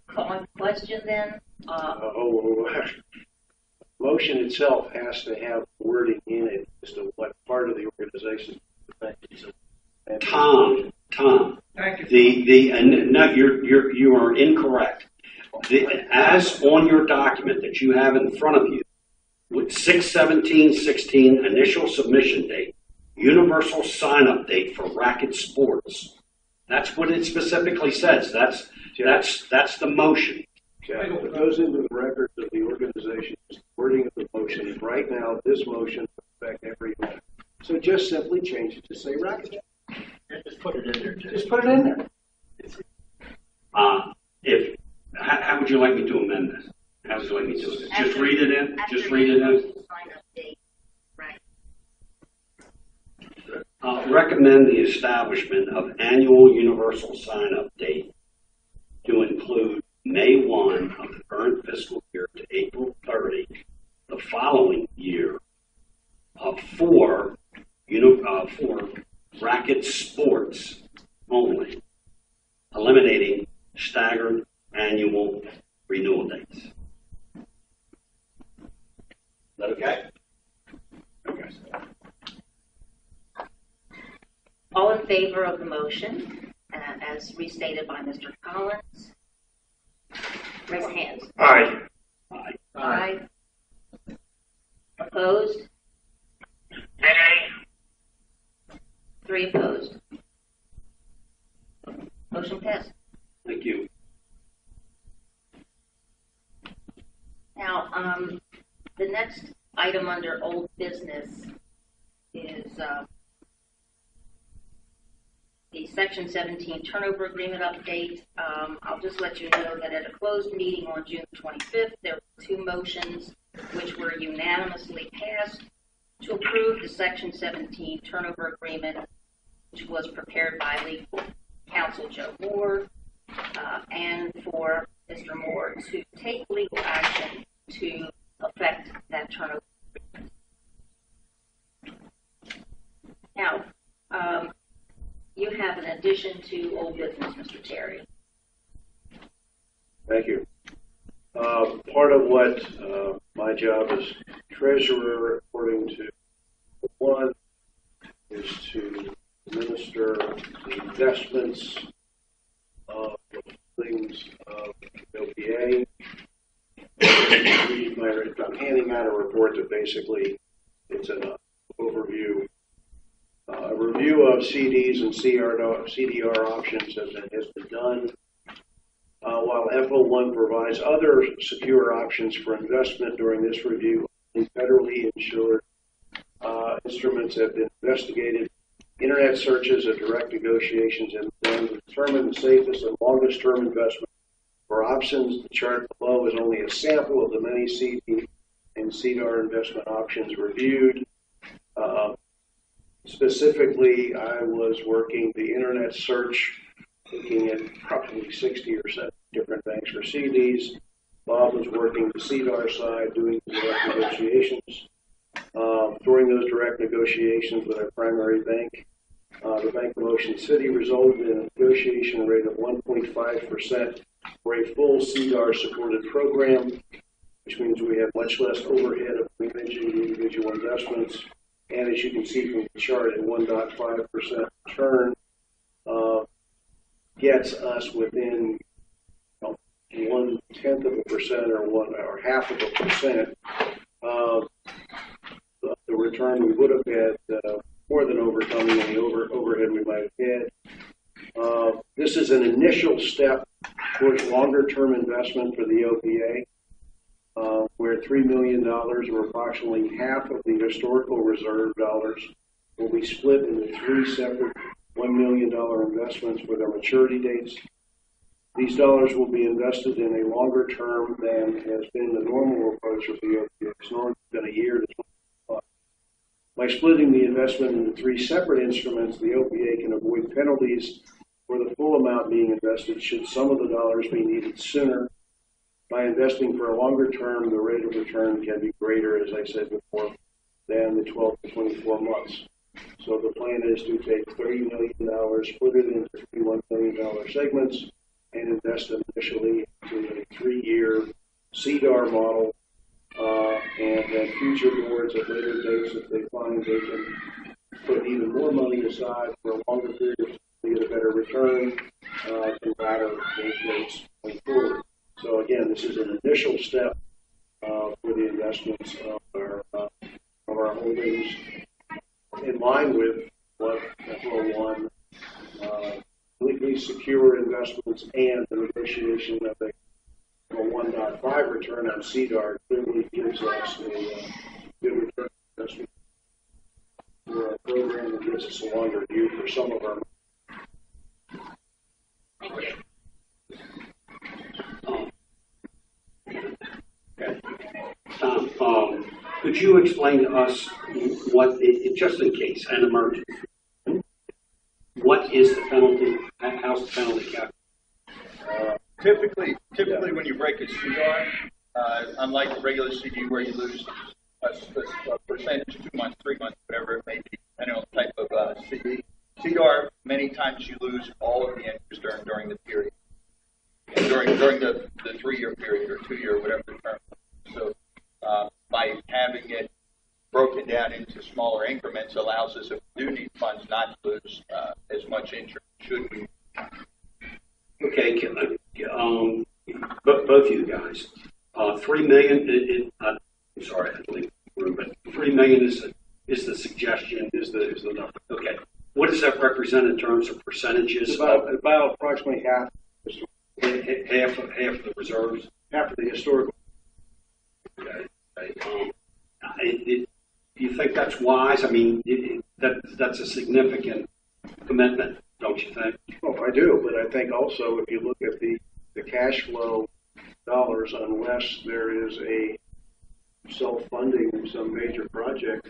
[SPEAKER 2] Calling question then.
[SPEAKER 5] Motion itself has to have wording in it as to what part of the organization.
[SPEAKER 6] Tom.
[SPEAKER 17] Thank you.
[SPEAKER 6] No, you are incorrect. As on your document that you have in front of you, with 6/17/16 initial submission date, universal sign-up date for racket sports. That's what it specifically says. That's the motion.
[SPEAKER 5] Okay. It goes into the records of the organization, wording of the motion. And right now, this motion affects every month. So just simply change it to say racket.
[SPEAKER 18] Just put it in there.
[SPEAKER 5] Just put it in there.
[SPEAKER 6] How would you like me to amend this? How would you like me to? Just read it in? Just read it in?
[SPEAKER 2] Sign up date. Right.
[SPEAKER 6] recommend the establishment of annual universal sign-up date to include May 1 of the current fiscal year to April 30 the following year for racket sports only, eliminating staggered annual renewal dates. Is that okay?
[SPEAKER 2] All in favor of the motion, as restated by Mr. Collins? Raise hands.
[SPEAKER 11] Aye.
[SPEAKER 6] Aye.
[SPEAKER 2] Aye. Opposed?
[SPEAKER 4] Nay.
[SPEAKER 2] 3 opposed. Motion passed.
[SPEAKER 6] Thank you.
[SPEAKER 2] Now, the next item under old business is the Section 17 turnover agreement update. I'll just let you know that at a closed meeting on June 25th, there were 2 motions which were unanimously passed to approve the Section 17 turnover agreement, which was prepared by legal counsel Joe Moore, and for Mr. Moore to take legal action to affect that turnover agreement. Now, you have an addition to old business, Mr. Terry.
[SPEAKER 5] Thank you. Part of what my job as treasurer, according to 1, is to administer the investments of the things of OPA. I'm handing out a report that basically it's an overview. A review of CDs and CDR options has been done. While FO1 provides other secure options for investment during this review, federally insured instruments have been investigated. Internet searches and direct negotiations have been done to determine the safest and longest term investment for options. The chart below is only a sample of the many CD and CDR investment options reviewed. Specifically, I was working the internet search, looking at probably 60 or 70 different banks for CDs. Bob was working the CDR side, doing direct negotiations. During those direct negotiations with our primary bank, the Bank of Ocean City resulted in a negotiation rate of 1.5% for a full CDR supported program, which means we have much less overhead of managing the individual investments. And as you can see from the chart, a 1.5% return gets us within 0.1% or half of a percent of the return we would have had, more than overcoming any overhead we might have had. This is an initial step towards longer-term investment for the OPA. Where $3 million, or approximately half of the historical reserve dollars, will be split into 3 separate $1 million investments with their maturity dates. These dollars will be invested in a longer term than has been the normal approach of the OPA. It's normally been a year to 25. By splitting the investment into 3 separate instruments, the OPA can avoid penalties for the full amount being invested should some of the dollars be needed sooner. By investing for a longer term, the rate of return can be greater, as I said before, than the 12 to 24 months. So the plan is to take $30 million, split it into 3 $1 million segments, and invest them initially into a 3-year CDR model, and then future boards at later dates, if they find they can put even more money aside for a longer period to get a better return, can ladder those rates going forward. So again, this is an initial step for the investments of our holdings, in line with what FO1 legally secure investments and the negotiation of a 1.5 return on CDR clearly gives us a good return investment for a program that gives us a longer view for some of our.
[SPEAKER 2] Thank you.
[SPEAKER 6] Okay. Tom, could you explain to us what, just in case, an emergency, what is the penalty? How's the penalty calculated?
[SPEAKER 1] Typically, when you break a CDR, unlike a regular CD where you lose a percentage, 2 months, 3 months, whatever it may be, depending on the type of CD. CDR, many times you lose all of the interest earned during the period, during the 3-year period or 2-year, whatever the term is. So by having it broken down into smaller increments allows us, if we do need funds, not to lose as much interest should we.
[SPEAKER 6] Okay, both of you guys, $3 million. I'm sorry, I believe, but $3 million is the suggestion, is the number. Okay, what does that represent in terms of percentages?
[SPEAKER 5] It's about approximately half
[SPEAKER 6] of the reserves.
[SPEAKER 5] Half of the historical.
[SPEAKER 6] Okay. Do you think that's wise? I mean, that's a significant commitment, don't you think?
[SPEAKER 5] Oh, I do, but I think also if you look at the cash flow dollars, unless there is a self-funding some major project,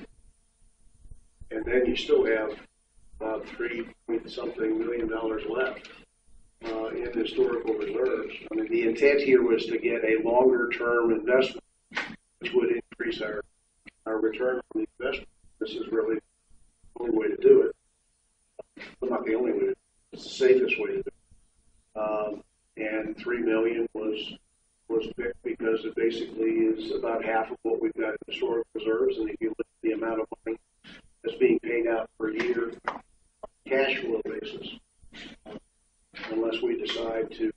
[SPEAKER 5] and then you still have about $3-something million left in historical reserves. I mean, the intent here was to get a longer-term investment, which would increase our return on the investment. This is really the only way to do it. But not the only way to do it. It's the safest way to do it. And $3 million was picked because it basically is about half of what we've got in historic reserves. And if you look at the amount of money that's being paid out per year on a cash flow basis, unless we decide to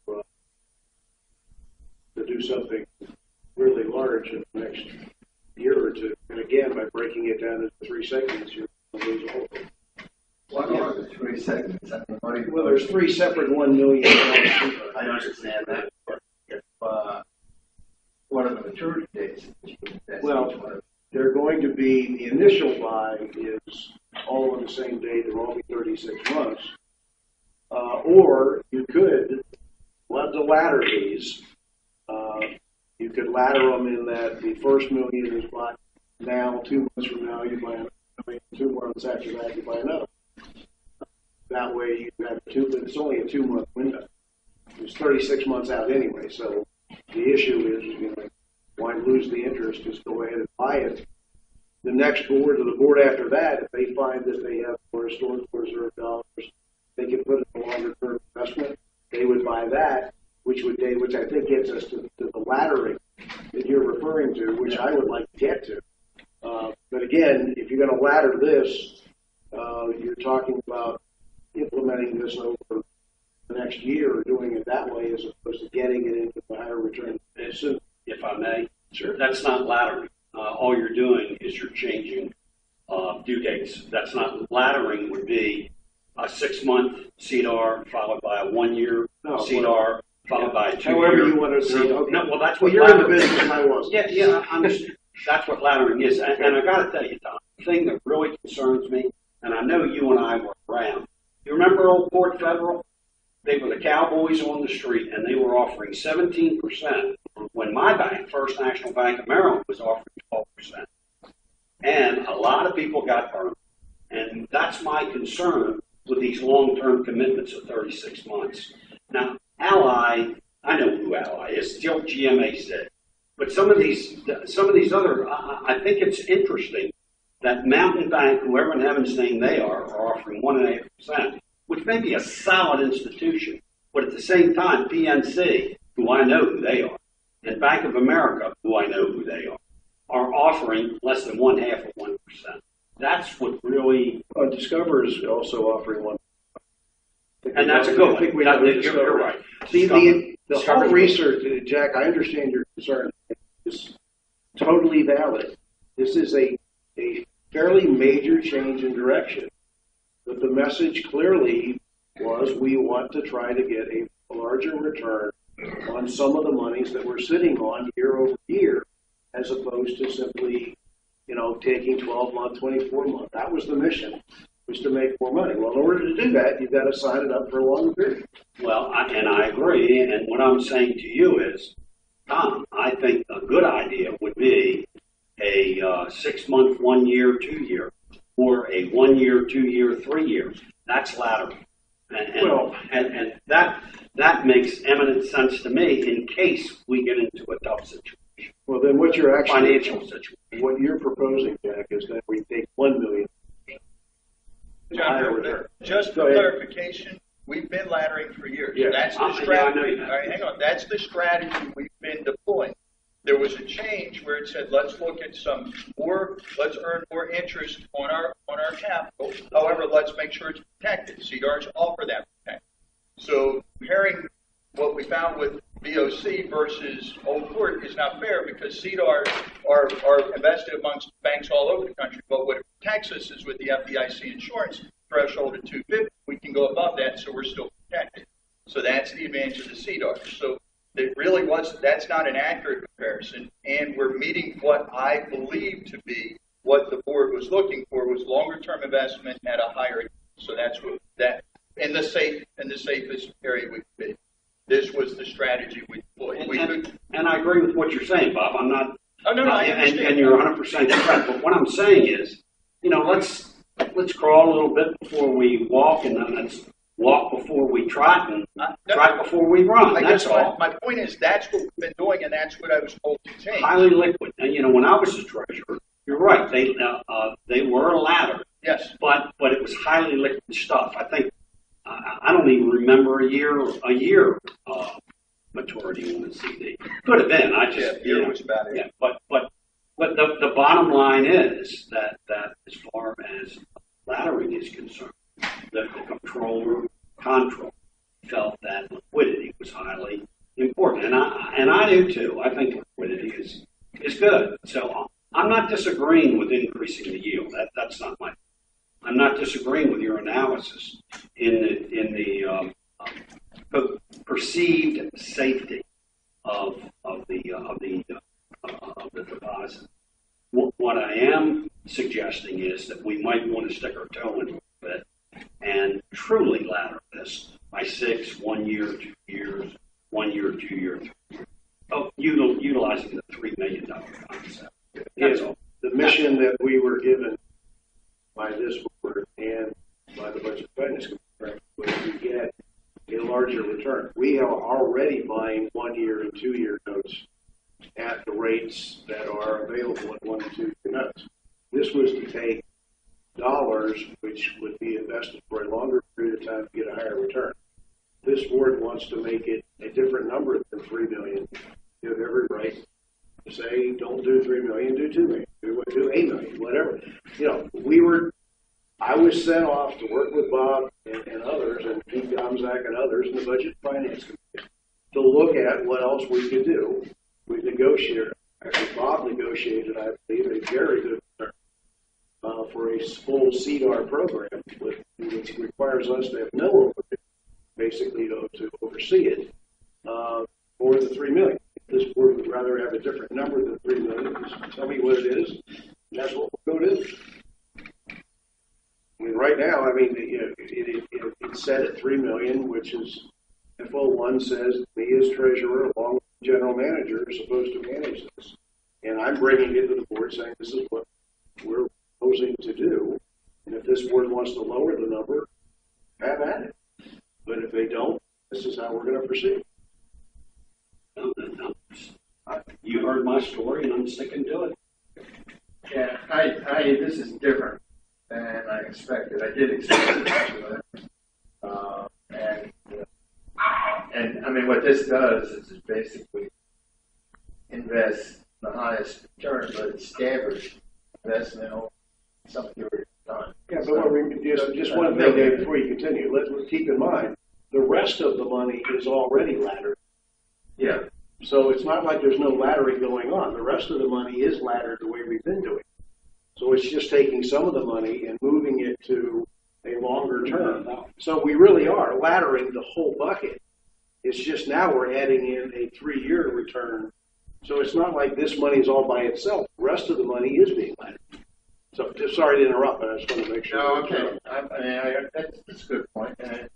[SPEAKER 5] do something really large in the next year or two. And again, by breaking it down into 3 segments, you're going to lose all of it.
[SPEAKER 18] What are the 3 segments?
[SPEAKER 5] Well, there's 3 separate $1 million.
[SPEAKER 18] I understand that. But if, what are the maturity dates?
[SPEAKER 5] Well, they're going to be, the initial buy is all on the same date, they're only 36 months. Or you could, love to ladder these. You could ladder them in that the first $1 million is bought now, 2 months from now you buy another. I mean, 2 months after that you buy another. That way you have but it's only a 2-month window. It's 36 months out anyway, so the issue is, why lose the interest? Just go ahead and buy it. The next board or the board after that, if they find that they have more historical reserve dollars, they can put it in a longer term investment. They would buy that, which I think gets us to the laddering that you're referring to, which I would like to get to. But again, if you're going to ladder this, you're talking about implementing this over the next year or doing it that way as opposed to getting it into the higher return.
[SPEAKER 6] If I may, sure. That's not laddering. All you're doing is you're changing due dates. That's not laddering. Would be a 6-month CDR followed by a 1-year CDR followed by a 2-year.
[SPEAKER 5] However you want to do it.
[SPEAKER 6] Okay. No, well, that's what
[SPEAKER 5] you're in the business and I wasn't.
[SPEAKER 6] Yeah, I understand. That's what laddering is. And I got to tell you, Tom, the thing that really concerns me, and I know you and I were around. You remember Old Port Federal? They were the cowboys on the street, and they were offering 17% when my bank, First National Bank of Maryland, was offering 12%. And a lot of people got burned. And that's my concern with these long-term commitments of 36 months. Now, Ally, I know who Ally is, still GMAZ. But some of these other, I think it's interesting that Mountain Bank, whoever in heaven's name they are offering 1.5%, which may be a solid institution, but at the same time, PNC, who I know who they are, and Bank of America, who I know who they are offering less than 0.5%. That's what really.
[SPEAKER 5] Discover is also offering 1%.
[SPEAKER 6] And that's a good one. You're right.
[SPEAKER 5] See, the whole research, Jack, I understand your concern. It's totally valid. This is a fairly major change in direction. But the message clearly was we want to try to get a larger return on some of the monies that we're sitting on year over year, as opposed to simply, taking 12 month, 24 month. That was the mission, was to make more money. Well, in order to do that, you've got to sign it up for a longer period.
[SPEAKER 6] Well, I agree. And what I'm saying to you is, Tom, I think a good idea would be a 6-month, 1 year, 2 year, or a 1 year, 2 year, 3 year. That's laddering. And that makes eminent sense to me in case we get into a tough situation.
[SPEAKER 5] Well, then what you're actually
[SPEAKER 6] financial situation.
[SPEAKER 5] What you're proposing, Jack, is that we take 1 million.
[SPEAKER 1] John, just for clarification, we've been laddering for years.
[SPEAKER 5] Yes.
[SPEAKER 1] That's the strategy. All right, hang on. That's the strategy we've been deploying. There was a change where it said, let's look at some more, let's earn more interest on our capital. However, let's make sure it's protected. CDARs offer that protection. So comparing what we found with VOC versus Old Port is not fair because CDARs are invested amongst banks all over the country. But what protects us is with the FDIC insurance threshold at 250, we can go above that, so we're still protected. So that's the advantage of the CDARs. So it really that's not an accurate comparison, and we're meeting what I believe to be what the board was looking for was longer term investment at a higher. So that's what that in the safest area we could be. This was the strategy we deployed.
[SPEAKER 6] And I agree with what you're saying, Bob. I'm not.
[SPEAKER 1] Oh no, I understand.
[SPEAKER 6] And you're 100% correct. But what I'm saying is, let's crawl a little bit before we walk, and then let's walk before we trot, and trot before we run. That's all.
[SPEAKER 1] My point is that's what we've been doing, and that's what I was told to change.
[SPEAKER 6] Highly liquid. And when I was the treasurer, you're right. They were a ladder.
[SPEAKER 1] Yes.
[SPEAKER 6] But it was highly liquid stuff. I think I don't even remember a year maturity on the CD. Could have been. I just
[SPEAKER 1] was about it.
[SPEAKER 6] Yeah. But the bottom line is that as far as laddering is concerned, the controller felt that liquidity was highly important, and I do too. I think liquidity is good. So I'm not disagreeing with increasing the yield. That's not my. I'm not disagreeing with your analysis in the perceived safety of the deposit. What I am suggesting is that we might want to stick our toe in a little bit and truly ladder this by 6, 1 year, 2 years, 1 year, 2 years, 3 years. Utilizing the $3 million concept. That's all.
[SPEAKER 5] The mission that we were given by this board and by the Budget Finance Committee was to get a larger return. We are already buying 1 year and 2 year notes at the rates that are available in 1 and 2 year notes. This was to take dollars which would be invested for a longer period of time to get a higher return. This board wants to make it a different number than $3 million. You have every right to say, don't do $3 million, do $2 million, do $8 million, whatever. I was sent off to work with Bob and others, and Pete Gomzak and others in the Budget Finance Committee to look at what else we could do. We negotiated, actually Bob negotiated, I believe, a very good return for a full CDAR program, which requires us to have no overhead, basically to oversee it, for the $3 million. This board would rather have a different number than $3 million. Just tell me what it is, and that's what we'll go to. I mean, right now, it's set at $3 million, which is FO1 says me as treasurer, along with the general manager, are supposed to manage this. And I'm bringing it to the board saying this is what we're proposing to do. And if this board wants to lower the number, have at it. But if they don't, this is how we're going to proceed.
[SPEAKER 6] You heard my story, and I'm sticking to it.
[SPEAKER 18] Yeah, this is different than I expected. I did expect it, actually. And I mean, what this does is it basically invest the highest return, but it's staggered investment over some period of time.
[SPEAKER 5] Yeah, but just one thing, Dave, before you continue, let's keep in mind the rest of the money is already laddered.
[SPEAKER 18] Yeah.
[SPEAKER 5] So it's not like there's no laddering going on. The rest of the money is laddered the way we've been doing. So it's just taking some of the money and moving it to a longer term. So we really are laddering the whole bucket. It's just now we're adding in a 3-year return. So it's not like this money is all by itself. The rest of the money is being laddered. So just sorry to interrupt, but I just want to make sure.
[SPEAKER 18] No, okay. That's a good point. And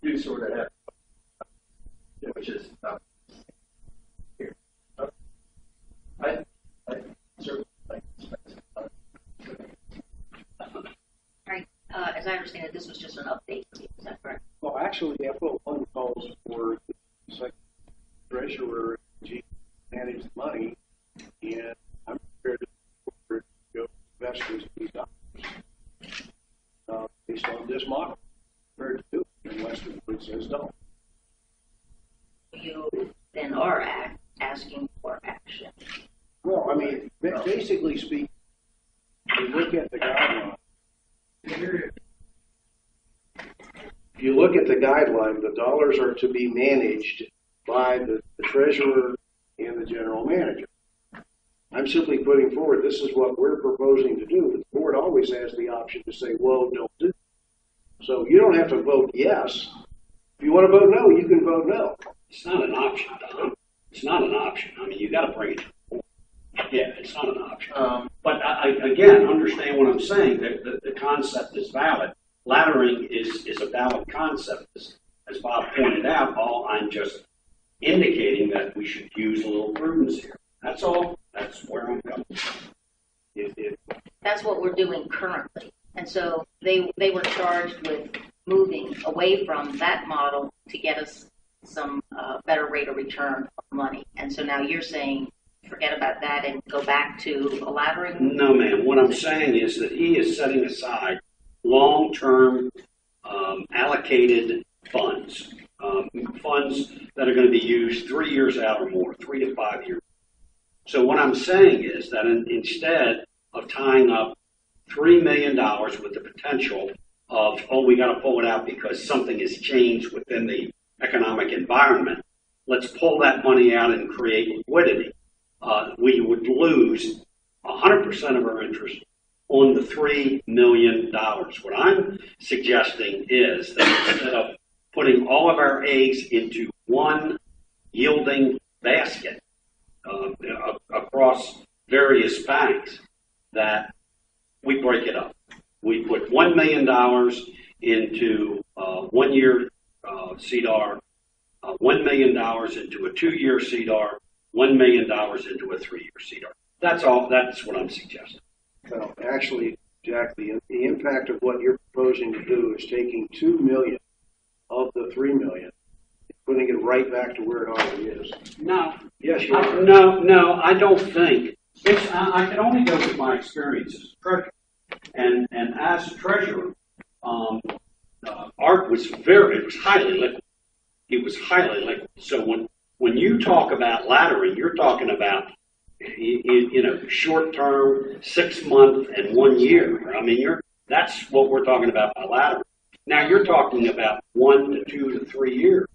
[SPEAKER 18] you sort of have, which is here. I certainly think
[SPEAKER 2] All right. As I understand it, this was just an update for you. Is that correct?
[SPEAKER 5] actually, FO1 calls for the second treasurer to manage the money, and I'm prepared to go to investors in these dollars based on this model. I'm prepared to do it unless the board says no.
[SPEAKER 2] You then are asking for action.
[SPEAKER 5] Well, I mean, basically speaking, you look at the guideline. If you look at the guideline, the dollars are to be managed by the treasurer and the general manager. I'm simply putting forward, this is what we're proposing to do. The board always has the option to say, whoa, don't do it. So you don't have to vote yes. If you want to vote no, you can vote no.
[SPEAKER 6] It's not an option, Don. It's not an option. I mean, you got to bring it. Yeah, it's not an option. But I again, understand what I'm saying. The concept is valid. Laddering is a valid concept, as Bob pointed out. All I'm just indicating that we should use a little prudence here. That's all. That's where I'm coming from.
[SPEAKER 2] That's what we're doing currently. And so they were charged with moving away from that model to get us some better rate of return on money. And so now you're saying forget about that and go back to a laddering?
[SPEAKER 6] No, ma'am. What I'm saying is that he is setting aside long-term allocated funds, funds that are going to be used 3 years out or more, 3 to 5 years. So what I'm saying is that instead of tying up $3 million with the potential of, oh, we got to pull it out because something has changed within the economic environment, let's pull that money out and create liquidity. We would lose 100% of our interest on the $3 million. What I'm suggesting is that instead of putting all of our eggs into one yielding basket across various banks, that we break it up. We put $1 million into 1 year CDAR, $1 million into a 2 year CDAR, $1 million into a 3 year CDAR. That's all. That's what I'm suggesting.
[SPEAKER 5] Well, actually, Jack, the impact of what you're proposing to do is taking $2 million of the $3 million, and putting it right back to where it already is.
[SPEAKER 6] No.
[SPEAKER 5] Yes, you are.
[SPEAKER 6] No, I don't think. I can only go with my experience as a treasurer. And as a treasurer, Art was it was highly liquid. It was highly liquid. So when you talk about laddering, you're talking about short term, 6 month and 1 year. I mean, that's what we're talking about by laddering. Now you're talking about 1 to 2 to 3 years.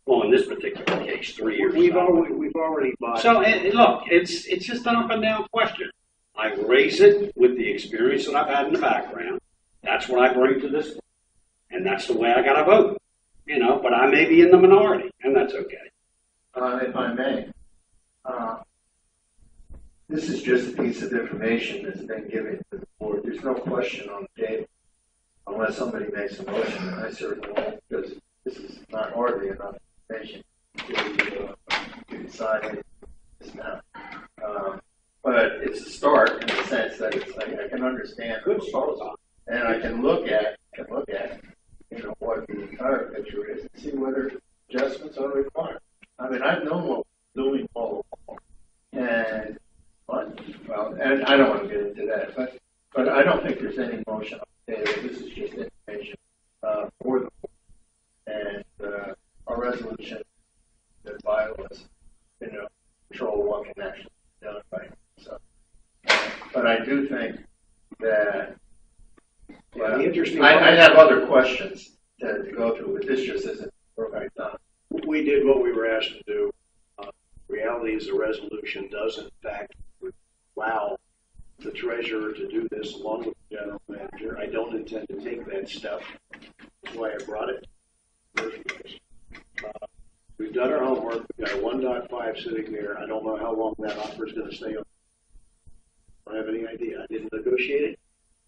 [SPEAKER 6] Well, in this particular case, 3 years.
[SPEAKER 5] We've already bought.
[SPEAKER 6] So look, it's just an up and down question. I raise it with the experience that I've had in the background. That's what I bring to this, and that's the way I got to vote. But I may be in the minority, and that's okay.
[SPEAKER 18] If I may, this is just a piece of information that's been given to the board. There's no question on the table, unless somebody makes a motion, and I certainly won't, because this is not hardly enough information to decide this now. But it's a start in the sense that it's like I can understand good start, and I can look at what the entire picture is and see whether adjustments are required. I mean, I've known what we're doing all along, and I don't want to get into that, but I don't think there's any motion on the table. This is just information for the board, and our resolution that bylaws, control what can actually be done by. So, but I do think that I have other questions to go through, but this just isn't right done.
[SPEAKER 5] We did what we were asked to do. Reality is the resolution does in fact allow the treasurer to do this along with the general manager. I don't intend to take that step. That's why I brought it. We've done our homework. We've got a 1.5 sitting there. I don't know how long that offer is going to stay on. I don't have any idea. I didn't negotiate it.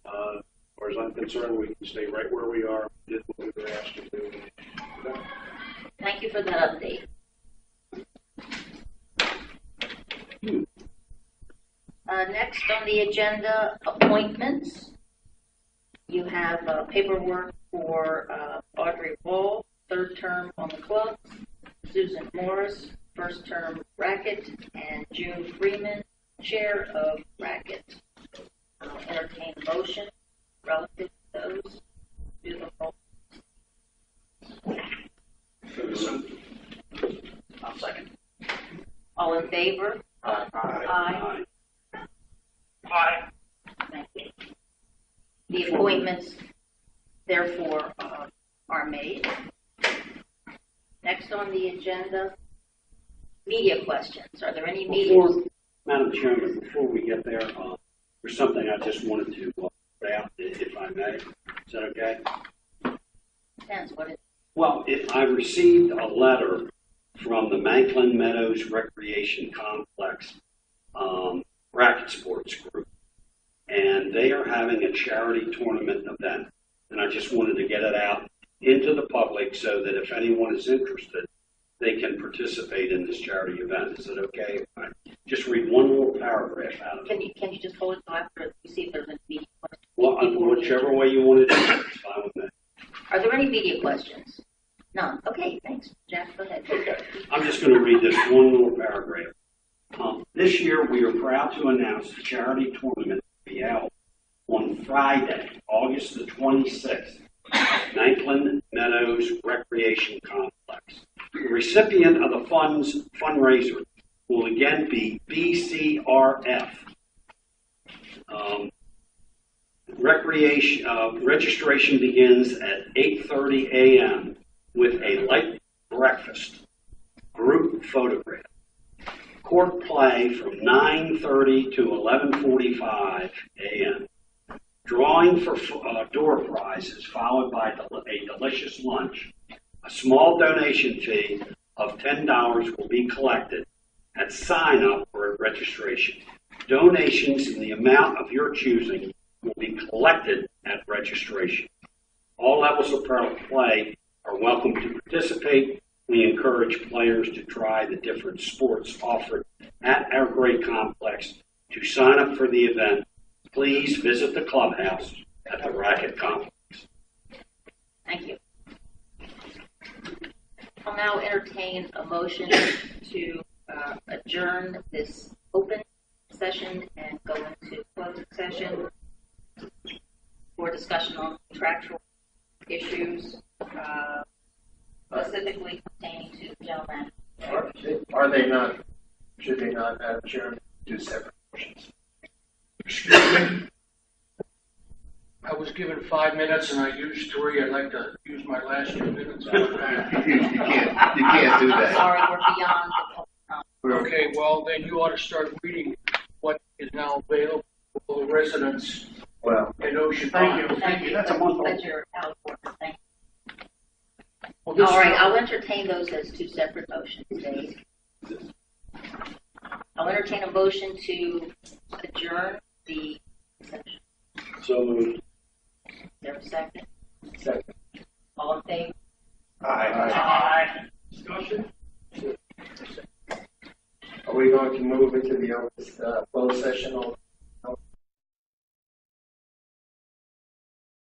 [SPEAKER 5] As far as I'm concerned, we can stay right where we are. We did what we were asked to do.
[SPEAKER 2] Thank you for that update. Next on the agenda, appointments. You have paperwork for Audrey Wall, third term on the club. Susan Morris, first term racket, and June Freeman, chair of racket. I'll entertain a motion relative to those. Do the roll.
[SPEAKER 9] I'll second.
[SPEAKER 2] All in favor?
[SPEAKER 9] Aye.
[SPEAKER 2] Aye.
[SPEAKER 4] Aye.
[SPEAKER 2] Thank you. The appointments, therefore, are made. Next on the agenda, media questions. Are there any media?
[SPEAKER 6] Madam Chairman, before we get there, there's something I just wanted to put out, if I may. Is that okay?
[SPEAKER 2] Depends what it is.
[SPEAKER 6] Well, I received a letter from the Manklin Meadows Recreation Complex Racket Sports Group, and they are having a charity tournament event. And I just wanted to get it out into the public so that if anyone is interested, they can participate in this charity event. Is it okay if I just read one little paragraph out of it?
[SPEAKER 2] Can you just hold it till after you see if there's any media questions?
[SPEAKER 6] Well, whichever way you want to do it, it's fine with me.
[SPEAKER 2] Are there any media questions? None. Okay, thanks. Jack, go ahead.
[SPEAKER 6] Okay. I'm just going to read this one little paragraph. This year, we are proud to announce the charity tournament will be held on Friday, August the 26th, at Manklin Meadows Recreation Complex. The recipient of the fundraiser will again be BCRF. Registration begins at 8:30 a.m. with a light breakfast, group photograph, court play from 9:30 to 11:45 a.m. Drawing for door prizes followed by a delicious lunch. A small donation fee of $10 will be collected at sign up for registration. Donations in the amount of your choosing will be collected at registration. All levels of play are welcome to participate. We encourage players to try the different sports offered at our great complex. To sign up for the event, please visit the clubhouse at the Racket Complex.
[SPEAKER 2] Thank you. I'll now entertain a motion to adjourn this open session and go into closed session for discussion on contractual issues, specifically pertaining to general manager.
[SPEAKER 18] Are they not, should they not adjourn two separate motions?
[SPEAKER 15] Excuse me. I was given 5 minutes and I used 3. I'd like to use my last 2 minutes.
[SPEAKER 18] You can't do that.
[SPEAKER 2] Sorry, we're beyond the
[SPEAKER 15] Okay, well, then you ought to start reading what is now available for the residents
[SPEAKER 18] Well,
[SPEAKER 15] in Ocean
[SPEAKER 2] Thank
[SPEAKER 15] Pond.
[SPEAKER 2] you. Thank you. That's your out of order. Thank you.
[SPEAKER 15] Well, this
[SPEAKER 2] All right,
[SPEAKER 15] is-
[SPEAKER 2] I'll entertain those as two separate motions, Dave. I'll entertain a motion to adjourn the session.
[SPEAKER 6] So moved.
[SPEAKER 2] Is there a second?
[SPEAKER 18] second.
[SPEAKER 2] All in favor?
[SPEAKER 18] Aye.
[SPEAKER 15] Discussion?
[SPEAKER 18] Are we going to move into the closed session on